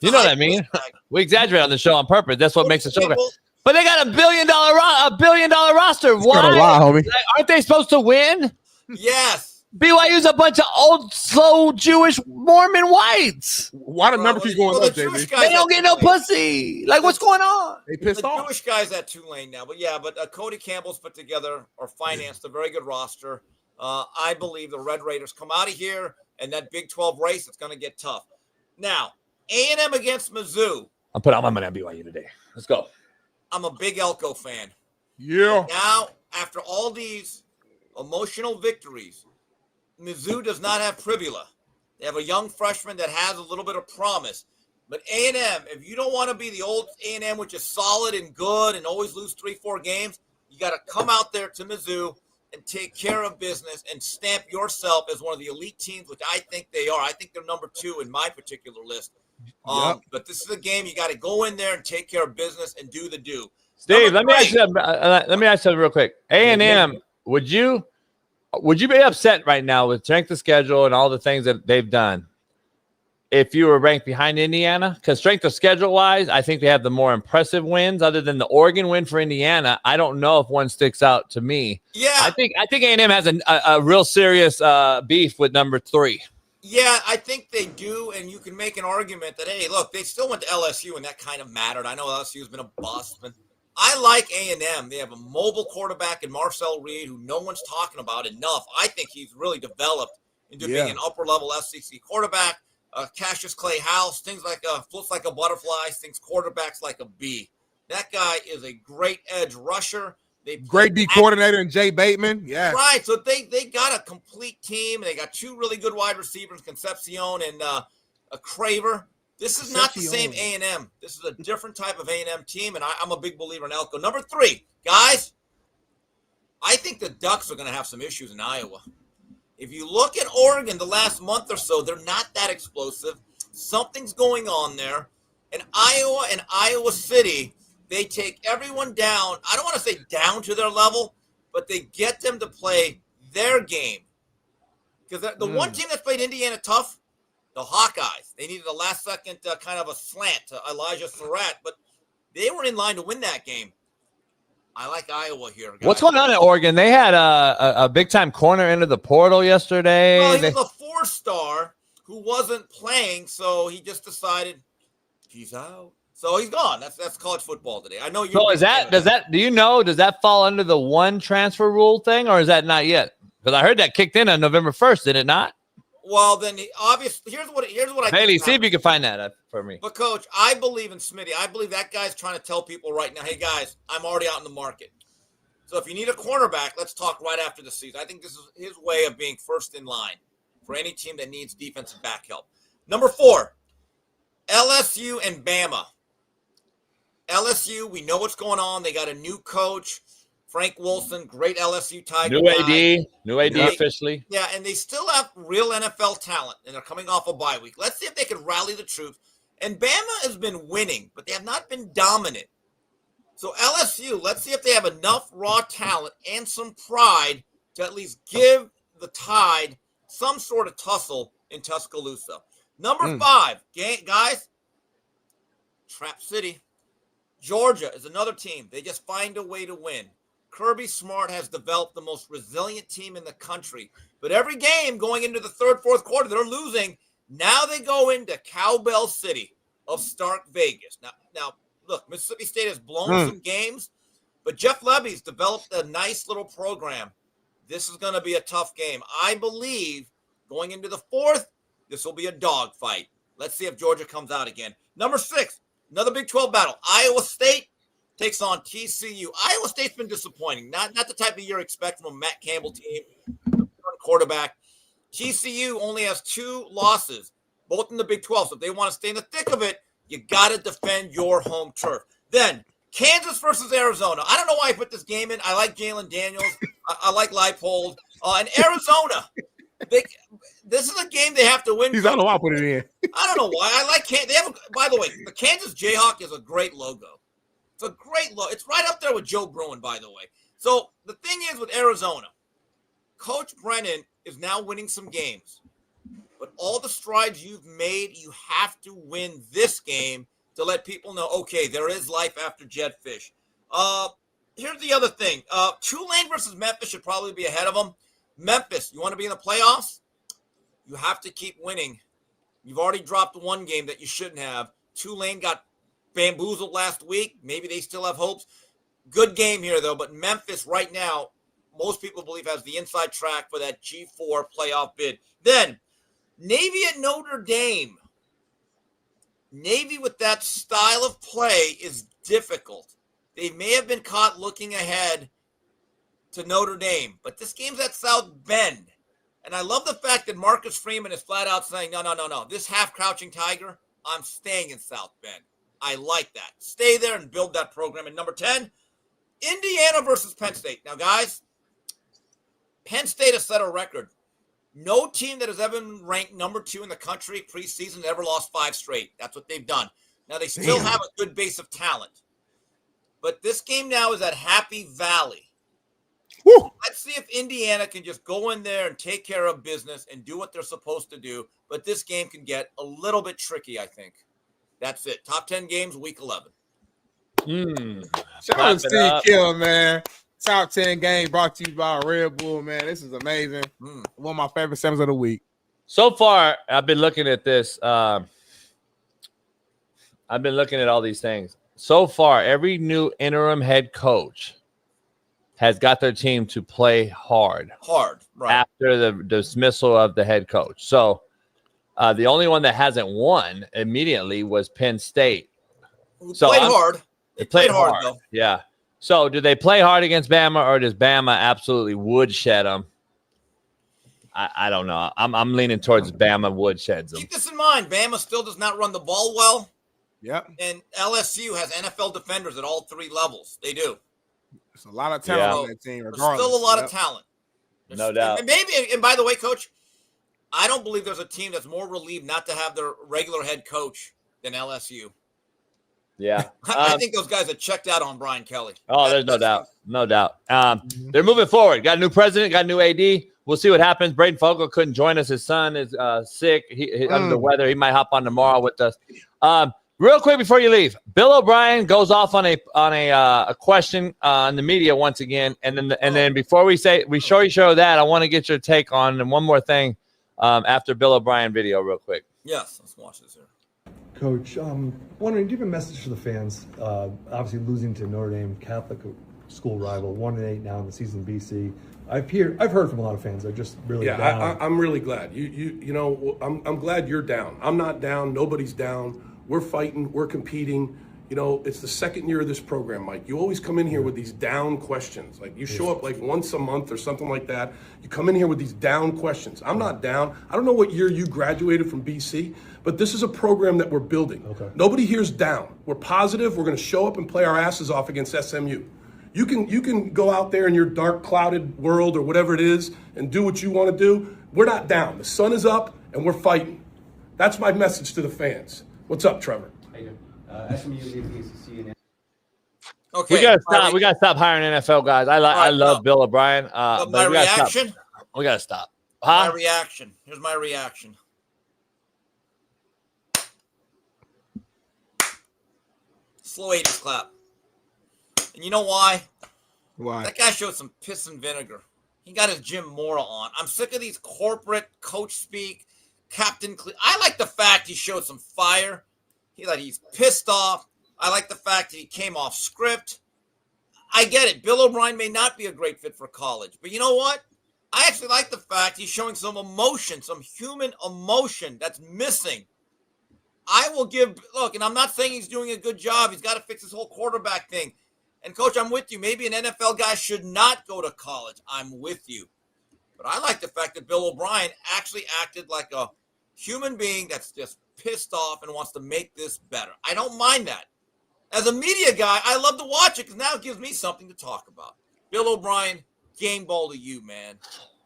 you know what I mean. We exaggerate on the show on purpose. That's what makes the show great. But they got $1 billion roster. Why? Like, aren't they supposed to win? Yes. BYU's a bunch of old, slow Jewish Mormon whites. Why the number keep going up, JB? They don't get no pussy. Like, what's going on? They pissed off. Jewish guys at Tulane now, but Cody Campbell's put together or financed a very good roster. I believe the Red Raiders come out of here, and that Big 12 race, it's going to get tough. Now, A&M against Mizzou. I'll put all my money on BYU today. Let's go. I'm a big Elko fan. Yeah. Now, after all these emotional victories, Mizzou does not have Privula. They have a young freshman that has a little bit of promise. But A&M, if you don't want to be the old A&M, which is solid and good and always lose 3-4 games, you got to come out there to Mizzou and take care of business and stamp yourself as one of the elite teams, which I think they are. I think they're number 2 in my particular list. But this is a game you got to go in there and take care of business and do the do. Steve, let me ask you something real quick. A&M, would you be upset right now with strength of schedule and all the things that they've done if you were ranked behind Indiana? Because strength of schedule wise, I think they have the more impressive wins. Other than the Oregon win for Indiana, I don't know if one sticks out to me. Yeah, I think A&M has a real serious beef with number 3. Yeah, I think they do, and you can make an argument that, hey, look, they still went to LSU, and that kind of mattered. I know LSU's been a bust, but I like A&M. They have a mobile quarterback in Marcel Reed, who no one's talking about enough. I think he's really developed into being an upper-level SEC quarterback. Cassius Clay House, things like floats like a butterfly, thinks quarterbacks like a bee. That guy is a great edge rusher. Great D coordinator in Jay Bateman. Yeah. Right. So they got a complete team. They got two really good wide receivers, Concepcion and a Craver. This is not the same A&M. This is a different type of A&M team, and I'm a big believer in Elko. Number 3, guys, I think the Ducks are going to have some issues in Iowa. If you look at Oregon the last month or so, they're not that explosive. Something's going on there. And Iowa and Iowa City, they take everyone down. I don't want to say down to their level, but they get them to play their game. Because the one team that's played Indiana tough, the Hawkeyes. They needed a last-second kind of a slant to Elijah Surratt, but they were in line to win that game. I like Iowa here, guys. What's going on at Oregon? They had a big-time corner into the portal yesterday. Well, he was a 4-star who wasn't playing, so he just decided he's out. So he's gone. That's college football today. I know you. So does that fall under the one transfer rule thing, or is that not yet? Because I heard that kicked in on November 1st, did it not? Well, then obviously, here's what I Haley, see if you can find that for me. But Coach, I believe in Smitty. I believe that guy's trying to tell people right now, hey guys, I'm already out in the market. So if you need a cornerback, let's talk right after the season. I think this is his way of being first in line for any team that needs defensive back help. Number 4, LSU and Bama. LSU, we know what's going on. They got a new coach, Frank Wilson, great LSU Tiger. New AD officially. Yeah, and they still have real NFL talent, and they're coming off a bye week. Let's see if they can rally the troops. And Bama has been winning, but they have not been dominant. So LSU, let's see if they have enough raw talent and some pride to at least give the Tide some sort of tussle in Tuscaloosa. Number 5, guys, Trap City. Georgia is another team. They just find a way to win. Kirby Smart has developed the most resilient team in the country. But every game going into the third, fourth quarter, they're losing. Now they go into Cowbell City of Stark Vegas. Now, look, Mississippi State has blown some games, but Jeff Levy's developed a nice little program. This is going to be a tough game. I believe going into the fourth, this will be a dogfight. Let's see if Georgia comes out again. Number 6, another Big 12 battle. Iowa State takes on TCU. Iowa State's been disappointing. Not the type of year you expect from a Matt Campbell team, quarterback. TCU only has 2 losses, both in the Big 12. So if they want to stay in the thick of it, you got to defend your home turf. Then Kansas versus Arizona. I don't know why I put this game in. I like Jalen Daniels. I like Leipold. And Arizona. This is a game they have to win. I don't know why I put it in. I don't know why. I like Kansas. By the way, the Kansas Jayhawk is a great logo. It's a great logo. It's right up there with Joe Bruin, by the way. So the thing is with Arizona, Coach Brennan is now winning some games. But all the strides you've made, you have to win this game to let people know, okay, there is life after Jed Fish. Here's the other thing. Tulane versus Memphis should probably be ahead of them. Memphis, you want to be in the playoffs? You have to keep winning. You've already dropped one game that you shouldn't have. Tulane got bamboozled last week. Maybe they still have hopes. Good game here, though. But Memphis right now, most people believe has the inside track for that G4 playoff bid. Then, Navy at Notre Dame. Navy with that style of play is difficult. They may have been caught looking ahead to Notre Dame, but this game's at South Bend. And I love the fact that Marcus Freeman is flat out saying, no. This half-crouching Tiger, I'm staying in South Bend. I like that. Stay there and build that program. And number 10, Indiana versus Penn State. Now, guys, Penn State has set a record. No team that has ever been ranked number 2 in the country preseason ever lost 5 straight. That's what they've done. Now, they still have a good base of talent. But this game now is at Happy Valley. Woo. Let's see if Indiana can just go in there and take care of business and do what they're supposed to do. But this game can get a little bit tricky, I think. That's it. Top 10 games, week 11. Shout out to Steve Kill, man. Top 10 game brought to you by Red Bull, man. This is amazing. One of my favorite segments of the week. So far, I've been looking at this. I've been looking at all these things. So far, every new interim head coach has got their team to play hard. Right. After the dismissal of the head coach. So the only one that hasn't won immediately was Penn State. So played hard. They played hard. though. Yeah. So do they play hard against Bama, or does Bama absolutely woodshed them? I don't know. I'm leaning towards Bama woodsheds them. Keep this in mind. Bama still does not run the ball well. Yep. And LSU has NFL defenders at all 3 levels. They do. There's a lot of talent on that team. There's Regardless. still a lot of talent. No doubt. And by the way, Coach, I don't believe there's a team that's more relieved not to have their regular head coach than LSU. Yeah. I think those guys have checked out on Brian Kelly. Oh, there's no doubt. No doubt. They're moving forward. Got a new president, got a new AD. We'll see what happens. Braden Fogle couldn't join us. His son is sick. He's under the weather. He might hop on tomorrow with us. Real quick before you leave, Bill O'Brien goes off on a question on the media once again, and then before we show that, I want to get your take on one more thing after Bill O'Brien video, real quick. Yes, let's watch this here. Coach, wondering, do you have a message for the fans? Obviously, losing to Notre Dame, Catholic school rival, 1-8 now in the season. BC. I've heard from a lot of fans. They're just really down. I'm really glad. You know, I'm glad you're down. I'm not down. Nobody's down. We're fighting. We're competing. You know, it's the second year of this program, Mike. You always come in here with these down questions. Like you show up like once a month or something like that. You come in here with these down questions. I'm not down. I don't know what year you graduated from BC, but this is a program that we're building. Okay. Nobody here's down. We're positive. We're going to show up and play our asses off against SMU. You can go out there in your dark, clouded world or whatever it is and do what you want to do. We're not down. The sun is up and we're fighting. That's my message to the fans. What's up, Trevor? How you doing? SMU leading the ACC. Okay. We gotta stop hiring NFL guys. I love Bill O'Brien. My But we gotta reaction? stop. We gotta stop. My reaction. Here's my reaction. Slow 80s clap. And you know why? Why? That guy showed some piss and vinegar. He got his Jim Mora on. I'm sick of these corporate coach speak, Captain I like the fact he showed some fire. He's pissed off. I like the fact that he came off script. I get it. Bill O'Brien may not be a great fit for college. But you know what? I actually like the fact he's showing some emotion, some human emotion that's missing. I will look, and I'm not saying he's doing a good job. He's got to fix this whole quarterback thing. And, Coach, I'm with you. Maybe an NFL guy should not go to college. I'm with you. But I like the fact that Bill O'Brien actually acted like a human being that's just pissed off and wants to make this better. I don't mind that. As a media guy, I love to watch it because now it gives me something to talk about. Bill O'Brien, game ball to you, man.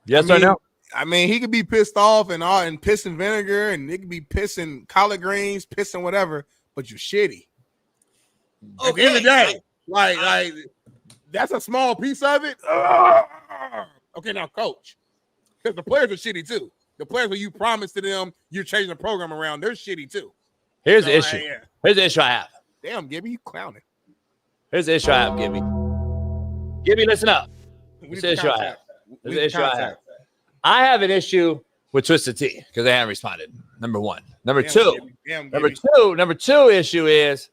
Yes or no? I mean, he could be pissed off and piss and vinegar, and it could be pissing collard greens, pissing whatever, but you're shitty. Okay. At the end of the day, like that's a small piece of it. Okay, now, Coach, because the players are shitty too. The players who you promised to them, you're changing the program around, they're shitty too. Here's the issue. Here's the issue I have. Damn, Gibby, you clowning. Here's the issue I have, Gibby. Gibby, listen up. Here's the issue I have. Here's the issue I have. I have an issue with Twisted Tea because they haven't responded. Number one. Number two issue is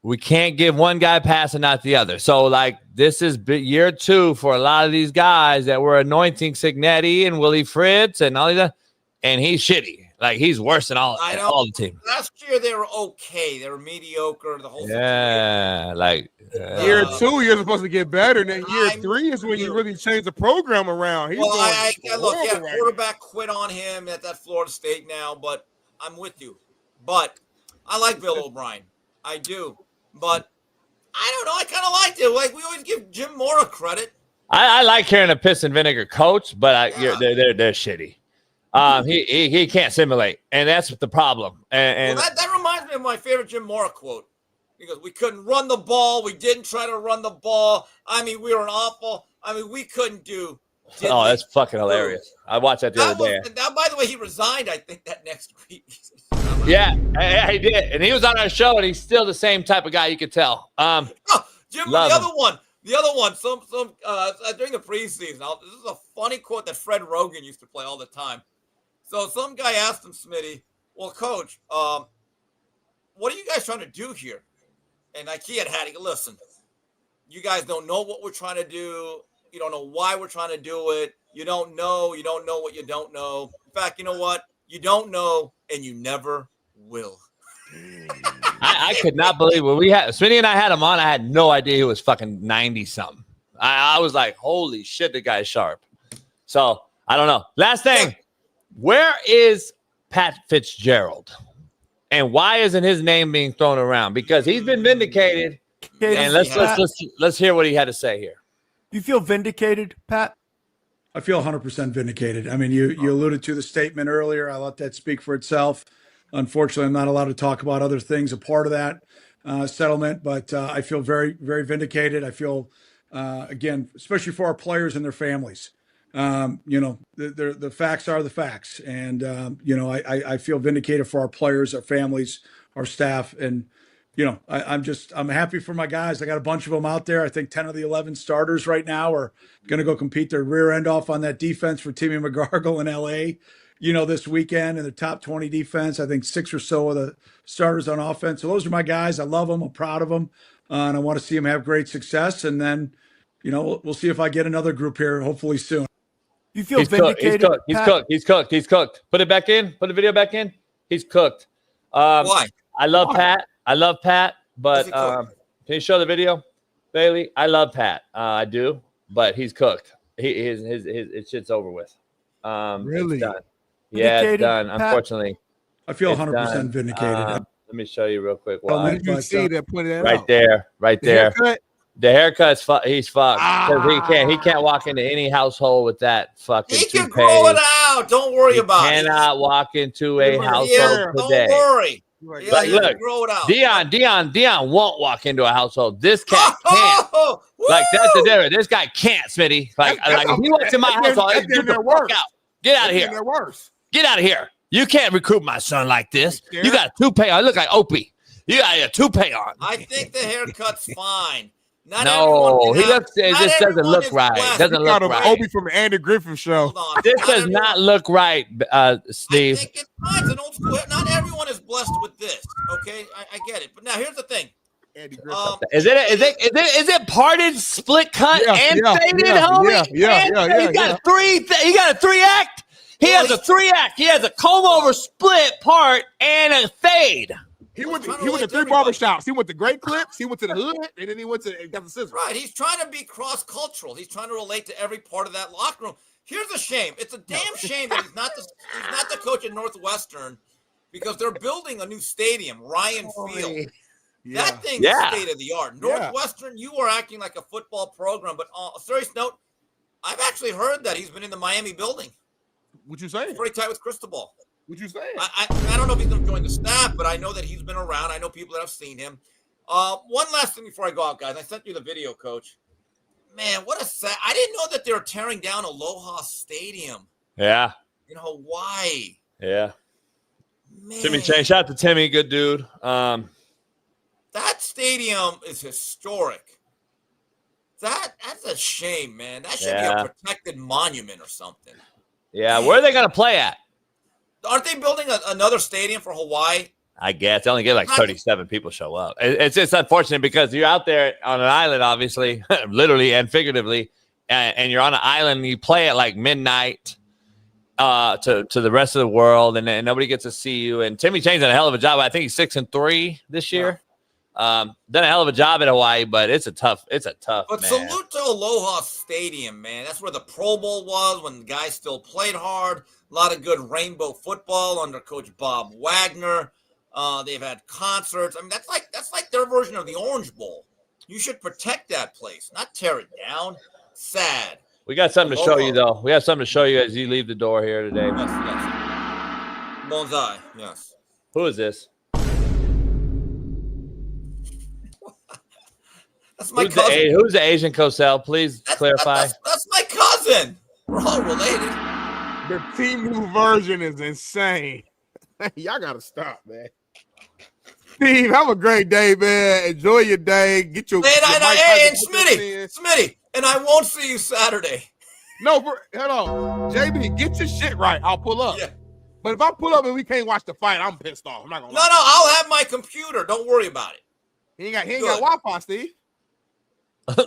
we can't give one guy pass and not the other. So, like, this is year 2 for a lot of these guys that were anointing Signetti and Willie Fritz and all of that, and he's shitty. Like, he's worse than all the team. Last year, they were okay. They were mediocre. The whole Yeah, like year 2, you're supposed to get better. Then year 3 is when you really change the program around. Quarterback quit on him at that Florida State now, but I'm with you. But I like Bill O'Brien. I do. But I don't know. I kind of liked it. Like, we always give Jim Mora credit. I like hearing a piss and vinegar coach, but they're shitty. He can't simulate, and that's the problem. And that reminds me of my favorite Jim Mora quote. Because we couldn't run the ball. We didn't try to run the ball. I mean, we were we couldn't do. Oh, that's fucking hilarious. I watched that the other day. Now, by the way, he resigned, I think, that next week. Yeah, he did. And he was on our show, and he's still the same type of guy, you could tell. Jim, the other one. The other one, during the preseason, this is a funny quote that Fred Rogan used to play all the time. So some guy asked him, Smitty, well, Coach, what are you guys trying to do here? And like he listen, you guys don't know what we're trying to do. You don't know why we're trying to do it. You don't know what you don't know. In fact, you know what? You don't know, and you never will. I could not believe when Smitty and I had him on. I had no idea he was fucking 90 something. I was like, holy shit, the guy's sharp. So I don't know. Last thing, where is Pat Fitzgerald, and why isn't his name being thrown around? Because he's been vindicated. And let's hear what he had to say here. You feel vindicated, Pat? I feel 100% vindicated. I mean, you alluded to the statement earlier. I let that speak for itself. Unfortunately, I'm not allowed to talk about other things a part of that settlement, but I feel very, very vindicated. I feel, again, especially for our players and their families. The facts are the facts. And, I feel vindicated for our players, our families, our staff. And, I'm happy for my guys. I got a bunch of them out there. I think 10 of the 11 starters right now are going to go compete their rear end off on that defense for Timmy McGargle in LA, this weekend in the top 20 defense. I think 6 or so of the starters on offense. So those are my guys. I love them. I'm proud of them. And I want to see them have great success. And then, we'll see if I get another group here, hopefully soon. You feel vindicated? He's cooked. Put it back in. Put the video back in. He's cooked. Why? I love Pat, but can you show the video, Bailey? I love Pat. I do, but he's cooked. His shit's over with. Really? It's done. Yeah, it's done. Pat? Unfortunately, I feel 100% vindicated. Let me show you real quick. Why did you see that? Put it right out. there, right The there. haircut? The haircut's he's fucked. He can't walk into any household with that fucking. He can grow it out. Don't worry about it. Cannot walk into a household today. Don't worry. Like, look, grow it out. Dion won't walk into a household. This cat can't. Like, that's the difference. This guy can't, Smitty. Like if he walks in my household, get the fuck out. Get out of here. Get out of here. You can't recruit my son like this. You got a toupee on. I look like Opie. You got a toupee on. I think the haircut's fine. It just doesn't look right. Doesn't look right. Opie from the Andy Griffith Show. This does not look right, Steve. I think it's fine. It's an old school. Not everyone is blessed with this. Okay, I get it. But now here's the thing. Andy Griffith. Is it parted, split cut, and faded, homie? Yeah. He got a 3-act. He has a 3-act. He has a comb over, split, part, and a fade. He went to 3 barbershops. He went to Great Clips. He went to the Hood, and then he got the scissors. Right. He's trying to be cross-cultural. He's trying to relate to every part of that locker room. Here's a shame. It's a damn shame that he's not the coach at Northwestern, because they're building a new stadium, Ryan Field. Yeah. That thing is state of the art. Northwestern, you are acting like a football program. But on a serious note, I've actually heard that he's been in the Miami building. What'd you say? He's pretty tight with Cristobal. What'd you say? I don't know if he's going to join the staff, but I know that he's been around. I know people that have seen him. One last thing before I go out, guys. I sent you the video, Coach. Man, what a sad. I didn't know that they were tearing down Aloha Stadium. Yeah. In Hawaii. Yeah. Man. Timmy Chang. Shout out to Timmy. Good dude. That stadium is historic. That's a shame, man. That should be a protected monument or something. Yeah. Where are they going to play at? Aren't they building another stadium for Hawaii? I guess they only get like 37 people show up. It's just unfortunate because you're out there on an island, obviously, literally and figuratively, and you're on an island and you play at like midnight to the rest of the world, and nobody gets to see you. And Timmy Chang's done a hell of a job. I think he's 6-3 this year. Done a hell of a job at Hawaii, but it's a tough. But salute to Aloha Stadium, man. That's where the Pro Bowl was when the guys still played hard. A lot of good rainbow football under Coach Bob Wagner. They've had concerts. I mean, that's like their version of the Orange Bowl. You should protect that place, not tear it down. Sad. We got something to show you, though. We have something to show you as you leave the door here today. Yes. Bonsai, yes. Who is this? That's my cousin. Who's the Asian Cosell? Please clarify. That's my cousin. We're all related. The Timu version is insane. Y'all gotta stop, man. Steve. Have a great day, man. Enjoy your day. Get your. And Smitty, and I won't see you Saturday. No, hold on, JB. Get your shit right. I'll pull up. Yeah. But if I pull up and we can't watch the fight, I'm pissed off. I'm not gonna. No, I'll have my computer. Don't worry about it. He ain't got Wi-Fi, Steve.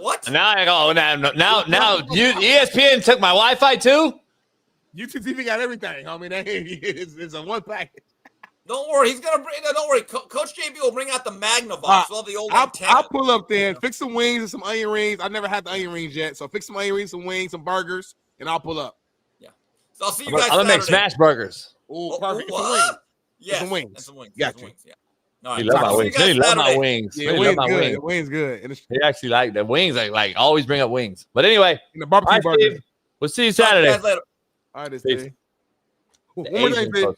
What? Now ESPN took my Wi-Fi too. YouTube TV got everything. I mean, it's a one package. Don't worry, he's gonna bring. Don't worry, Coach JB will bring out the Magnavox. All the old. I'll pull up there, fix some wings and some onion rings. I never had the onion rings yet, so fix some onion rings, some wings, some burgers, and I'll pull up. Yeah. So I'll see you guys. I'm gonna make smash burgers. Oh, perfect. Some wings. Yeah. Some wings. Some wings. Gotcha. Some wings. Yeah. All He love my wings. He love my wings. Yeah, love my good. wings. The wings good. He actually like the wings. Like always bring up wings. But anyway, the barbecue burgers. We'll see you Saturday. All right, this day. One more thing,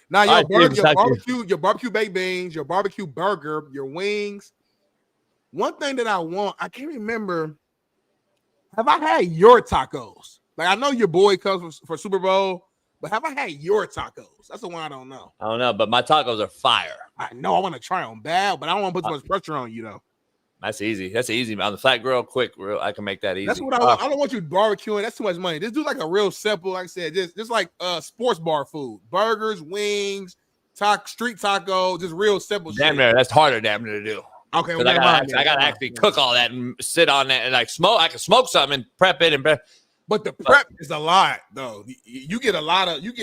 now your barbecue baked beans, your barbecue burger, your wings. One thing that I want, I can't remember. Have I had your tacos? Like I know your boy comes for Super Bowl, but have I had your tacos? That's the one I don't know. I don't know, but my tacos are fire. I know I want to try them bad, but I don't want to put too much pressure on you though. That's easy. That's easy. On the flat grill, quick grill, I can make that easy. That's what I want. I don't want you barbecuing. That's too much money. Just do like a real simple, like I said, just like sports bar food. Burgers, wings, street taco, just real simple damn shit. near, that's harder damn near to do. Okay, well, I gotta actually cook all that and sit on that and like smoke. I can smoke something and prep it and but the prep is a lot though. You get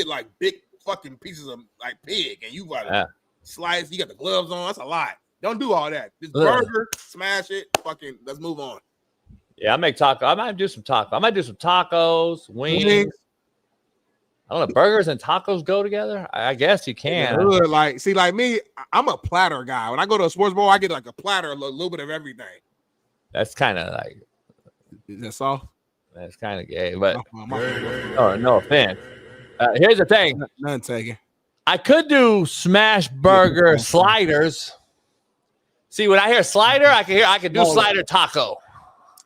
like big fucking pieces of like pig and you gotta slice, you got the gloves on. That's a lot. Don't do all that. Just burger, smash it, fucking let's move on. Yeah, I make taco. I might do some taco. I might do some tacos, wings. I don't know, burgers and tacos go together. I guess you can. Yeah, like me, I'm a platter guy. When I go to a sports bar, I get like a platter, a little bit of everything. That's kind of like. Is that soft? That's kind of gay, but no offense. Here's the thing. None taken. I could do smash burger sliders. See, when I hear slider, I can do slider taco.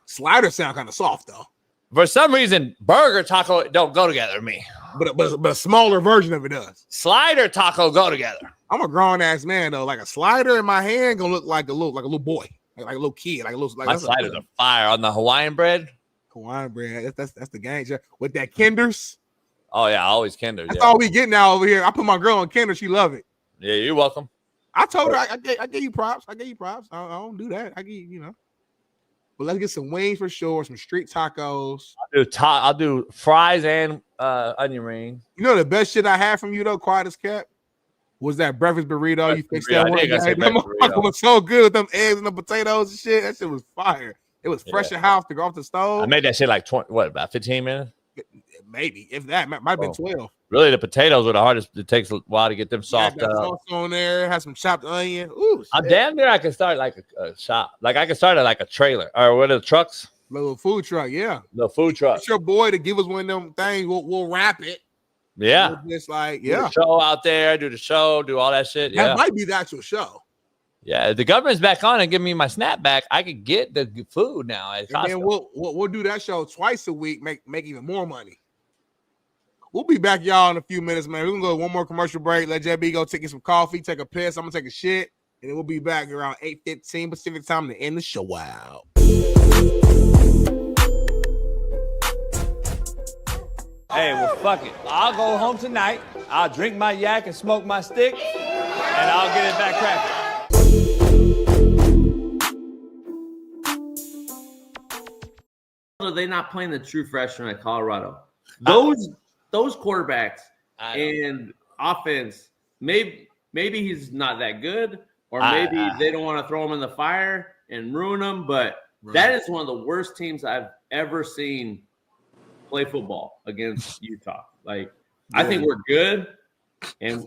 Slider sound kind of soft though. For some reason, burger taco don't go together to me. But a smaller version of it does. Slider taco go together. I'm a grown ass man though. Like a slider in my hand gonna look like a little boy, like a little kid, like a little. Like my sliders are fire on the Hawaiian bread. Hawaiian bread. That's the gang with that Kinders. Oh yeah, always Kinders. That's all we get now over here. I put my girl on Kinders. She love it. Yeah, you're welcome. I told her I gave you props. I don't do that. I give But let's get some wings for sure. Some street tacos. I'll do fries and onion ring. You know the best shit I had from you though, quiet as kept, was that breakfast burrito. You fixed that one. That motherfucker was so good with them eggs and the potatoes and shit. That shit was fire. It was fresh in house to go off the stove. I made that shit like about 15 minutes? Maybe, if that. Might have been 12. Really, the potatoes were the hardest. It takes a while to get them soft. Sauce on there, have some chopped onion. Ooh, I'm damn near I can start like a shop. Like I can start at like a trailer or what are the trucks? Little food truck, yeah. The food truck. It's your boy to give us one of them things. We'll wrap it. Yeah. Just like, do the show out there, do the show, do all that shit. Yeah. That might be the actual show. Yeah, if the government's back on and give me my snapback, I could get the food now at Costco. And then we'll do that show twice a week, make even more money. We'll be back, y'all, in a few minutes, man. We're going to go one more commercial break. Let JB go take some coffee, take a piss. I'm going to take a shit. And then we'll be back around 8:15 Pacific time to end the show out. Hey, well, fuck it. I'll go home tonight. I'll drink my yak and smoke my stick, and I'll get it back cracking. Are they not playing the true freshman at Colorado? Those quarterbacks and offense, maybe he's not that good, or maybe they don't want to throw him in the fire and ruin him. But that is one of the worst teams I've ever seen play football against Utah. Like, I think we're good, and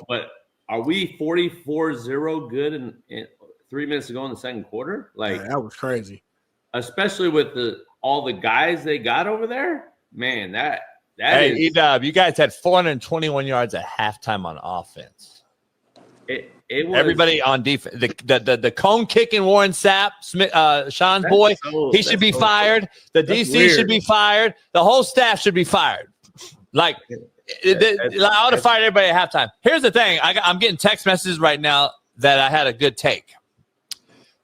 but are we 44-0 good in 3 minutes to go in the second quarter? Like, that was crazy, especially with all the guys they got over there. Man, that hey, E-Dub, you guys had 421 yards at halftime on offense. It was everybody on defense. The cone kicking Warren Sapp, Shaun's boy, he should be fired. The DC should be fired. The whole staff should be fired. Like, I would have fired everybody at halftime. Here's the thing: I'm getting text messages right now that I had a good take.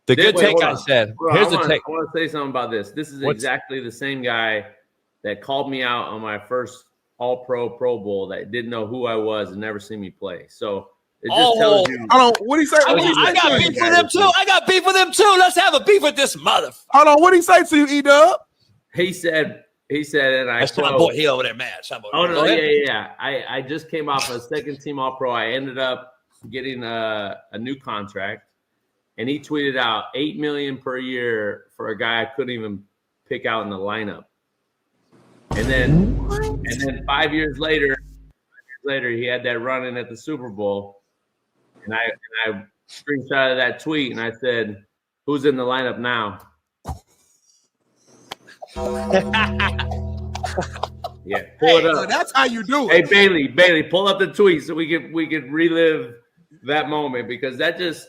The good take I said. Here's the take. I want to say something about this. This is exactly the same guy that called me out on my first All-Pro Pro Bowl that didn't know who I was and never seen me play. So it just tells you. Hold on, what do you say? I got beef with them too. I got beef with them too. Let's have a beef with this mother. Hold on, what did he say to you, E-Dub? He said, and I That's my boy. He over there, man. Oh no, yeah. I just came off a second team All-Pro. I ended up getting a new contract, and he tweeted out $8 million per year for a guy I couldn't even pick out in the lineup. And then 5 years later, he had that run in at the Super Bowl, and I screenshotted that tweet and I said, "Who's in the lineup now?" Yeah, pull it up. So that's how you do it. Hey Bailey, pull up the tweet so we could relive that moment, because that just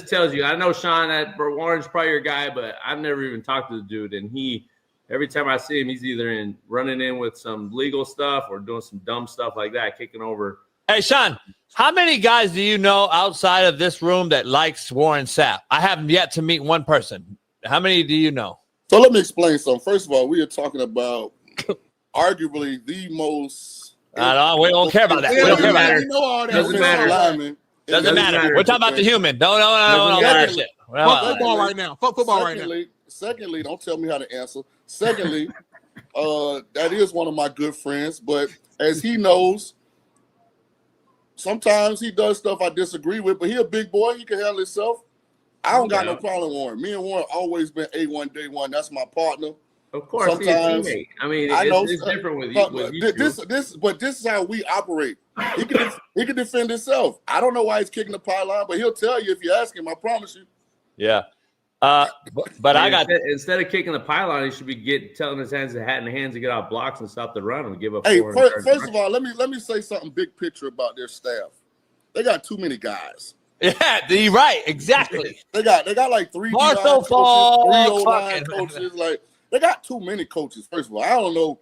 tells you. I know Shaun at Warren's probably your guy, but I've never even talked to the dude, and every time I see him, he's either running in with some legal stuff or doing some dumb stuff like that, kicking over. Hey, Shaun, how many guys do you know outside of this room that likes Warren Sapp? I haven't yet to meet one person. How many do you know? So let me explain something. First of all, we are talking about arguably the most. I don't. We don't care about that. We don't care about it. Doesn't matter. Doesn't matter. We're talking about the human. No. Shit. Fuck football right now. Fuck football right now. Secondly, don't tell me how to answer. Secondly, that is one of my good friends, but as he knows, sometimes he does stuff I disagree with, but he a big boy. He can handle himself. I don't got no problem with Warren. Me and Warren always been A1 day one. That's my partner. Of course, sometimes he's a teammate. I mean, it's different with you. This is how we operate. He can defend himself. I don't know why he's kicking the pylon, but he'll tell you if you ask him. I promise you. Yeah. But I got instead of kicking the pylon, he should be telling his hands to hat in the hands to get out blocks and stop the run and give up. Hey, first of all, let me say something big picture about their staff. They got too many guys. Yeah, you're right. Exactly. they got like three Marshall coaches, coaches. Like they got too many coaches. First of all, I don't know,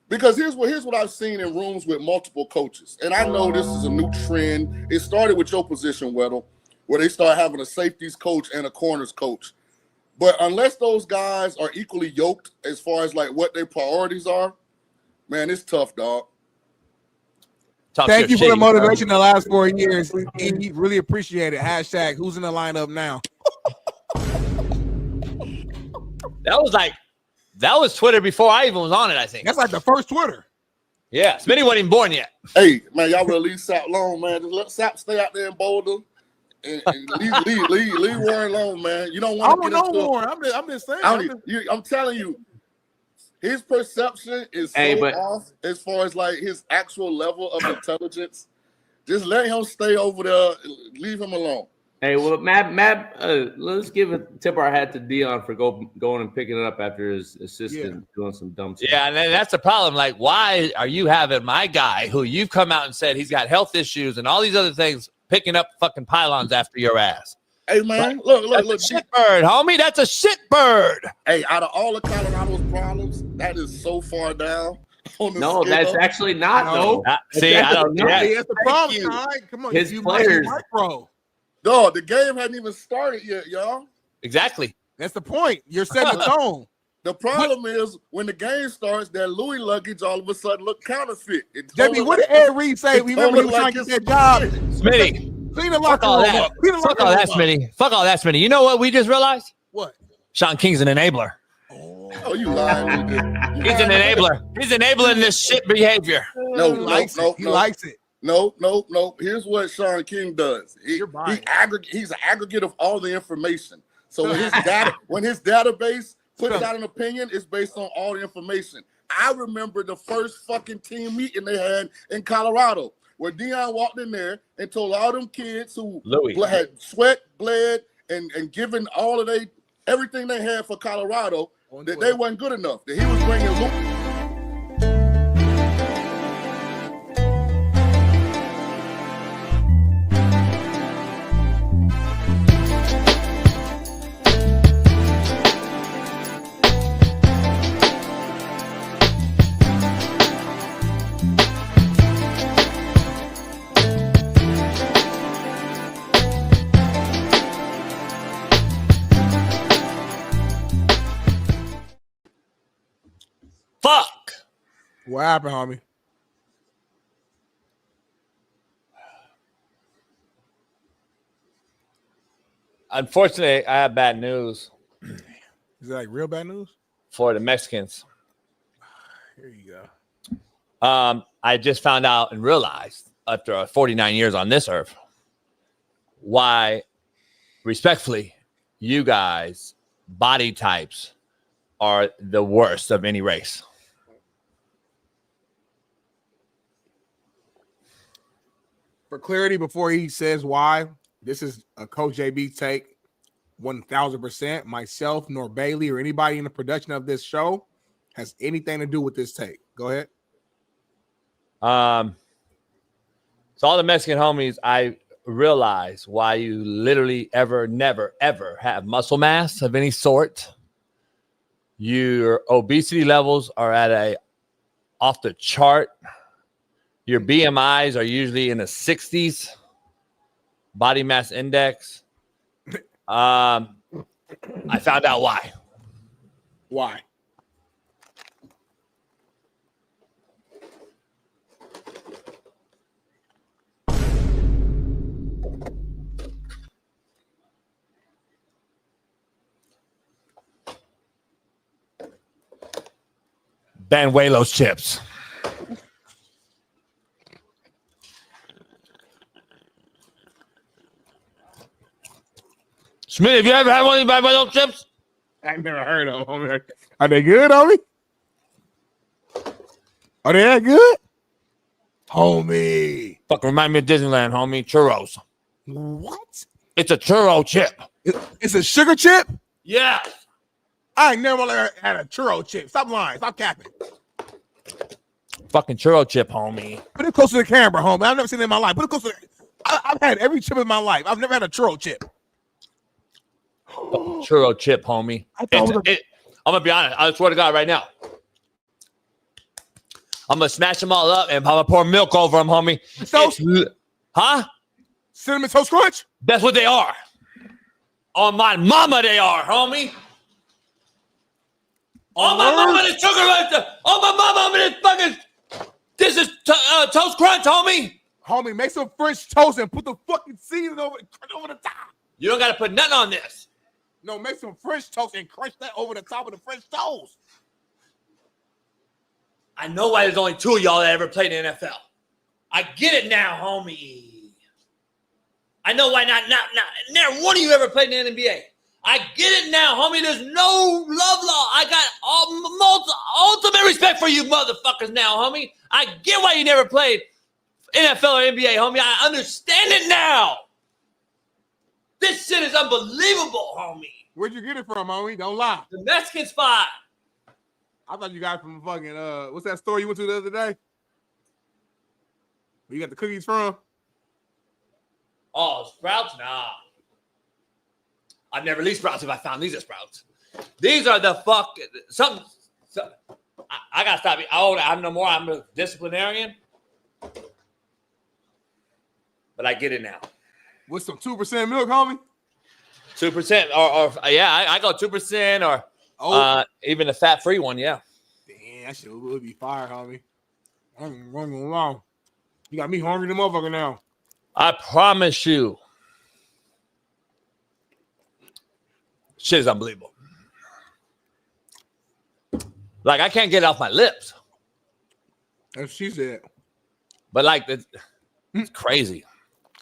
because here's what I've seen in rooms with multiple coaches, and I know this is a new trend. It started with your position, Weddle, where they start having a safeties coach and a corners coach. But unless those guys are equally yoked as far as like what their priorities are, man, it's tough, dog. Thank you for the motivation the last 4 years. We really appreciate it. # who's in the lineup now? That was Twitter before I even was on it, I think. That's like the first Twitter. Yeah, Smitty wasn't even born yet. Hey, man, y'all will leave Sapp alone, man. Just let Sapp stay out there in Boulder and leave Warren alone, man. You don't want to get into Warren. I'm just saying. I'm telling you, his perception is so off as far as like his actual level of intelligence. Just let him stay over there. Leave him alone. Hey, well, Matt, let's give a tip our hat to Dion for going and picking it up after his assistant doing some dumb stuff. Yeah, and that's the problem. Like, why are you having my guy, who you've come out and said he's got health issues and all these other things, picking up fucking pylons after your ass? Hey, man, look. That's a shit bird, homie. That's a shit bird. Hey, out of all of Colorado's problems, that is so far down. No, that's actually not, though. See, I don't know. That's the problem, Ty. Come on, his players. No, the game hadn't even started yet, y'all. Exactly. That's the point. You're setting the tone. The problem is when the game starts, that Louis luggage all of a sudden look counterfeit. JB, what did Ed Reed say? We remember he was trying to get that job. Smitty. Clean the locker room up. Fuck all that, Smitty. Fuck all that, Smitty. You know what we just realized? What? Shaun King's an enabler. Oh, you lying. He's an enabler. He's enabling this shit behavior. No. He likes it. No. Here's what Shaun King does. He's an aggregate of all the information. So when his database puts out an opinion, it's based on all the information. I remember the first fucking team meeting they had in Colorado, where Dion walked in there and told all them kids who had sweat, bled, and given all of everything they had for Colorado that they wasn't good enough. That he was bringing What happened, homie? Unfortunately, I have bad news. Is it like real bad news? For the Mexicans. Here you go. I just found out and realized after 49 years on this earth why, respectfully, you guys' body types are the worst of any race. For clarity, before he says why, this is a Coach JB take 1,000%. Myself, nor Bailey, or anybody in the production of this show has anything to do with this take. Go ahead. So all the Mexican homies, I realize why you literally never have muscle mass of any sort. Your obesity levels are at a off the chart. Your BMIs are usually in the 60s. Body mass index. I found out why. Why? Banuelos chips. Smitty, have you ever had one of these Banuelos chips? I've never heard of them, homie. Are they good, homie? Are they that good? Homie. Fucking remind me of Disneyland, homie. Churros. What? It's a churro chip. It's a sugar chip? Yeah. I ain't never had a churro chip. Stop lying. Stop capping. Fucking churro chip, homie. Put it close to the camera, homie. I've never seen it in my life. Put it close to the... I've had every chip in my life. I've never had a churro chip. Churro chip, homie. I'm gonna be honest. I swear to God, right now, I'm gonna smash them all up and I'm gonna pour milk over them, homie. Huh? Cinnamon Toast Crunch? That's what they are. On my mama, they are, homie. On my mama, this sugar right there. On my mama, this fucking. This is Toast Crunch, homie. Homie, make some French toast and put the fucking seasoning over the top. You don't gotta put nothing on this. No, make some French toast and crunch that over the top of the French toast. I know why there's only 2 of y'all that ever played in the NFL. I get it now, homie. I know why not never one of you ever played in the NBA. I get it now, homie. There's no love law. I got ultimate respect for you motherfuckers now, homie. I get why you never played NFL or NBA, homie. I understand it now. This shit is unbelievable, homie. Where'd you get it from, homie? Don't lie. The Mexican spot. I thought you got it from fucking, what's that store you went to the other day? Where you got the cookies from? Oh, Sprouts? Nah. I'd never leave Sprouts if I found these at Sprouts. These are the I gotta stop. I'm no more. I'm a disciplinarian. But I get it now. With some 2% milk, homie? 2% or yeah, I go 2% or even the fat-free one, yeah. Damn, that shit would be fire, homie. I'm running along. You got me hungry the motherfucker now. I promise you. Shit is unbelievable. Like, I can't get it off my lips. As she said. But, like, it's crazy.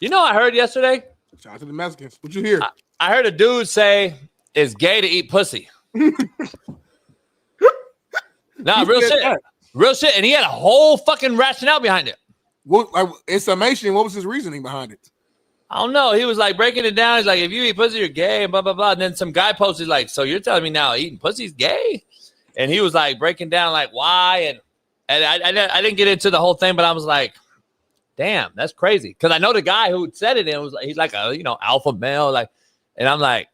You know what I heard yesterday? Shout out to the Mexicans. What you hear? I heard a dude say it's gay to eat pussy. Nah, real shit. That. Real shit. And he had a whole fucking rationale behind it. What, in summation, what was his reasoning behind it? I don't know. He was like breaking it down. He's like, if you eat pussy, you're gay, and blah, blah, blah. And then some guy posted like, so you're telling me now eating pussy is gay? And he was like breaking down like why. And I didn't get into the whole thing, but I was like, damn, that's crazy. Because I know the guy who said it, and it was like, he's like a, alpha male. Like, and I'm like,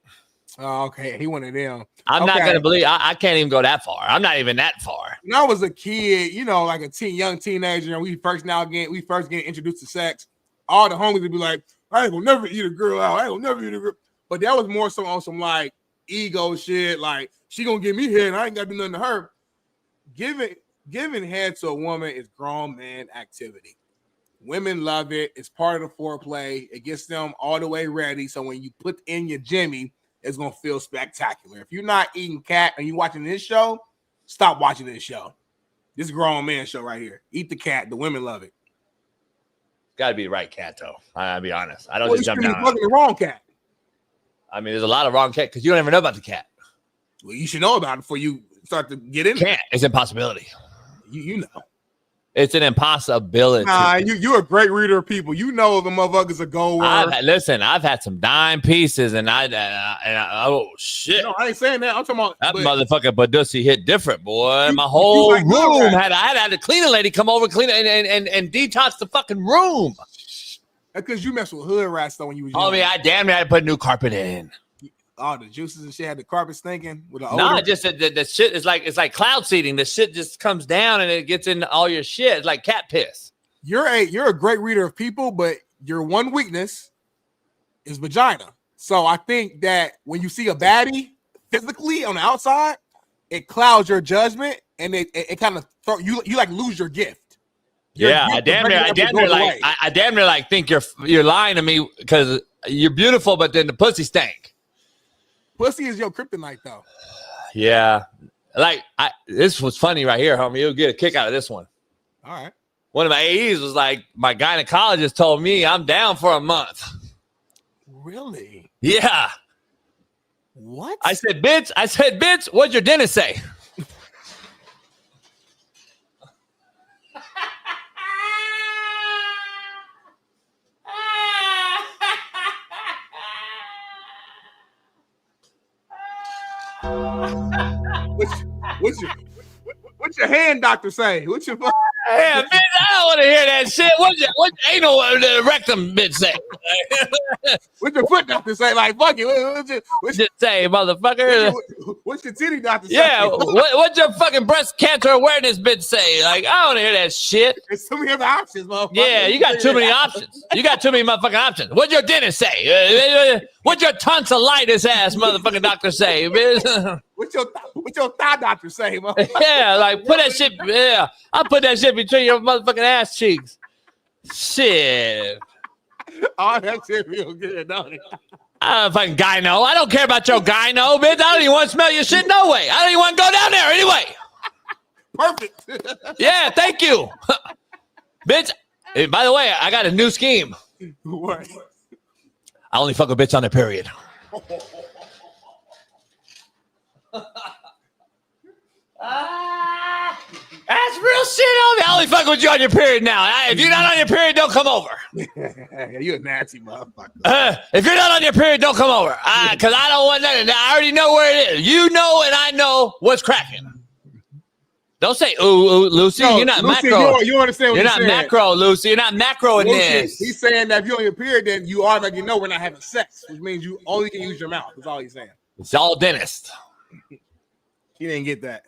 oh, okay. He went it down. I'm not going to believe. I can't even go that far. I'm not even that far. When I was a kid, like a young teenager, and we first getting introduced to sex, all the homies would be like, I ain't gonna never eat a girl out. I ain't gonna never eat a girl. But that was more so on some like ego shit. Like, she gonna give me head and I ain't gotta do nothing to her. Giving head to a woman is grown man activity. Women love it. It's part of the foreplay. It gets them all the way ready. So when you put in your Jimmy, it's going to feel spectacular. If you're not eating cat and you're watching this show, stop watching this show. This is a grown man show right here. Eat the cat. The women love it. Got to be the right cat, though. I'll be honest. I don't just jump down. You're fucking the wrong cat. I mean, there's a lot of wrong cat because you don't even know about the cat. Well, you should know about it before you start to get in. Can't. It's an impossibility. You know. It's an impossibility. Nah, you're a great reader of people. You know the motherfuckers are going. Listen, I've had some dime pieces, and oh shit! No, I ain't saying that. I'm talking about that motherfucker Badusi hit different, boy. My whole room had a cleaning lady come over, clean and detox the fucking room. That's because you messed with hood rats though when you was young. Oh man, I damn near had to put new carpet in. Oh, the juices and shit had the carpet stinking with the odor. No, just the shit is like, it's like cloud seeding. The shit just comes down and it gets into all your shit. It's like cat piss. You're a great reader of people, but your one weakness is vagina. So I think that when you see a baddie physically on the outside, it clouds your judgment and it kind of you like lose your gift. I damn near like think you're lying to me because you're beautiful, but then the pussy stank. Pussy is your kryptonite, though. Yeah. Like, this was funny right here, homie. You'll get a kick out of this one. All right. One of my AEs was like, my gynecologist told me I'm down for a month. Really? Yeah. What? I said, bitch, what'd your dentist say? What's your hand doctor say? What's your bitch, I don't want to hear that shit. What ain't no rectum bitch say? What's your foot doctor say? Like, fuck it. What's your say, motherfucker? What's your titty doctor say? Yeah, what's your fucking breast cancer awareness bitch say? Like, I don't want to hear that shit. There's too many other options, motherfucker. Yeah, you got too many options. You got too many motherfucking options. What'd your dentist say? What's your tonsillitis ass motherfucking doctor say? What's your thigh doctor say, motherfucker? Yeah, like put that shit. Yeah, I'll put that shit between your motherfucking ass cheeks. Shit. Oh, that shit real good, don't it? I don't fucking gyno. I don't care about your gyno, bitch. I don't even want to smell your shit. No way. I don't even want to go down there anyway. Perfect. Yeah, thank you, bitch. Hey, by the way, I got a new scheme. What? I only fuck a bitch on their period. That's real shit on me. I only fuck with you on your period now. If you're not on your period, don't come over. You a nasty motherfucker. If you're not on your period, don't come over. Because I don't want nothing. I already know where it is. You know and I know what's cracking. Don't say, ooh, Lucy. No, you're not Lucy, macro. You understand what you're not saying. Macro, Lucy. You're not macro in this. He's saying that if you're on your period, then you automatically know we're not having sex, which means you only can use your mouth. That's all he's saying. It's all dentist. He didn't get that.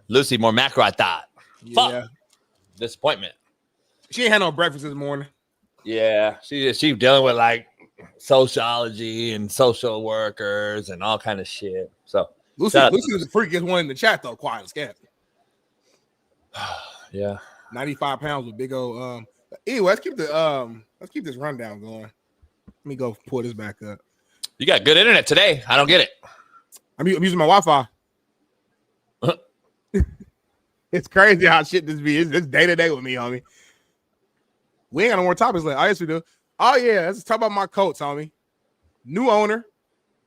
Lucy, more macro, I thought. Yeah. Fuck. Disappointment. She ain't had no breakfast this morning. Yeah. She dealing with like sociology and social workers and all kind of shit. So Lucy was the freakiest one in the chat though, quiet as cat. Yeah. 95 pounds with big old anyway, let's keep this rundown going. Let me go pull this back up. You got good internet today. I don't get it. I'm using my Wi-Fi. It's crazy how shit this be. It's day to day with me, homie. We ain't got no more topics left. I guess we do. Oh yeah, let's talk about my Colts, homie. New owner,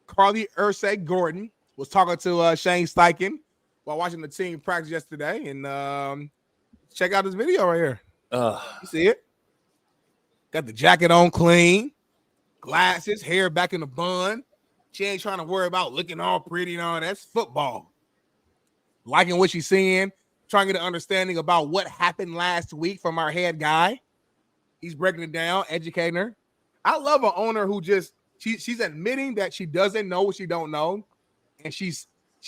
Carly Ursay Gordon, was talking to Shane Steichen while watching the team practice yesterday, and check out this video right here. You see it? Got the jacket on clean, glasses, hair back in the bun. She ain't trying to worry about looking all pretty and all. That's football. Liking what she's seeing, trying to get an understanding about what happened last week from our head guy. He's breaking it down, educating her. I love an owner who just she's admitting that she doesn't know what she don't know, and she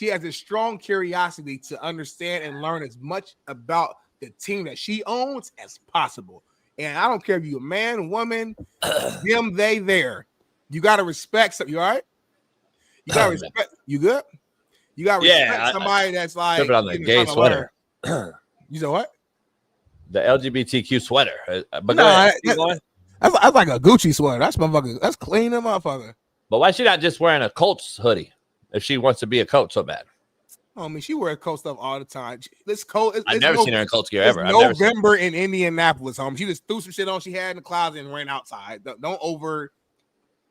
has a strong curiosity to understand and learn as much about the team that she owns as possible. And I don't care if you're a man, woman, them, they, there. You got to respect. You all right? You got to respect. You good? You got to respect somebody that's like tripping on the gay sweater. You know what? The LGBTQ sweater. But that's like a Gucci sweater. That's motherfucker. That's clean, motherfucker. But why is she not just wearing a Colts hoodie if she wants to be a Colt so bad? I mean, she wears Colt stuff all the time. This Colt. I've never seen her in Colts gear ever. November in Indianapolis, She just threw some shit on she had in the closet and ran outside. Don't over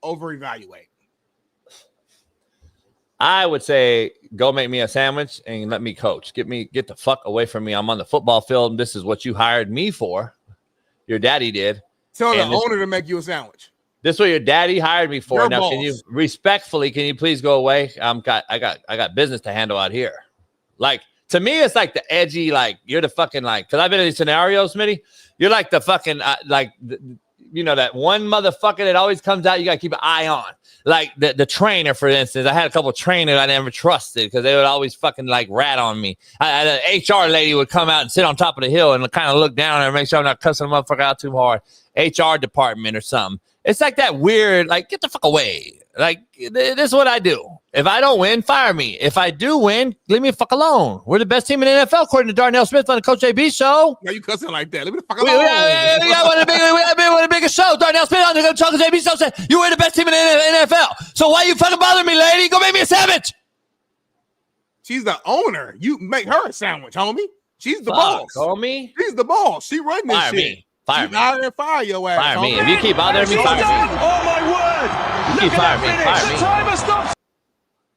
evaluate. I would say go make me a sandwich and let me coach. Get the fuck away from me. I'm on the football field. This is what you hired me for. Your daddy did. Tell the owner to make you a sandwich. This is what your daddy hired me for. Your Now, boss. can you respectfully? Can you please go away? I got business to handle out here. Like to me, it's like the edgy. Like you're the fucking like. Because I've been in these scenarios, Smitty. You're like the fucking that one motherfucker that always comes out. You got to keep an eye on. Like the trainer, for instance. I had a couple of trainers I never trusted because they would always fucking like rat on me. The HR lady would come out and sit on top of the hill and kind of look down and make sure I'm not cussing the motherfucker out too hard. HR department or something. It's like that weird, like, get the fuck away. Like, this is what I do. If I don't win, fire me. If I do win, leave me the fuck alone. We're the best team in the NFL, according to Darnell Smith on the Coach AB show. Why you cussing like that? Leave me the fuck alone. We got one of the biggest shows. Darnell Smith on the Coach AB show said, you were the best team in the NFL. So why you fucking bothering me, lady? Go make me a sandwich. She's the owner. You make her a sandwich, homie. She's the boss. Homie. She's the boss. She running this Fire shit. me. Fire me. Out and fire your ass. Fire me. If you keep bothering me, fire me. Oh my word! You keep firing me. Fire me. The timer stops.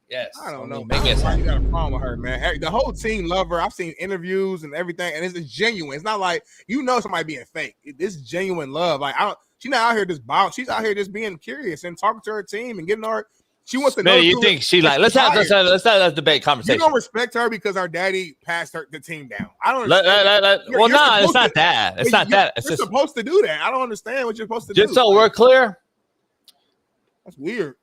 Yes. I don't know. Make me a You got a problem with her, man. The whole team love her. I've seen interviews and everything, and it's genuine. It's not like somebody being fake. It's genuine love. Like she's not out here just She's out here just being curious and talking to her team and getting her. She wants to know. You think she like? Let's have a debate conversation. You don't respect her because her daddy passed the team down. I don't. Well, no, it's not that. It's not that. It's you're just supposed to do that. I don't understand what you're supposed to do. Just so we're clear, that's weird.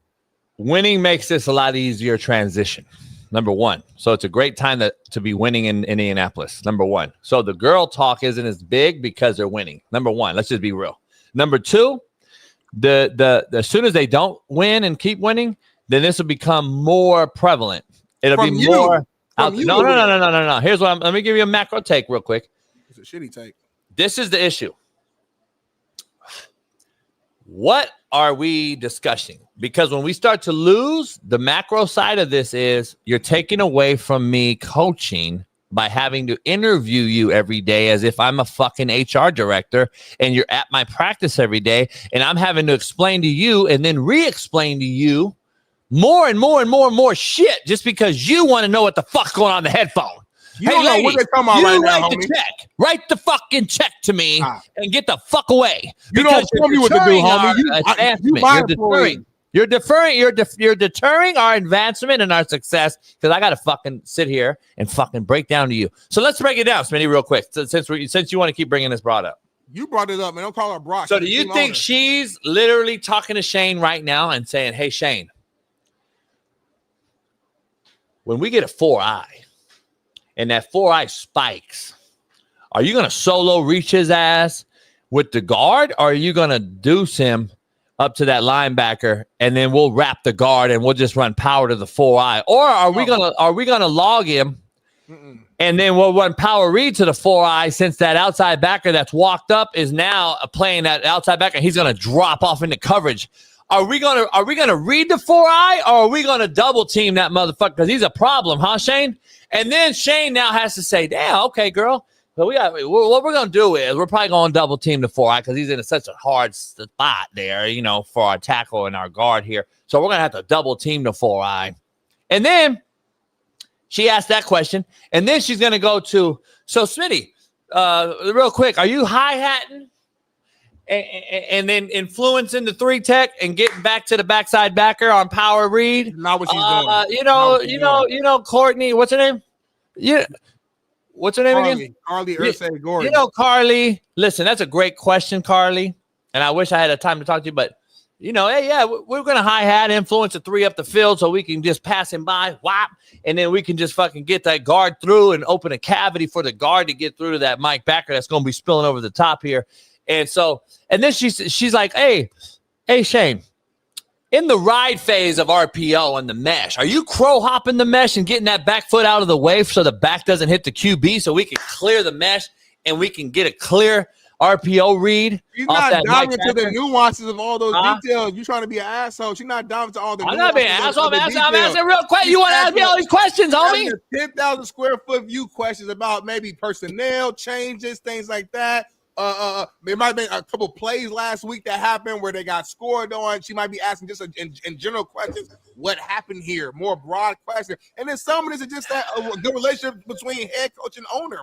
Winning makes this a lot easier transition. Number one, so it's a great time to be winning in Indianapolis. Number one, so the girl talk isn't as big because they're winning. Number one, let's just be real. Number two, the as soon as they don't win and keep winning, then this will become more prevalent. It'll be more. No. Here's what let me give you a macro take real quick. It's a shitty take. This is the issue. What are we discussing? Because when we start to lose, the macro side of this is you're taking away from me coaching by having to interview you every day as if I'm a fucking HR director and you're at my practice every day and I'm having to explain to you and then re-explain to you more and more and more and more shit just because you want to know what the fuck's going on in the headphone. You don't know what they're talking about right now, homie. Check. Write the fucking check to me and get the fuck away. You don't tell me what to do, homie. You're deterring our advancement and our success because I got to fucking sit here and fucking break down to you. So let's break it down, Smitty, real quick. Since you want to keep bringing this broad up. You brought it up, man. Don't call her Brock. So do you think she's literally talking to Shane right now and saying, hey, Shane, when we get a 4-eye and that 4-eye spikes, are you going to solo reach his ass with the guard or are you going to deuce him up to that linebacker and then we'll wrap the guard and we'll just run power to the 4-eye? Or are we gonna log him and then we'll run power read to the 4-eye since that outside backer that's walked up is now playing that outside backer and he's gonna drop off into coverage? Are we gonna read the 4-eye or are we gonna double team that motherfucker? Because he's a problem, huh, Shane? And then Shane now has to say, damn, okay, girl. So what we're going to do is we're probably going to double team the 4-eye because he's in such a hard spot there, for our tackle and our guard here. So we're going to have to double team the 4-eye. And then she asked that question. And then she's going to go to, so Smitty, real quick, are you hi-hatting and then influencing the 3-tech and getting back to the backside backer on power read? Not what she's doing. Courtney, what's her name? Yeah. What's her name again? Carly Ursay Gordon. Carly. Listen, that's a great question, Carly. And I wish I had a time to talk to you, but hey, yeah, we're gonna hi-hat influence a 3 up the field so we can just pass him by, whop, and then we can just fucking get that guard through and open a cavity for the guard to get through to that Mike backer that's gonna be spilling over the top here. And then she's like, hey, Shane, in the ride phase of RPO and the mesh, are you crow hopping the mesh and getting that back foot out of the way so the back doesn't hit the QB so we can clear the mesh and we can get a clear RPO read? She's not diving into the nuances of all those details. You trying to be an asshole. She's not diving into all the I'm nuances. not being an asshole. I'm asking real questions. You want to ask me all these questions, homie? 10,000 square foot view questions about maybe personnel changes, things like that. There might have been a couple plays last week that happened where they got scored on. She might be asking just in general questions. What happened here? More broad questions. And then some of this is just that a good relationship between head coach and owner.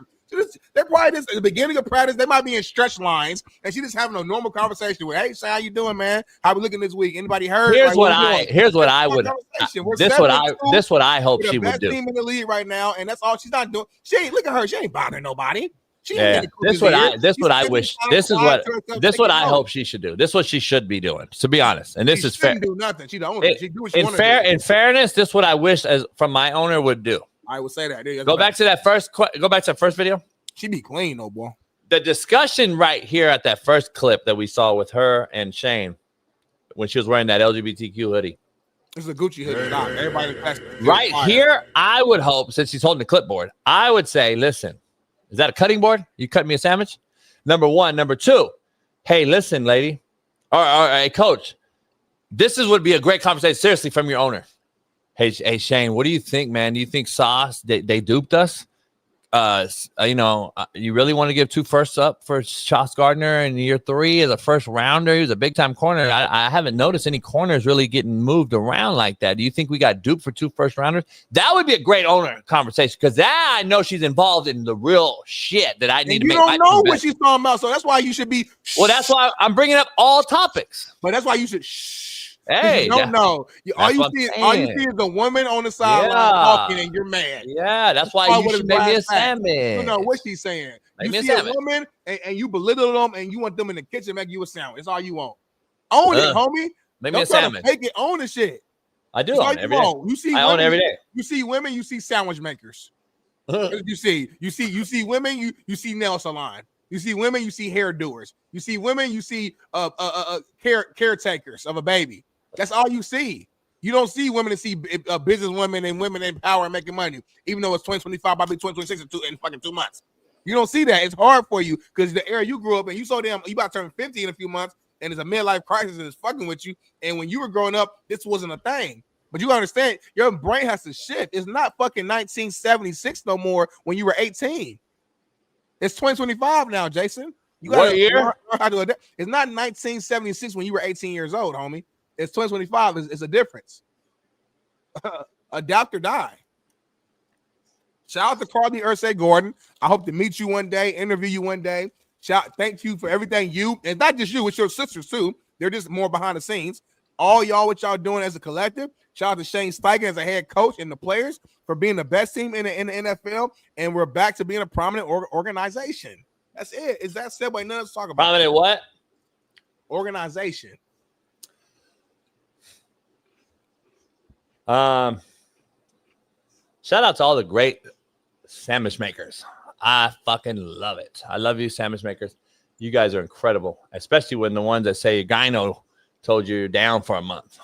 They're probably just at the beginning of practice. They might be in stretch lines, and she just having a normal conversation with, "Hey, Shaun, how you doing, man? How we looking this week? Anybody heard?" Here's what I would. This what I hope she would do. Team in the league right now, and that's all she's not doing. She ain't look at her. She ain't bothering nobody. This what I wish. This what I hope she should do. This is what she should be doing. To be honest, and this is fair. Do nothing. She the owner. She do what she in fairness, this is what I wish as from my owner would do. I would say that. Go back to that first video. She be clean, though, boy. The discussion right here at that first clip that we saw with her and Shane when she was wearing that LGBTQ hoodie. It's a Gucci hoodie. Everybody right here, I would hope, since she's holding the clipboard, I would say, listen, is that a cutting board? You cut me a sandwich? Number one. Number two, hey, listen, lady, or hey, coach, would be a great conversation, seriously, from your owner. Hey, Shane, what do you think, man? Do you think Sauce, they duped us? You really want to give 2 firsts up for Sauce Gardner in year 3 as a first rounder? He was a big time corner. I haven't noticed any corners really getting moved around like that. Do you think we got duped for 2 first rounders? That would be a great owner conversation because that I know she's involved in the real shit that I need to make. You don't know what she's talking about, so that's why you should be. Well, that's why I'm bringing up all topics. But that's why you should. Hey, you don't know. All you see is the woman on the sideline talking, and you're mad. Yeah, that's why you should make me a sandwich. You know what she's saying. You see a woman and you belittle them, and you want them in the kitchen make you a sandwich. That's all you want. Own it, homie. Make me a sandwich. Take it, own the shit. I do own every day. You see, I own every day. You see women, you see sandwich makers. You see women, you see nail salon. You see women, you see hair doers. You see women, you see caretakers of a baby. That's all you see. You don't see women and see business women and women in power and making money, even though it's 2025, probably 2026 in fucking 2 months. You don't see that. It's hard for you because the era you grew up in, you saw them, you about to turn 50 in a few months, and it's a midlife crisis and it's fucking with you. And when you were growing up, this wasn't a thing. But you understand, your brain has to shift. It's not fucking 1976 no more when you were 18. It's 2025 now, Jason. You got to learn how to adapt. It's not 1976 when you were 18 years old, homie. It's 2025. It's a difference. Adapt or die. Shout out to Carly Ursay Gordon. I hope to meet you one day, interview you one day. Thank you for everything and not just you, it's your sisters too. They're just more behind the scenes. All y'all, what y'all doing as a collective. Shout out to Shane Steichen as a head coach and the players for being the best team in the NFL. And we're back to being a prominent organization. That's it. Is that said? Nothing else to talk about. Prominent what? Organization. Shout out to all the great sandwich makers. I fucking love it. I love you, sandwich makers. You guys are incredible, especially when the ones that say gyno told you you're down for a month.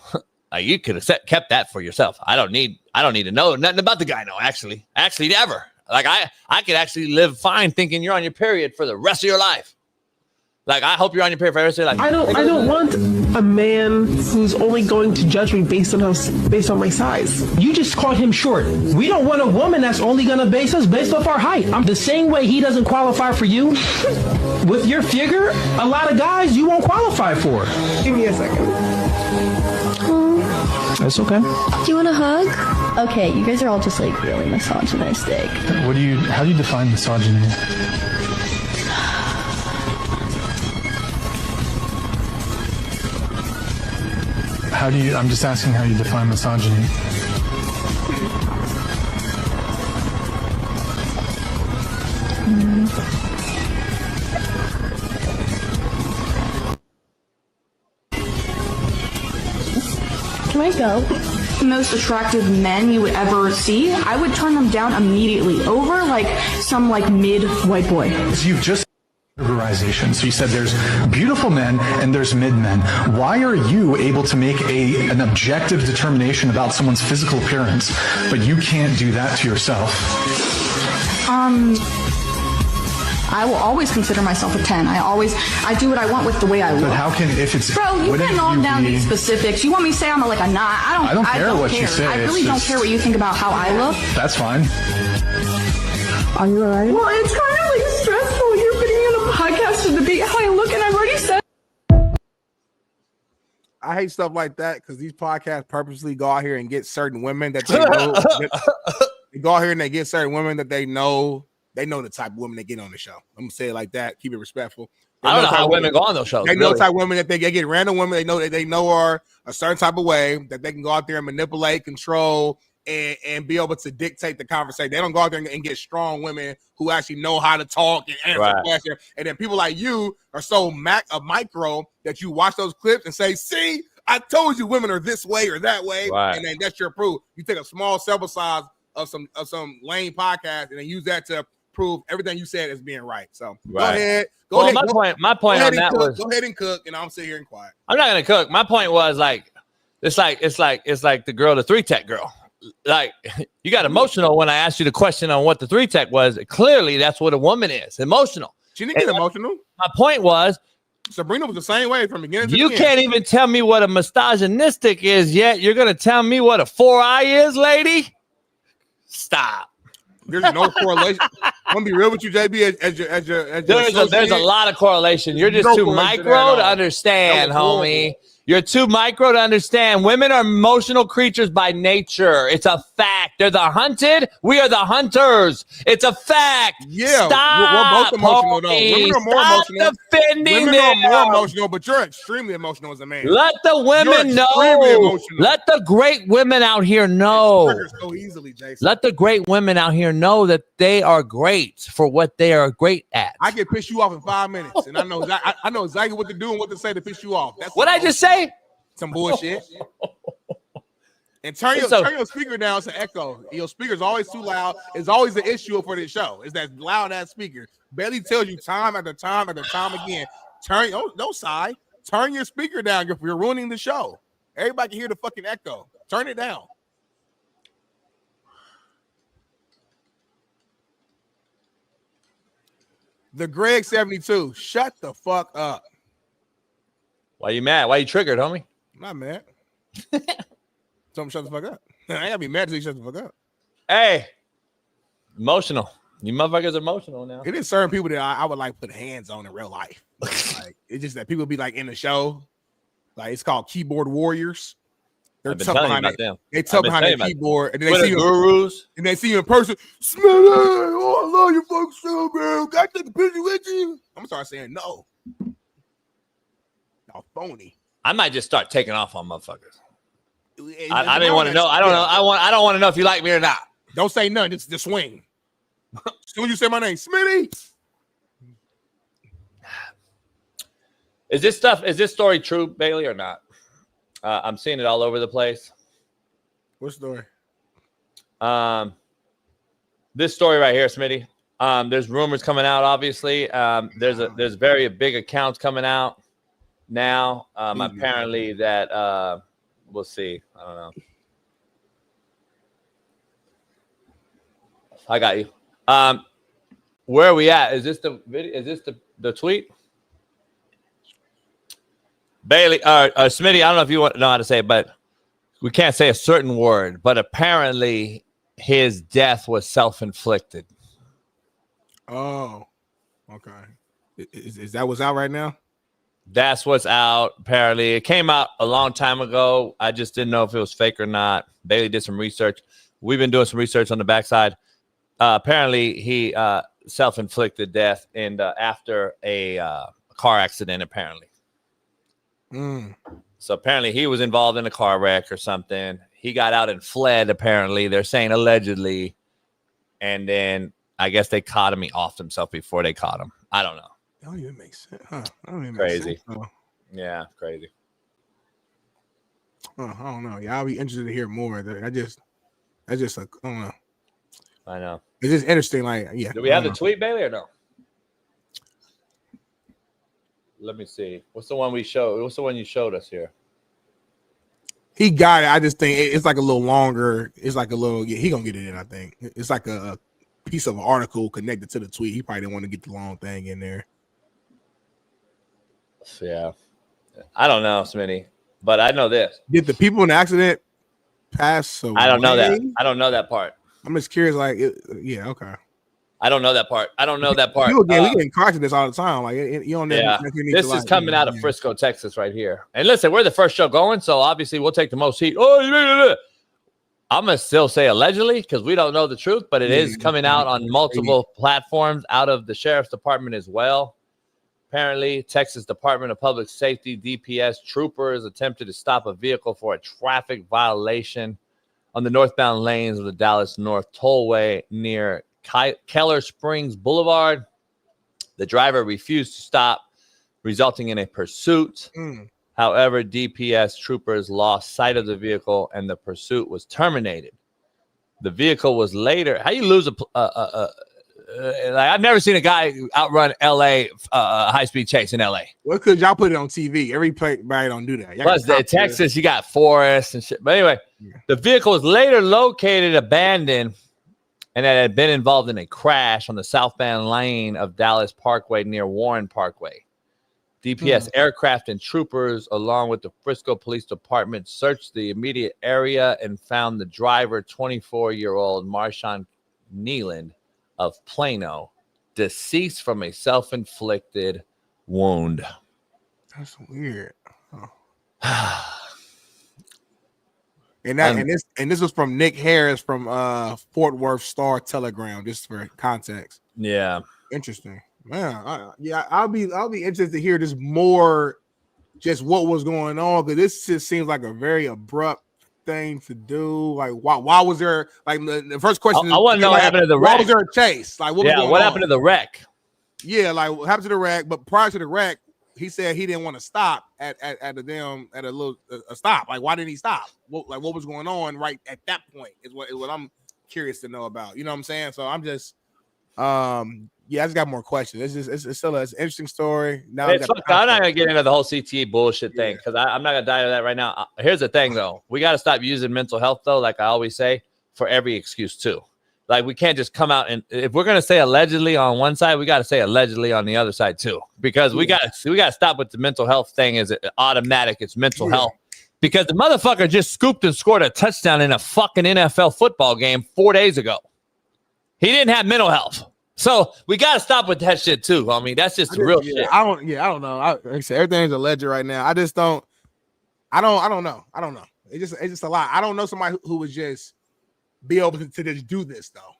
Like you could have kept that for yourself. I don't need to know nothing about the gyno. Actually, never. Like I could actually live fine thinking you're on your period for the rest of your life. Like, I hope you're on your period for the rest of your life. I don't want a man who's only going to judge me based on my size. You just called him short. We don't want a woman that's only going to base us based off our height. The same way he doesn't qualify for you, with your figure, a lot of guys you won't qualify for. Give me a second. That's okay. Do you want a hug? Okay, you guys are all just like really misogynistic. How do you define misogyny? I'm just asking how you define misogyny. Can I go? The most attractive men you would ever see, I would turn them down immediately over like some like mid white boy. You've just categorization. So you said there's beautiful men and there's mid men. Why are you able to make an objective determination about someone's physical appearance, but you can't do that to yourself? I will always consider myself a 10. I do what I want with the way I look. But how can, if it's... Bro, you can knock down these specifics. You want me to say I'm like a 9? I don't care what you say. I really don't care what you think about how I look. That's fine. Are you alright? Well, it's kind of like stressful. You're putting me on a podcast to debate how I look, and I've already said. I hate stuff like that because these podcasts purposely go out here and get certain women that they know. They go out here and they get certain women that they know. They know the type of women they get on the show. I'm gonna say it like that. Keep it respectful. I don't know how women go on those shows. They know the type of women that they get random women. They know are a certain type of way that they can go out there and manipulate, control, and be able to dictate the conversation. They don't go out there and get strong women who actually know how to talk and answer questions. And then people like you are so micro that you watch those clips and say, "See, I told you women are this way or that way," and then that's your proof. You take a small sample size of some lame podcast and then use that to prove everything you said as being right. So go ahead. Go ahead. My point on that was go ahead and cook, and I'm sitting here and quiet. I'm not gonna cook. My point was it's like the girl, the 3-tech girl. Like, you got emotional when I asked you the question on what the 3-tech was. Clearly, that's what a woman is, emotional. She didn't get emotional. My point was, Sabrina was the same way from beginning to you end. can't even tell me what a misogynistic is yet. You're gonna tell me what a 4-eye is, lady? Stop. There's no correlation. I'm gonna be real with you, JB. There's a lot of correlation. You're just too micro to understand, homie. You're too micro to understand. Women are emotional creatures by nature. It's a fact. They're the hunted. We are the hunters. It's a fact. Yeah, stop, we're both emotional though. Women are more emotional. Women are more emotional, but you're extremely emotional as a man. Let the women know. Let the great women out here know. So easily, Jason. Let the great women out here know that they are great for what they are great at. I can piss you off in 5 minutes, and I know exactly what to do and what to say to piss you off. That's what I just say. Some bullshit. And turn your speaker down to echo. Your speaker's always too loud. It's always the issue for this show. Is that loud ass speaker? Bailey tells you time after time after time again. Don't sigh. Turn your speaker down. You're ruining the show. Everybody can hear the fucking echo. Turn it down. The Greg 72. Shut the fuck up. Why you mad? Why you triggered, homie? I'm not mad. Tell him shut the fuck up. I ain't gotta be mad till he shut the fuck up. Hey, emotional. You motherfuckers emotional now. It is certain people that I would like put hands on in real life. Like it's just that people be like in the show, like it's called keyboard warriors. They're tough behind it. They tough behind the keyboard, and then they see you gurus, and they see you in person. Smitty, oh, I love your folks so, bro. Got to take a picture with you. I'm gonna start saying no. Y'all phony. I might just start taking off on motherfuckers. I didn't want to know. I don't know. I don't want to know if you like me or not. Don't say nothing. It's the swing. As soon as you say my name, Smitty. Is this story true, Bailey, or not? I'm seeing it all over the place. What story? This story right here, Smitty. There's rumors coming out. Obviously, there's very big accounts coming out now. Apparently, that we'll see. I don't know. I got you. Where are we at? Is this the video? Is this the tweet? Bailey, Smitty, I don't know if you know how to say it, but we can't say a certain word. But apparently, his death was self-inflicted. Oh, okay. Is that what's out right now? That's what's out. Apparently, it came out a long time ago. I just didn't know if it was fake or not. Bailey did some research. We've been doing some research on the backside. Apparently, he self-inflicted death and after a car accident. Apparently. So apparently he was involved in a car wreck or something. He got out and fled, apparently. They're saying allegedly. And then I guess they caught him. He offed himself before they caught him. I don't know. That don't even make sense. Huh? That don't even crazy. Make sense, yeah, crazy. I don't know. Yeah, I'll be interested to hear more. I just I don't know. I know. It's just interesting. Like, yeah. Do we have the tweet, Bailey, or no? Let me see. What's the one we showed? What's the one you showed us here? He got it. I just think it's like a little longer. It's like a little. He gonna get it in. I think it's like a piece of an article connected to the tweet. He probably didn't want to get the long thing in there. Yeah, I don't know, Smitty, but I know this. Did the people in the accident pass away? I don't know that. I don't know that part. I'm just curious. Like, yeah, okay. I don't know that part. People we get in car accidents all the time. Like, you don't. Yeah, this is coming out of Frisco, Texas, right here. And listen, we're the first show going, so obviously we'll take the most heat. Oh, I'm gonna still say allegedly because we don't know the truth, but it is coming out on multiple platforms out of the sheriff's department as well. Apparently, Texas Department of Public Safety (DPS) troopers attempted to stop a vehicle for a traffic violation on the northbound lanes of the Dallas North Tollway near Keller Springs Boulevard. The driver refused to stop, resulting in a pursuit. However, DPS troopers lost sight of the vehicle and the pursuit was terminated. The vehicle was later. How you lose like I've never seen a guy outrun LA high-speed chase in LA. Well, because y'all put it on TV. Everybody don't do that. Plus, in Texas, you got forests and shit. But anyway, the vehicle was later located abandoned and it had been involved in a crash on the southbound lane of Dallas Parkway near Warren Parkway. DPS aircraft and troopers, along with the Frisco Police Department, searched the immediate area and found the driver, 24-year-old Marshawn Neeland of Plano, deceased from a self-inflicted wound. That's weird. Oh. And this was from Nick Harris from Fort Worth Star Telegram, just for context. Yeah, interesting, man. I'll be interested to hear this more, just what was going on, because this just seems like a very abrupt thing to do. Like, why was there, like, the first question? I want to know what happened to the wreck. Why was there a chase? Like, what happened to the wreck? Yeah, like what happened to the wreck? But prior to the wreck, he said he didn't want to stop at a little stop. Like, why didn't he stop? What was going on right at that point is what I'm curious to know about. You know what I'm saying? So I'm just I just got more questions. It's still an interesting story. Now I'm not gonna get into the whole CTE bullshit thing because I'm not gonna dive into that right now. Here's the thing though, we got to stop using mental health though, like I always say, for every excuse too. Like, we can't just come out and if we're gonna say allegedly on one side, we got to say allegedly on the other side too, because we got to stop with the mental health thing. Is it automatic? It's mental health because the motherfucker just scooped and scored a touchdown in a fucking NFL football game 4 days ago. He didn't have mental health, so we got to stop with that shit too. I mean, that's just the real shit. I don't know. Like I said, everything's alleged right now. I don't know. It's just a lot. I don't know somebody who would just be able to just do this though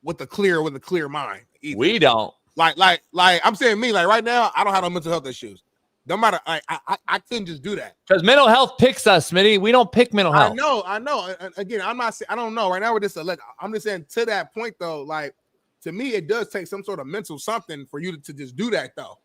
with a clear mind either. We don't like I'm saying me, like right now I don't have no mental health issues. No matter, I couldn't just do that because mental health picks us, Smitty. We don't pick mental health. I know. Again, I'm not saying I don't know right now. We're just I'm just saying to that point though. Like, to me, it does take some sort of mental something for you to just do that though.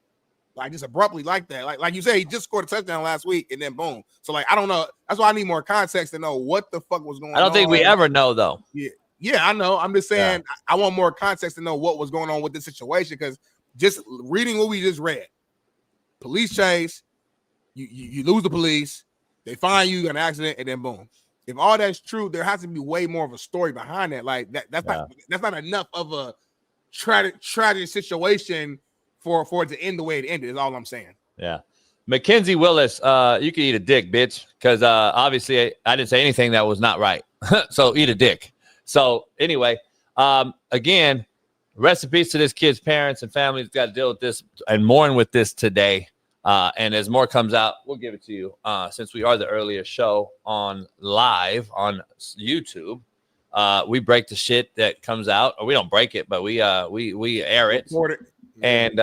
Like, just abruptly like that. Like you say, he just scored a touchdown last week and then boom. So like, I don't know. That's why I need more context to know what the fuck was going on. I don't think we ever know though. Yeah, I know. I'm just saying I want more context to know what was going on with this situation, because just reading what we just read, police chase, you lose the police, they find you, got an accident, and then boom. If all that's true, there has to be way more of a story behind that. Like that's not enough of a tragic situation for it to end the way it ended, is all I'm saying. Yeah. Mackenzie Willis, you can eat a dick, bitch, because obviously I didn't say anything that was not right. So eat a dick. So anyway, again, rest in peace to this kid's parents and families. Got to deal with this and mourn with this today. And as more comes out, we'll give it to you. Since we are the earliest show on live on YouTube, we break the shit that comes out, or we don't break it, but we air it. And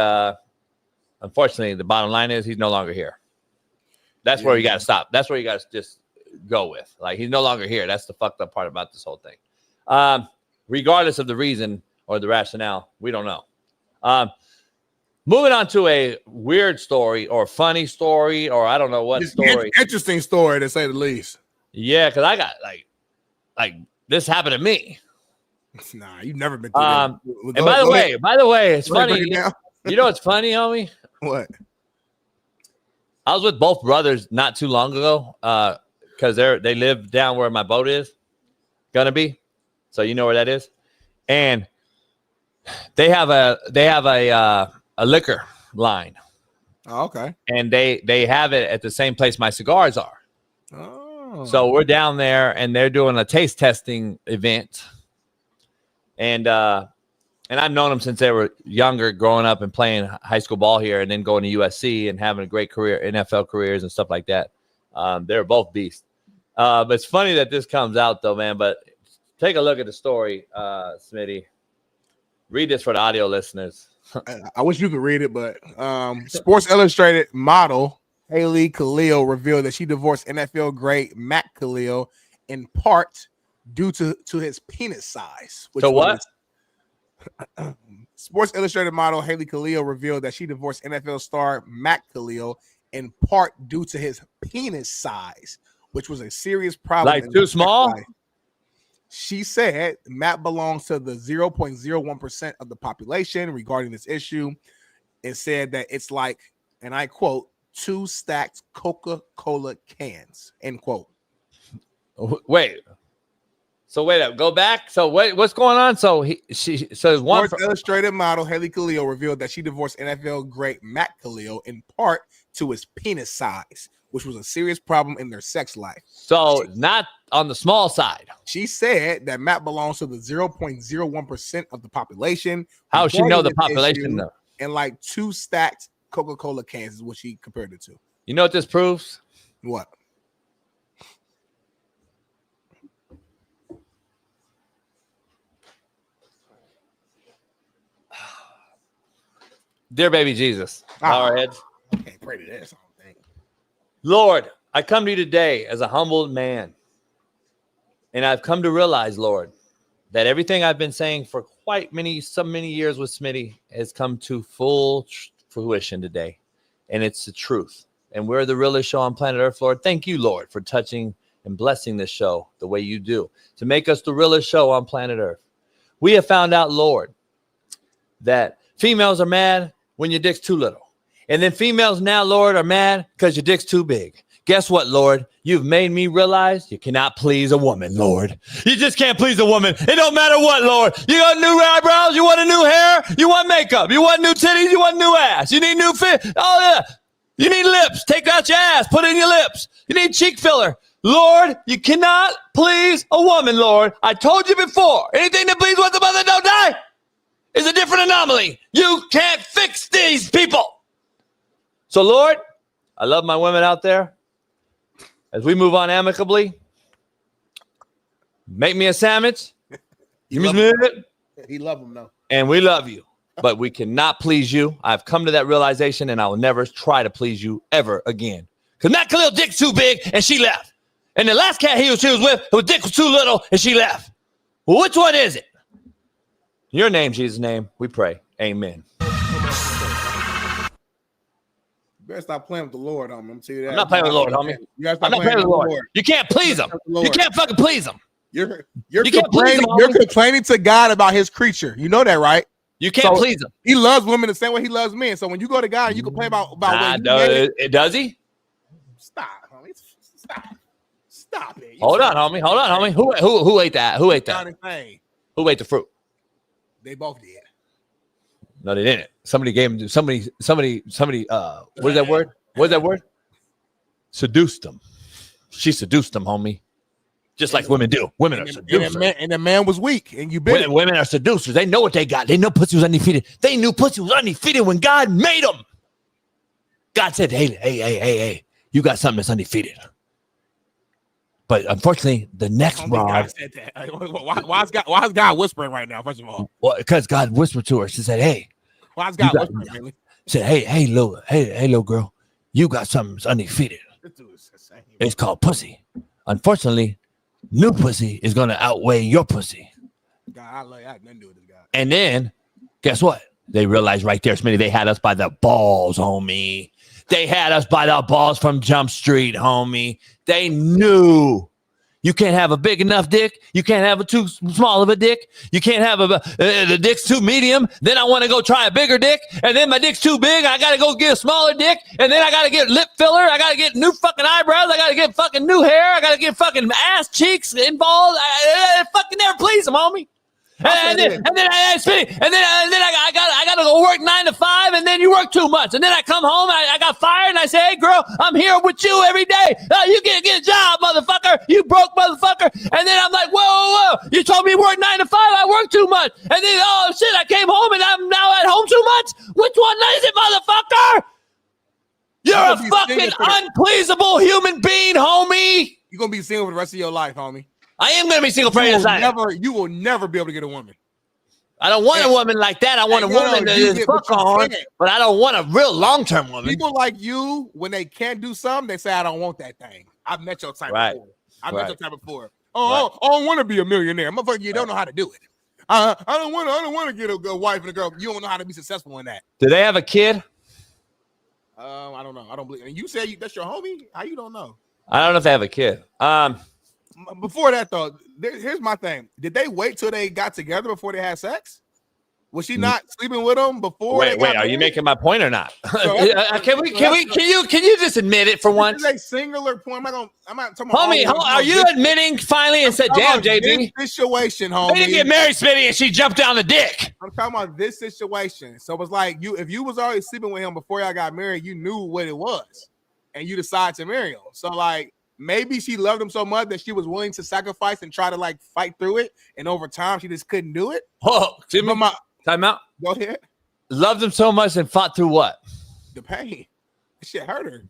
unfortunately, the bottom line is he's no longer here. That's where you got to stop. That's where you got to just go with. Like, he's no longer here. That's the fucked up part about this whole thing. Regardless of the reason or the rationale, we don't know. Moving on to a weird story or funny story, or I don't know what story. Interesting story, to say the least. Yeah, because I got like this happened to me. Nah, you've never been through that. And by the way, it's funny. You know what's funny, homie? What? I was with both brothers not too long ago because they live down where my boat is gonna be. So you know where that is. And they have a liquor line. Oh, okay. And they have it at the same place my cigars are. Oh. So we're down there and they're doing a taste testing event. And I've known them since they were younger, growing up and playing high school ball here and then going to USC and having a great career, NFL careers and stuff like that. They're both beasts. But it's funny that this comes out though, man. But take a look at the story, Smitty. Read this for the audio listeners. I wish you could read it, but Sports Illustrated model Haley Khalil revealed that she divorced NFL great Matt Khalil in part due to his penis size. So what? Sports Illustrated model Haley Khalil revealed that she divorced NFL star Matt Khalil in part due to his penis size, which was a serious problem. Like too small? She said Matt belongs to the 0.01% of the population regarding this issue and said that it's like, and I quote, 2 stacked Coca-Cola cans, end quote. Wait. So wait up, go back. So what's going on? So Sports Illustrated model Haley Khalil revealed that she divorced NFL great Matt Khalil in part to his penis size, which was a serious problem in their sex life. So not on the small side. She said that Matt belongs to the 0.01% of the population. How does she know the population though? And like 2 stacked Coca-Cola cans is what she compared it to. You know what this proves? What? Dear baby Jesus, bow our heads. Okay, pray to this. Lord, I come to you today as a humbled man. And I've come to realize, Lord, that everything I've been saying for so many years with Smitty has come to full fruition today. And it's the truth. And we're the realest show on planet Earth, Lord. Thank you, Lord, for touching and blessing this show the way you do to make us the realest show on planet Earth. We have found out, Lord, that females are mad when your dick's too little. And then females now, Lord, are mad because your dick's too big. Guess what, Lord? You've made me realize you cannot please a woman, Lord. You just can't please a woman. It don't matter what, Lord. You got new eyebrows. You want a new hair. You want makeup. You want new titties. You want new ass. You need new fit. Oh, yeah. You need lips. Take out your ass. Put in your lips. You need cheek filler. Lord, you cannot please a woman, Lord. I told you before. Anything that pleases what the mother don't die is a different anomaly. You can't fix these people. So, Lord, I love my women out there. As we move on amicably, make me a sandwich. Give me some it. He love them though. And we love you, but we cannot please you. I've come to that realization, and I will never try to please you ever again. Because Matt Khalil's dick's too big, and she left. And the last cat she was with, her dick was too little, and she left. Well, which one is it? Your name, Jesus' name, we pray. Amen. You better stop playing with the Lord, homie. I'm telling you that. I'm not playing with the Lord, homie. I'm not playing with the Lord. You can't please him. You can't fucking please him. You're complaining to God about his creature. You know that, right? You can't please him. He loves women the same way he loves men. So when you go to God, you complain about does he? Stop, homie. Stop it. Hold on, homie. Who ate that? Who ate that? Who ate the fruit? They both did. No, they didn't. Somebody gave him somebody what is that word? What is that word? Seduced them. She seduced them, homie. Just like women do. Women are seducers. And the man was weak, and you women are seducers. They know what they got. They know pussy was undefeated. They knew pussy was undefeated when God made them. God said, hey, you got something that's undefeated. But unfortunately, the next rod. Why is God whispering right now? First of all, well, because God whispered to her. She said, "Hey." Why is God whispering? Really? Said, "Hey, little girl, you got something that's undefeated. It's called pussy. Unfortunately, new pussy is gonna outweigh your pussy." God, I love that. Nothing to do with this guy. And then, guess what? They realized right there, Smitty, they had us by the balls, homie. They had us by the balls from Jump Street, homie. They knew. You can't have a big enough dick. You can't have a too small of a dick. You can't have the dick's too medium. Then I want to go try a bigger dick. And then my dick's too big. I got to go get a smaller dick. And then I got to get lip filler. I got to get new fucking eyebrows. I got to get fucking new hair. I got to get fucking ass cheeks involved. I fucking never please them, homie. And then I got to go work 9 to 5, and then you work too much, and then I come home, I got fired, and I say, hey girl, I'm here with you every day. You can't get a job, motherfucker. You broke, motherfucker. And then I'm like, whoa. You told me work 9 to 5. I work too much. And then oh shit, I came home and I'm now at home too much. Which one is it, motherfucker? You're a fucking unpleasable human being, homie. You're gonna be single for the rest of your life, homie. I am going to be single for your life. You will never be able to get a woman. I don't want a woman like that. I want a woman that is fuck on, but I don't want a real long-term woman. People like you, when they can't do something, they say, I don't want that thing. I've met your type before. I've met your type before. I don't want to be a millionaire. Motherfucker, you don't know how to do it. I don't want to get a good wife and a girl. You don't know how to be successful in that. Do they have a kid? I don't know. I don't believe. And you say that's your homie? How you don't know? I don't know if they have a kid. Before that, though, here's my thing. Did they wait till they got together before they had sex? Was she not sleeping with him before? Wait, are you making my point or not? Can you just admit it for once? This is a singular point. I'm not talking homie, are you admitting finally and said, damn, JB? This situation, homie. They didn't get married, Smitty, and she jumped down the dick. I'm talking about this situation. So it was like if you was already sleeping with him before y'all got married, you knew what it was, and you decided to marry him. So like maybe she loved him so much that she was willing to sacrifice and try to like fight through it, and over time she just couldn't do it. Oh, time out. Go ahead. Loved him so much and fought through what? The pain. That shit hurt her.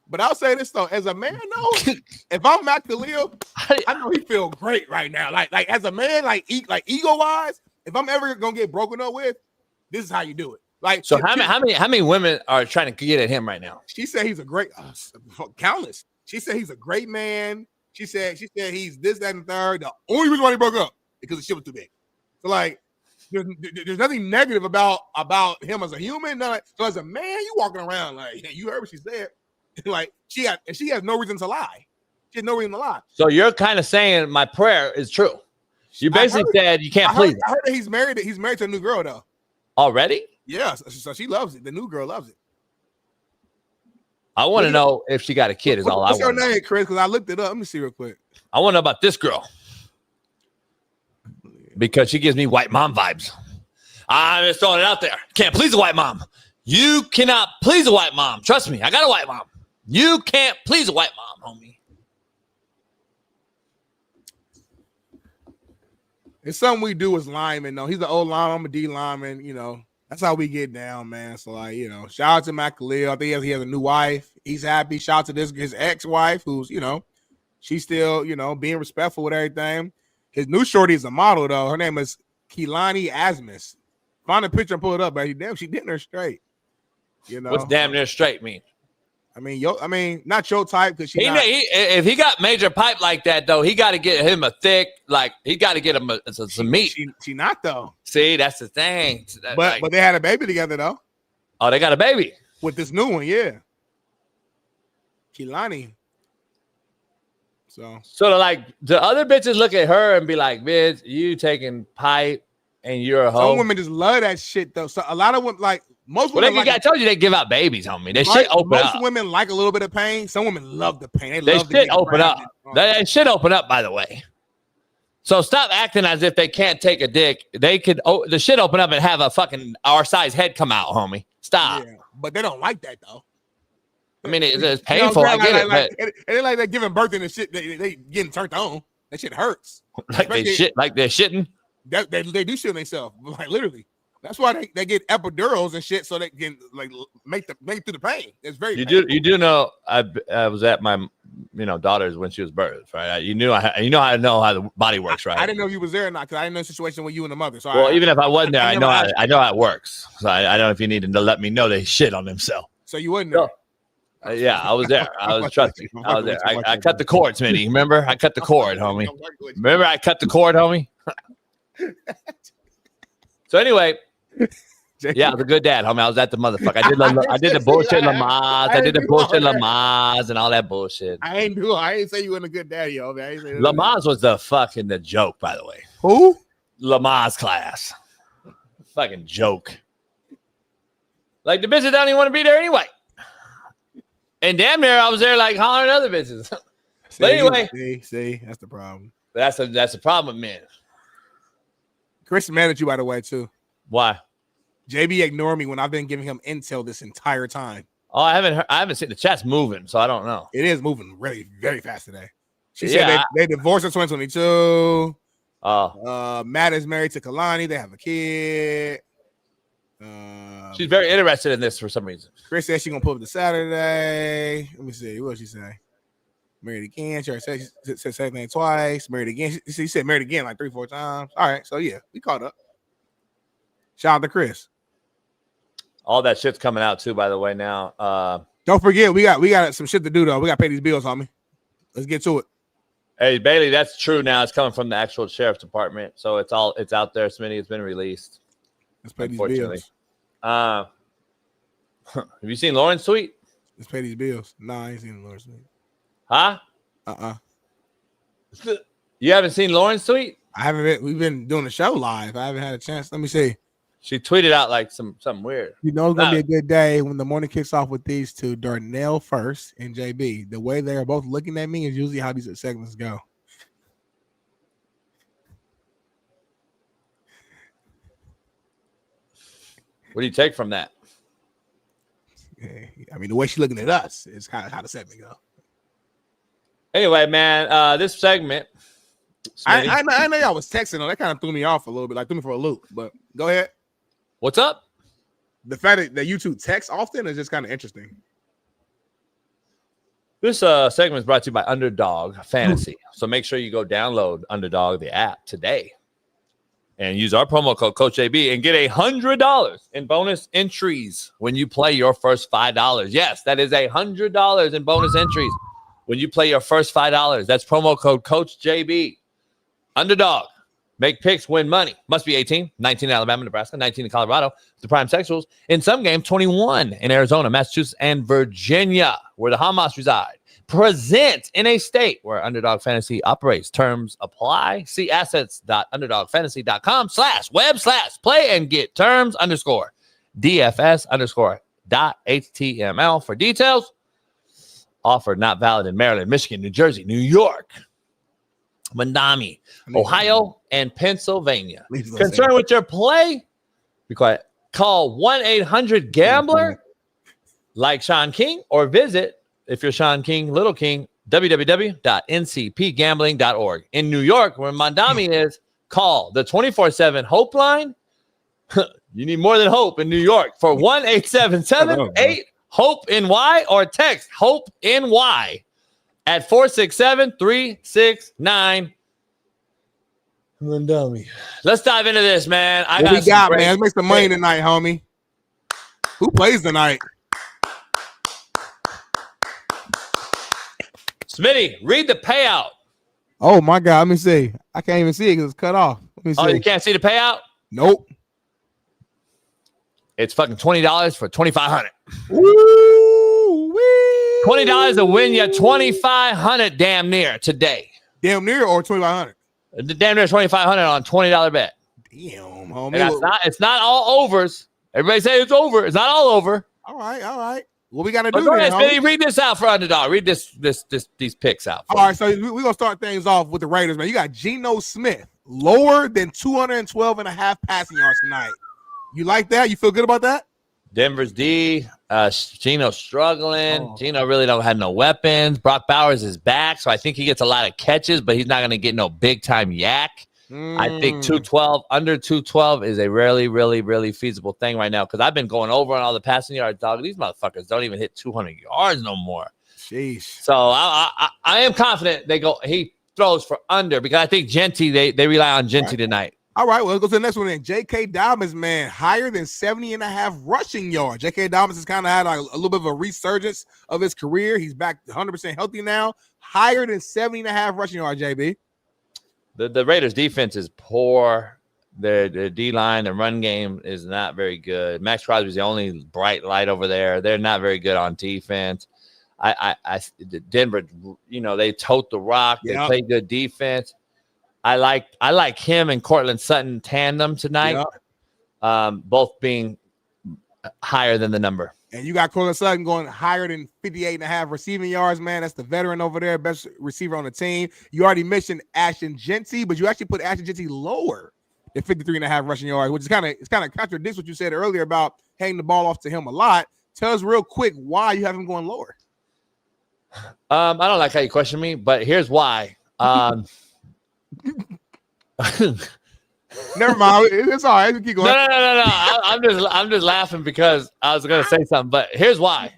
But I'll say this though, as a man, though, if I'm Matt Khalil, I know he feel great right now. Like as a man, like ego wise, if I'm ever gonna get broken up with, this is how you do it. Like, so how many women are trying to get at him right now? She said he's a great, countless. She said he's a great man. She said he's this, that, and the third. The only reason why they broke up because the shit was too big. So like, there's nothing negative about him as a human. So as a man, you walking around like you heard what she said. Like she has no reason to lie. She has no reason to lie. So you're kind of saying my prayer is true. You basically said you can't please. I heard that he's married. He's married to a new girl though. Already? Yeah. So she loves it. The new girl loves it. I want to know if she got a kid. Is all I want. What's your name, Chris? Because I looked it up. Let me see real quick. I want to know about this girl because she gives me white mom vibes. I'm just throwing it out there. Can't please a white mom. You cannot please a white mom. Trust me, I got a white mom. You can't please a white mom, homie. It's something we do as linemen, though. He's an old lineman. I'm a D lineman. You know, that's how we get down, man. So, like, you know, shout out to Matt Khalil. I think he has a new wife. He's happy. Shout out to his ex-wife, who's, you know, she's still, you know, being respectful with everything. His new shorty is a model, though. Her name is Kehlani Asmus. Find a picture and pull it up, but damn, she did her straight. You know, what's damn near straight mean? I mean, not your type because if he got major pipe like that though, he got to get him a thick, like he got to get him some meat. She not though. See, that's the thing. But they had a baby together though. Oh, they got a baby with this new one, yeah. Kehlani. So like the other bitches look at her and be like, "Bitch, you taking pipe and you're a hoe." Some women just love that shit though. So a lot of women like. Most women I told you they give out babies, homie. That shit open up. Most women like a little bit of pain. Some women love the pain. They shit open up. That shit open up, by the way. So stop acting as if they can't take a dick. They could the shit open up and have a fucking our size head come out, homie. Stop. Yeah, but they don't like that though. I mean, it's painful. I get it. But it ain't like they're giving birth and the shit. They getting turned on. That shit hurts. Like they're shitting. They do shit on themselves. Like literally. That's why they get epidurals and shit so they can like make through the pain. It's very painful. You do know I was at my daughter's when she was birthed, right? You know how to know how the body works, right? I didn't know if you was there or not because I didn't know the situation with you and the mother. So even if I wasn't there, I know how it works. So I don't know if you need to let me know they shit on themselves. So you wasn't there. Yeah, I was there. I was trusting. I was there. I cut the cord, Smitty. Remember? I cut the cord, homie. So anyway, Yeah, I was a good dad, homie. I was at the motherfucker. I did the bullshit Lamaz. I did the bullshit Lamaz and all that bullshit. I ain't say you wasn't a good daddy, yo. Man. Lamaz was the joke, by the way. Who? Lamaz class. Fucking joke. Like the bitches don't even want to be there anyway. And damn near I was there like hollering at other bitches. But anyway. See, that's the problem. That's the problem with men. Chris is mad at you, by the way, too. Why? JB ignored me when I've been giving him intel this entire time. Oh, I haven't seen the chat's moving, so I don't know. It is moving really very fast today. She said they divorced in 2022. Matt is married to Kalani. They have a kid. She's very interested in this for some reason. Chris said she's gonna pull up the Saturday. Let me see. What did she say? Married again. She said same thing twice. Married again. She said married again like 3-4 times. All right, so yeah, we caught up. Shout out to Chris. All that shit's coming out too, by the way. Now, don't forget we got some shit to do though. We got to pay these bills, homie. Let's get to it. Hey Bailey, that's true. Now it's coming from the actual sheriff's department, so it's out there. Smitty, it's been released. Let's pay these bills. Have you seen Lauren's tweet? Let's pay these bills. Nah, I ain't seen Lauren's tweet. Huh? You haven't seen Lauren's tweet? I haven't. We've been doing the show live. I haven't had a chance. Let me see. She tweeted out like something weird. You know, it's gonna be a good day when the morning kicks off with these two, Darnell first and JB. The way they are both looking at me is usually how these segments go. What do you take from that? I mean, the way she's looking at us is kind of how the segment go. Anyway, man, this segment. I know y'all was texting though. That kind of threw me off a little bit, like threw me for a loop. But go ahead. What's up? The fact that you two text often is just kind of interesting. This segment is brought to you by Underdog Fantasy. So make sure you go download Underdog, the app, today. And use our promo code Coach AB and get $100 in bonus entries when you play your first $5. Yes, that is $100 in bonus entries when you play your first $5. That's promo code Coach JB. Underdog. Make picks, win money. Must be 18, 19 in Alabama, Nebraska, 19 in Colorado. The prime sexuals. In some games, 21 in Arizona, Massachusetts, and Virginia, where the Hamas reside. Present in a state where Underdog Fantasy operates. Terms apply. See assets.underdogfantasy.com/web/play and get terms _DFS_.html for details. Offer not valid in Maryland, Michigan, New Jersey, New York, Mandami, Ohio, and Pennsylvania. Concerned with your play? Be quiet. Call 1-800-GAMBLER like Shaun King, or visit, if you're Shaun King, Little King, www.ncpgambling.org. In New York, where Mandami is, call the 24/7 Hope line. You need more than hope in New York for 1-877-8-HOPE-NY or text HOPE-NY at 467-369. Mandami. Let's dive into this, man. What we got, man? Let's make some money tonight, homie. Who plays tonight? Smitty, read the payout. Oh my God, let me see. I can't even see it because it's cut off. Let me see. Oh, you can't see the payout? Nope. It's fucking $20 for $2,500. Woo! $20 to win you $2,500 damn near today. Damn near or $2,500? Damn near $2,500 on $20 bet. Damn, homie. And it's not all overs. Everybody say it's over. It's not all over. All right. What we got to do Go ahead, then, Smitty, read this out for Underdog. Read these picks out. All right, so we're going to start things off with the Raiders, man. You got Geno Smith, lower than 212.5 passing yards tonight. You like that? You feel good about that? Denver's D. Geno struggling. Geno really don't have no weapons. Brock Bowers is back, so I think he gets a lot of catches, but he's not going to get no big-time yak. I think 212, under 212 is a really, really, really feasible thing right now because I've been going over on all the passing yards, dog. These motherfuckers don't even hit 200 yards no more. Jeez. So I am confident he throws for under because I think Genty, they rely on Genty tonight. All right, well, let's go to the next one then. J.K. Dobbins, man, higher than 70.5 rushing yards. J.K. Dobbins has kind of had a little bit of a resurgence of his career. He's back 100% healthy now. Higher than 70.5 rushing yards, JB. The Raiders' defense is poor. Their D-line, the run game is not very good. Max Crosby's the only bright light over there. They're not very good on defense. Denver, they tote the rock. They play good defense. I like him and Cortland Sutton tandem tonight, both being higher than the number. And you got Cortland Sutton going higher than 58.5 receiving yards, man. That's the veteran over there, best receiver on the team. You already mentioned Ashton Genty, but you actually put Ashton Genty lower than 53.5 rushing yards, which is kind of contradicts what you said earlier about handing the ball off to him a lot. Tell us real quick why you have him going lower. I don't like how you question me, but here's why. Never mind. It's all right. Keep going. No. I'm just laughing because I was going to say something, but here's why.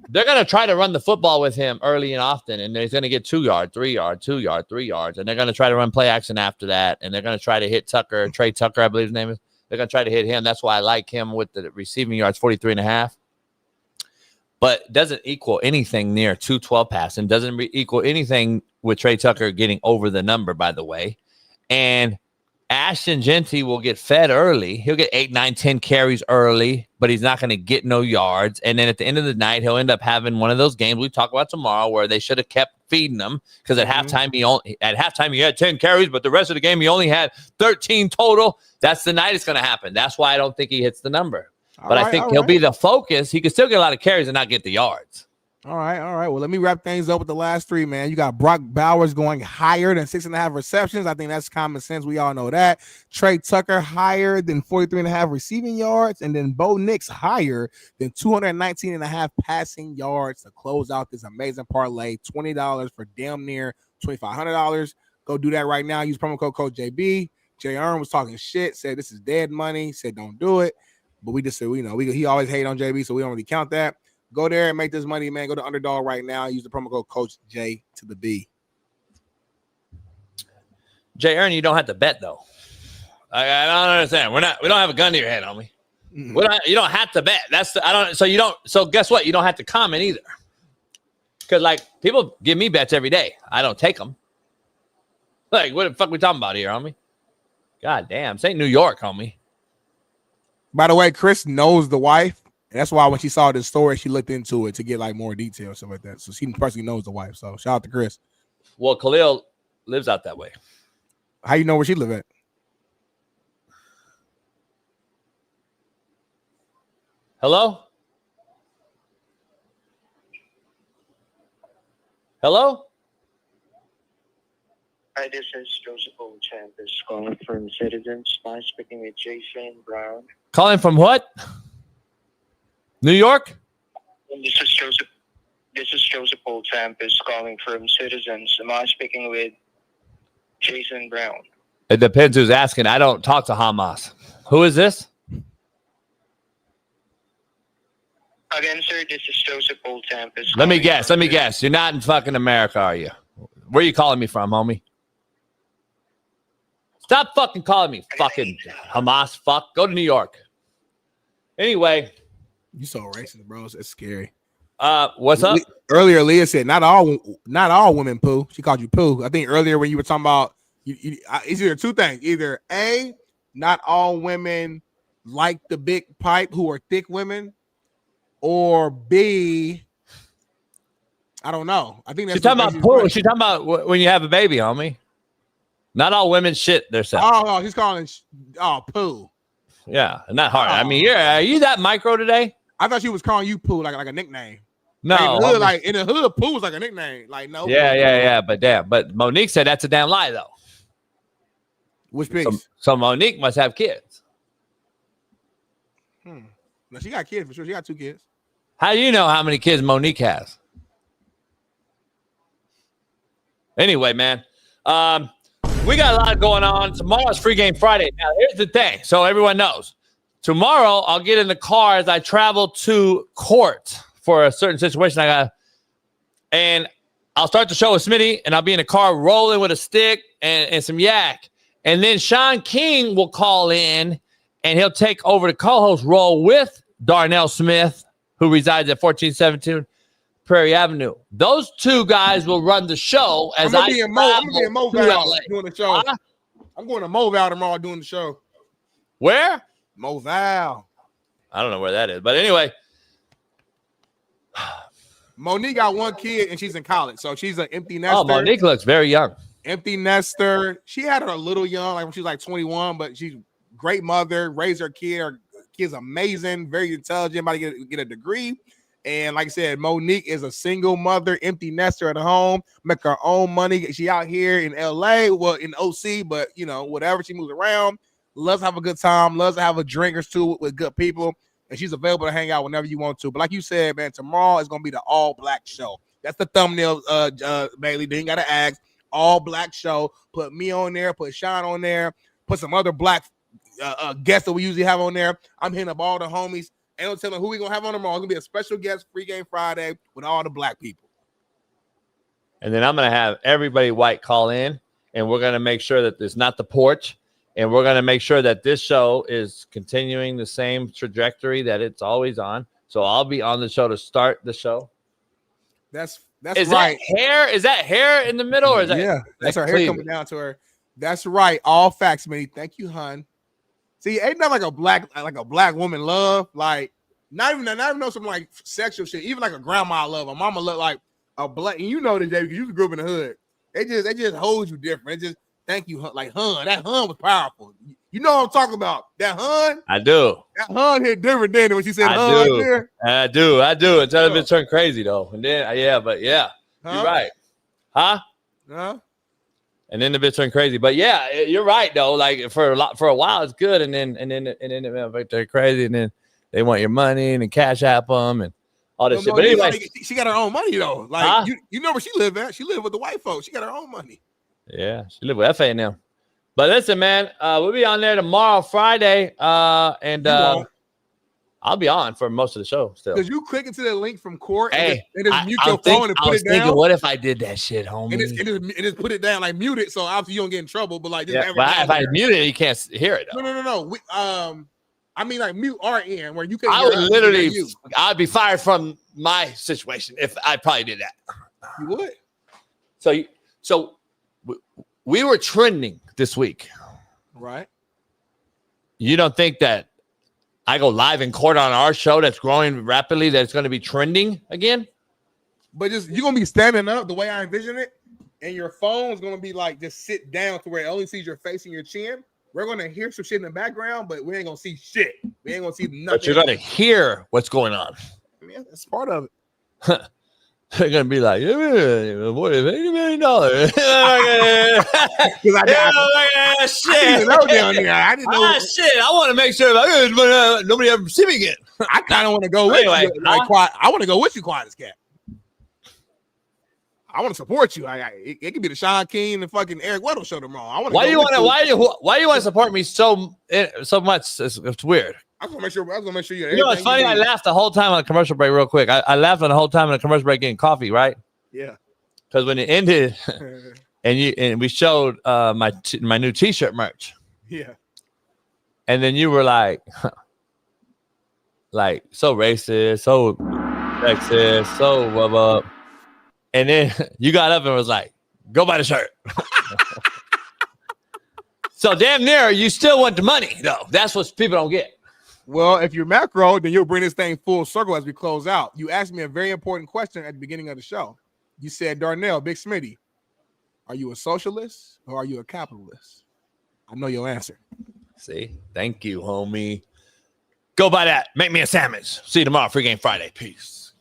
They're going to try to run the football with him early and often, and he's going to get 2 yards, 3 yards, 2 yards, 3 yards, and they're going to try to run play action after that, and they're going to try to hit Trey Tucker, I believe his name is. They're going to try to hit him. That's why I like him with the receiving yards, 43.5. But doesn't equal anything near 212 passing. Doesn't equal anything with Trey Tucker getting over the number, by the way. And Ashton Genty will get fed early. He'll get 8, 9, 10 carries early, but he's not going to get no yards. And then at the end of the night, he'll end up having one of those games we talk about tomorrow where they should have kept feeding him because at halftime he had 10 carries, but the rest of the game he only had 13 total. That's the night it's going to happen. That's why I don't think he hits the number. But I think he'll be the focus. He can still get a lot of carries and not get the yards. All right. Well, let me wrap things up with the last 3, man. You got Brock Bowers going higher than 6.5 receptions. I think that's common sense. We all know that. Trey Tucker higher than 43.5 receiving yards. And then Bo Nix higher than 219.5 passing yards to close out this amazing parlay. $20 for damn near $2,500. Go do that right now. Use promo code JB. Jay Earn was talking shit, said this is dead money, said don't do it. But we just said, he always hate on JB, so we don't really count that. Go there and make this money, man. Go to Underdog right now. Use the promo code Coach J to the B. Jay Earn, you don't have to bet though. I don't understand. We don't have a gun to your head, homie. You don't have to bet. So guess what? You don't have to comment either. Because people give me bets every day. I don't take them. What the fuck we talking about here, homie? God damn, this ain't New York, homie. By the way, Chris knows the wife. And that's why when she saw this story, she looked into it to get more detail and stuff like that. So she personally knows the wife. So shout out to Chris. Well, Khalil lives out that way. How you know where she live at? Hello? Hi, this is Joseph Champus calling from Citizens. I'm speaking with Jason Brown. Calling from what? New York? This is Joseph Champus calling from Citizens. Am I speaking with Jason Brown? It depends who's asking. I don't talk to Hamas. Who is this? Again, sir, this is Joseph Champus. Let me guess. You're not in fucking America, are you? Where are you calling me from, homie? Stop fucking calling me fucking Hamas. Fuck. Go to New York. Anyway. You so racist, bro. It's scary. What's up? Earlier, Leah said not all women poo. She called you poo. I think earlier when you were talking about it's either 2 things. Either A, not all women like the big pipe who are thick women, or B, I don't know. I think that's she's talking about poo. She's talking about when you have a baby, homie. Not all women shit themselves. Oh, he's calling poo. Yeah, not hard. I mean, are you that micro today? I thought she was calling you poo like a nickname. No, in the hood, poo was like a nickname. No. Yeah. But Monique said that's a damn lie, though. Which piece? So Monique must have kids. No, she got kids for sure. She got 2 kids. How do you know how many kids Monique has? Anyway, man, we got a lot going on. Tomorrow's Free Game Friday. Now, here's the thing, so everyone knows. Tomorrow, I'll get in the car as I travel to court for a certain situation and I'll start the show with Smitty, and I'll be in the car rolling with a stick and some yak. And then Shaun King will call in, and he'll take over the co-host role with Darnell Smith, who resides at 1417 Prairie Avenue. Those 2 guys will run the show as I'm gonna be in Mo doing the show. I'm going to Moval tomorrow doing the show. Where? Moval. I don't know where that is, but anyway. Monique got one kid and she's in college, so she's an empty nester. Oh, Monique looks very young. Empty nester. She had her a little young, like when she was like 21, but she's great mother, raised her kid. Her kid's amazing, very intelligent, about to get a degree. And like I said, Monique is a single mother, empty nester at home, make her own money. She out here in LA, well, in OC, but you know, whatever. She moves around, loves to have a good time, loves to have a drink or two with good people. And she's available to hang out whenever you want to. But like you said, man, tomorrow is going to be the all-black show. That's the thumbnail, Bailey. They ain't got to ask. All-black show. Put me on there. Put Shaun on there. Put some other black guests that we usually have on there. I'm hitting up all the homies. Ain't no telling who we going to have on tomorrow. It's going to be a special guest, Free Game Friday, with all the black people. And then I'm going to have everybody white call in, and we're going to make sure that there's not the porch. And we're going to make sure that this show is continuing the same trajectory that it's always on. So I'll be on the show to start the show. That's is right. That hair? Is that hair in the middle? Or is that that's her hair coming down to her. That's right. All facts, Smitty. Thank you, hun. See, ain't that like a black woman love? Like not even know some like sexual shit. Even like a grandma love. A mama look like a black. And you know this, Jay, because you grew up in the hood. They just hold you different. It just thank you, hun. Like hun. That hun was powerful. You know what I'm talking about? That hun. I do. That hun hit different than when she said hun. I do. Until it turned crazy though, and then you're right, huh? And then the bitch turned crazy, but yeah, you're right though. Like for a while it's good, and then it turned crazy, and then they want your money and then cash app them and all this shit. But anyway, she got her own money though. Like you know where she live at? She live with the white folks. She got her own money. Yeah, she live with FA now. But listen, man, we'll be on there tomorrow, Friday, and I'll be on for most of the show still. Because you click into the link from court and Hey, just mute your phone and put it down. Thinking, what if I did that shit, homie? And just put it down, like mute it, so obviously you don't get in trouble. But like, but if I mute it, you can't hear it. Though. No. I mean, like mute RN where you can. I would literally, I'd be fired from my situation if I probably did that. You would. So we were trending this week, right? You don't think that I go live in court on our show that's growing rapidly that it's going to be trending again? But you're going to be standing up the way I envision it, and your phone's going to be like just sit down to where it only sees your face and your chin. We're going to hear some shit in the background, but we ain't going to see shit. We ain't going to see nothing. But you're going to hear what's going on. I mean, that's part of it. They're going to be like, $80 million. Shit. I didn't know down there. I didn't know. Shit. I want to make sure nobody ever see me again. I kind of want to go with you. Quiet. I want to go with you, quiet as cat. I want to support you. It could be the Shaun King and fucking Eric Weddle show tomorrow. I want. Why do you want to support me so much? It's weird. I was gonna make sure you know what's funny? I laughed the whole time on the commercial break. Real quick, I laughed on the whole time on the commercial break getting coffee. Right? Yeah. Because when it ended, and we showed my new T-shirt merch. Yeah. And then you were like so racist, so sexist, so blah blah. And then you got up and was like, "Go buy the shirt." So damn near, you still want the money though. That's what people don't get. Well, if you're macro, then you'll bring this thing full circle as we close out. You asked me a very important question at the beginning of the show. You said, Darnell, Big Smitty, are you a socialist or are you a capitalist? I know your answer. See? Thank you, homie. Go buy that. Make me a sandwich. See you tomorrow. Free Game Friday. Peace.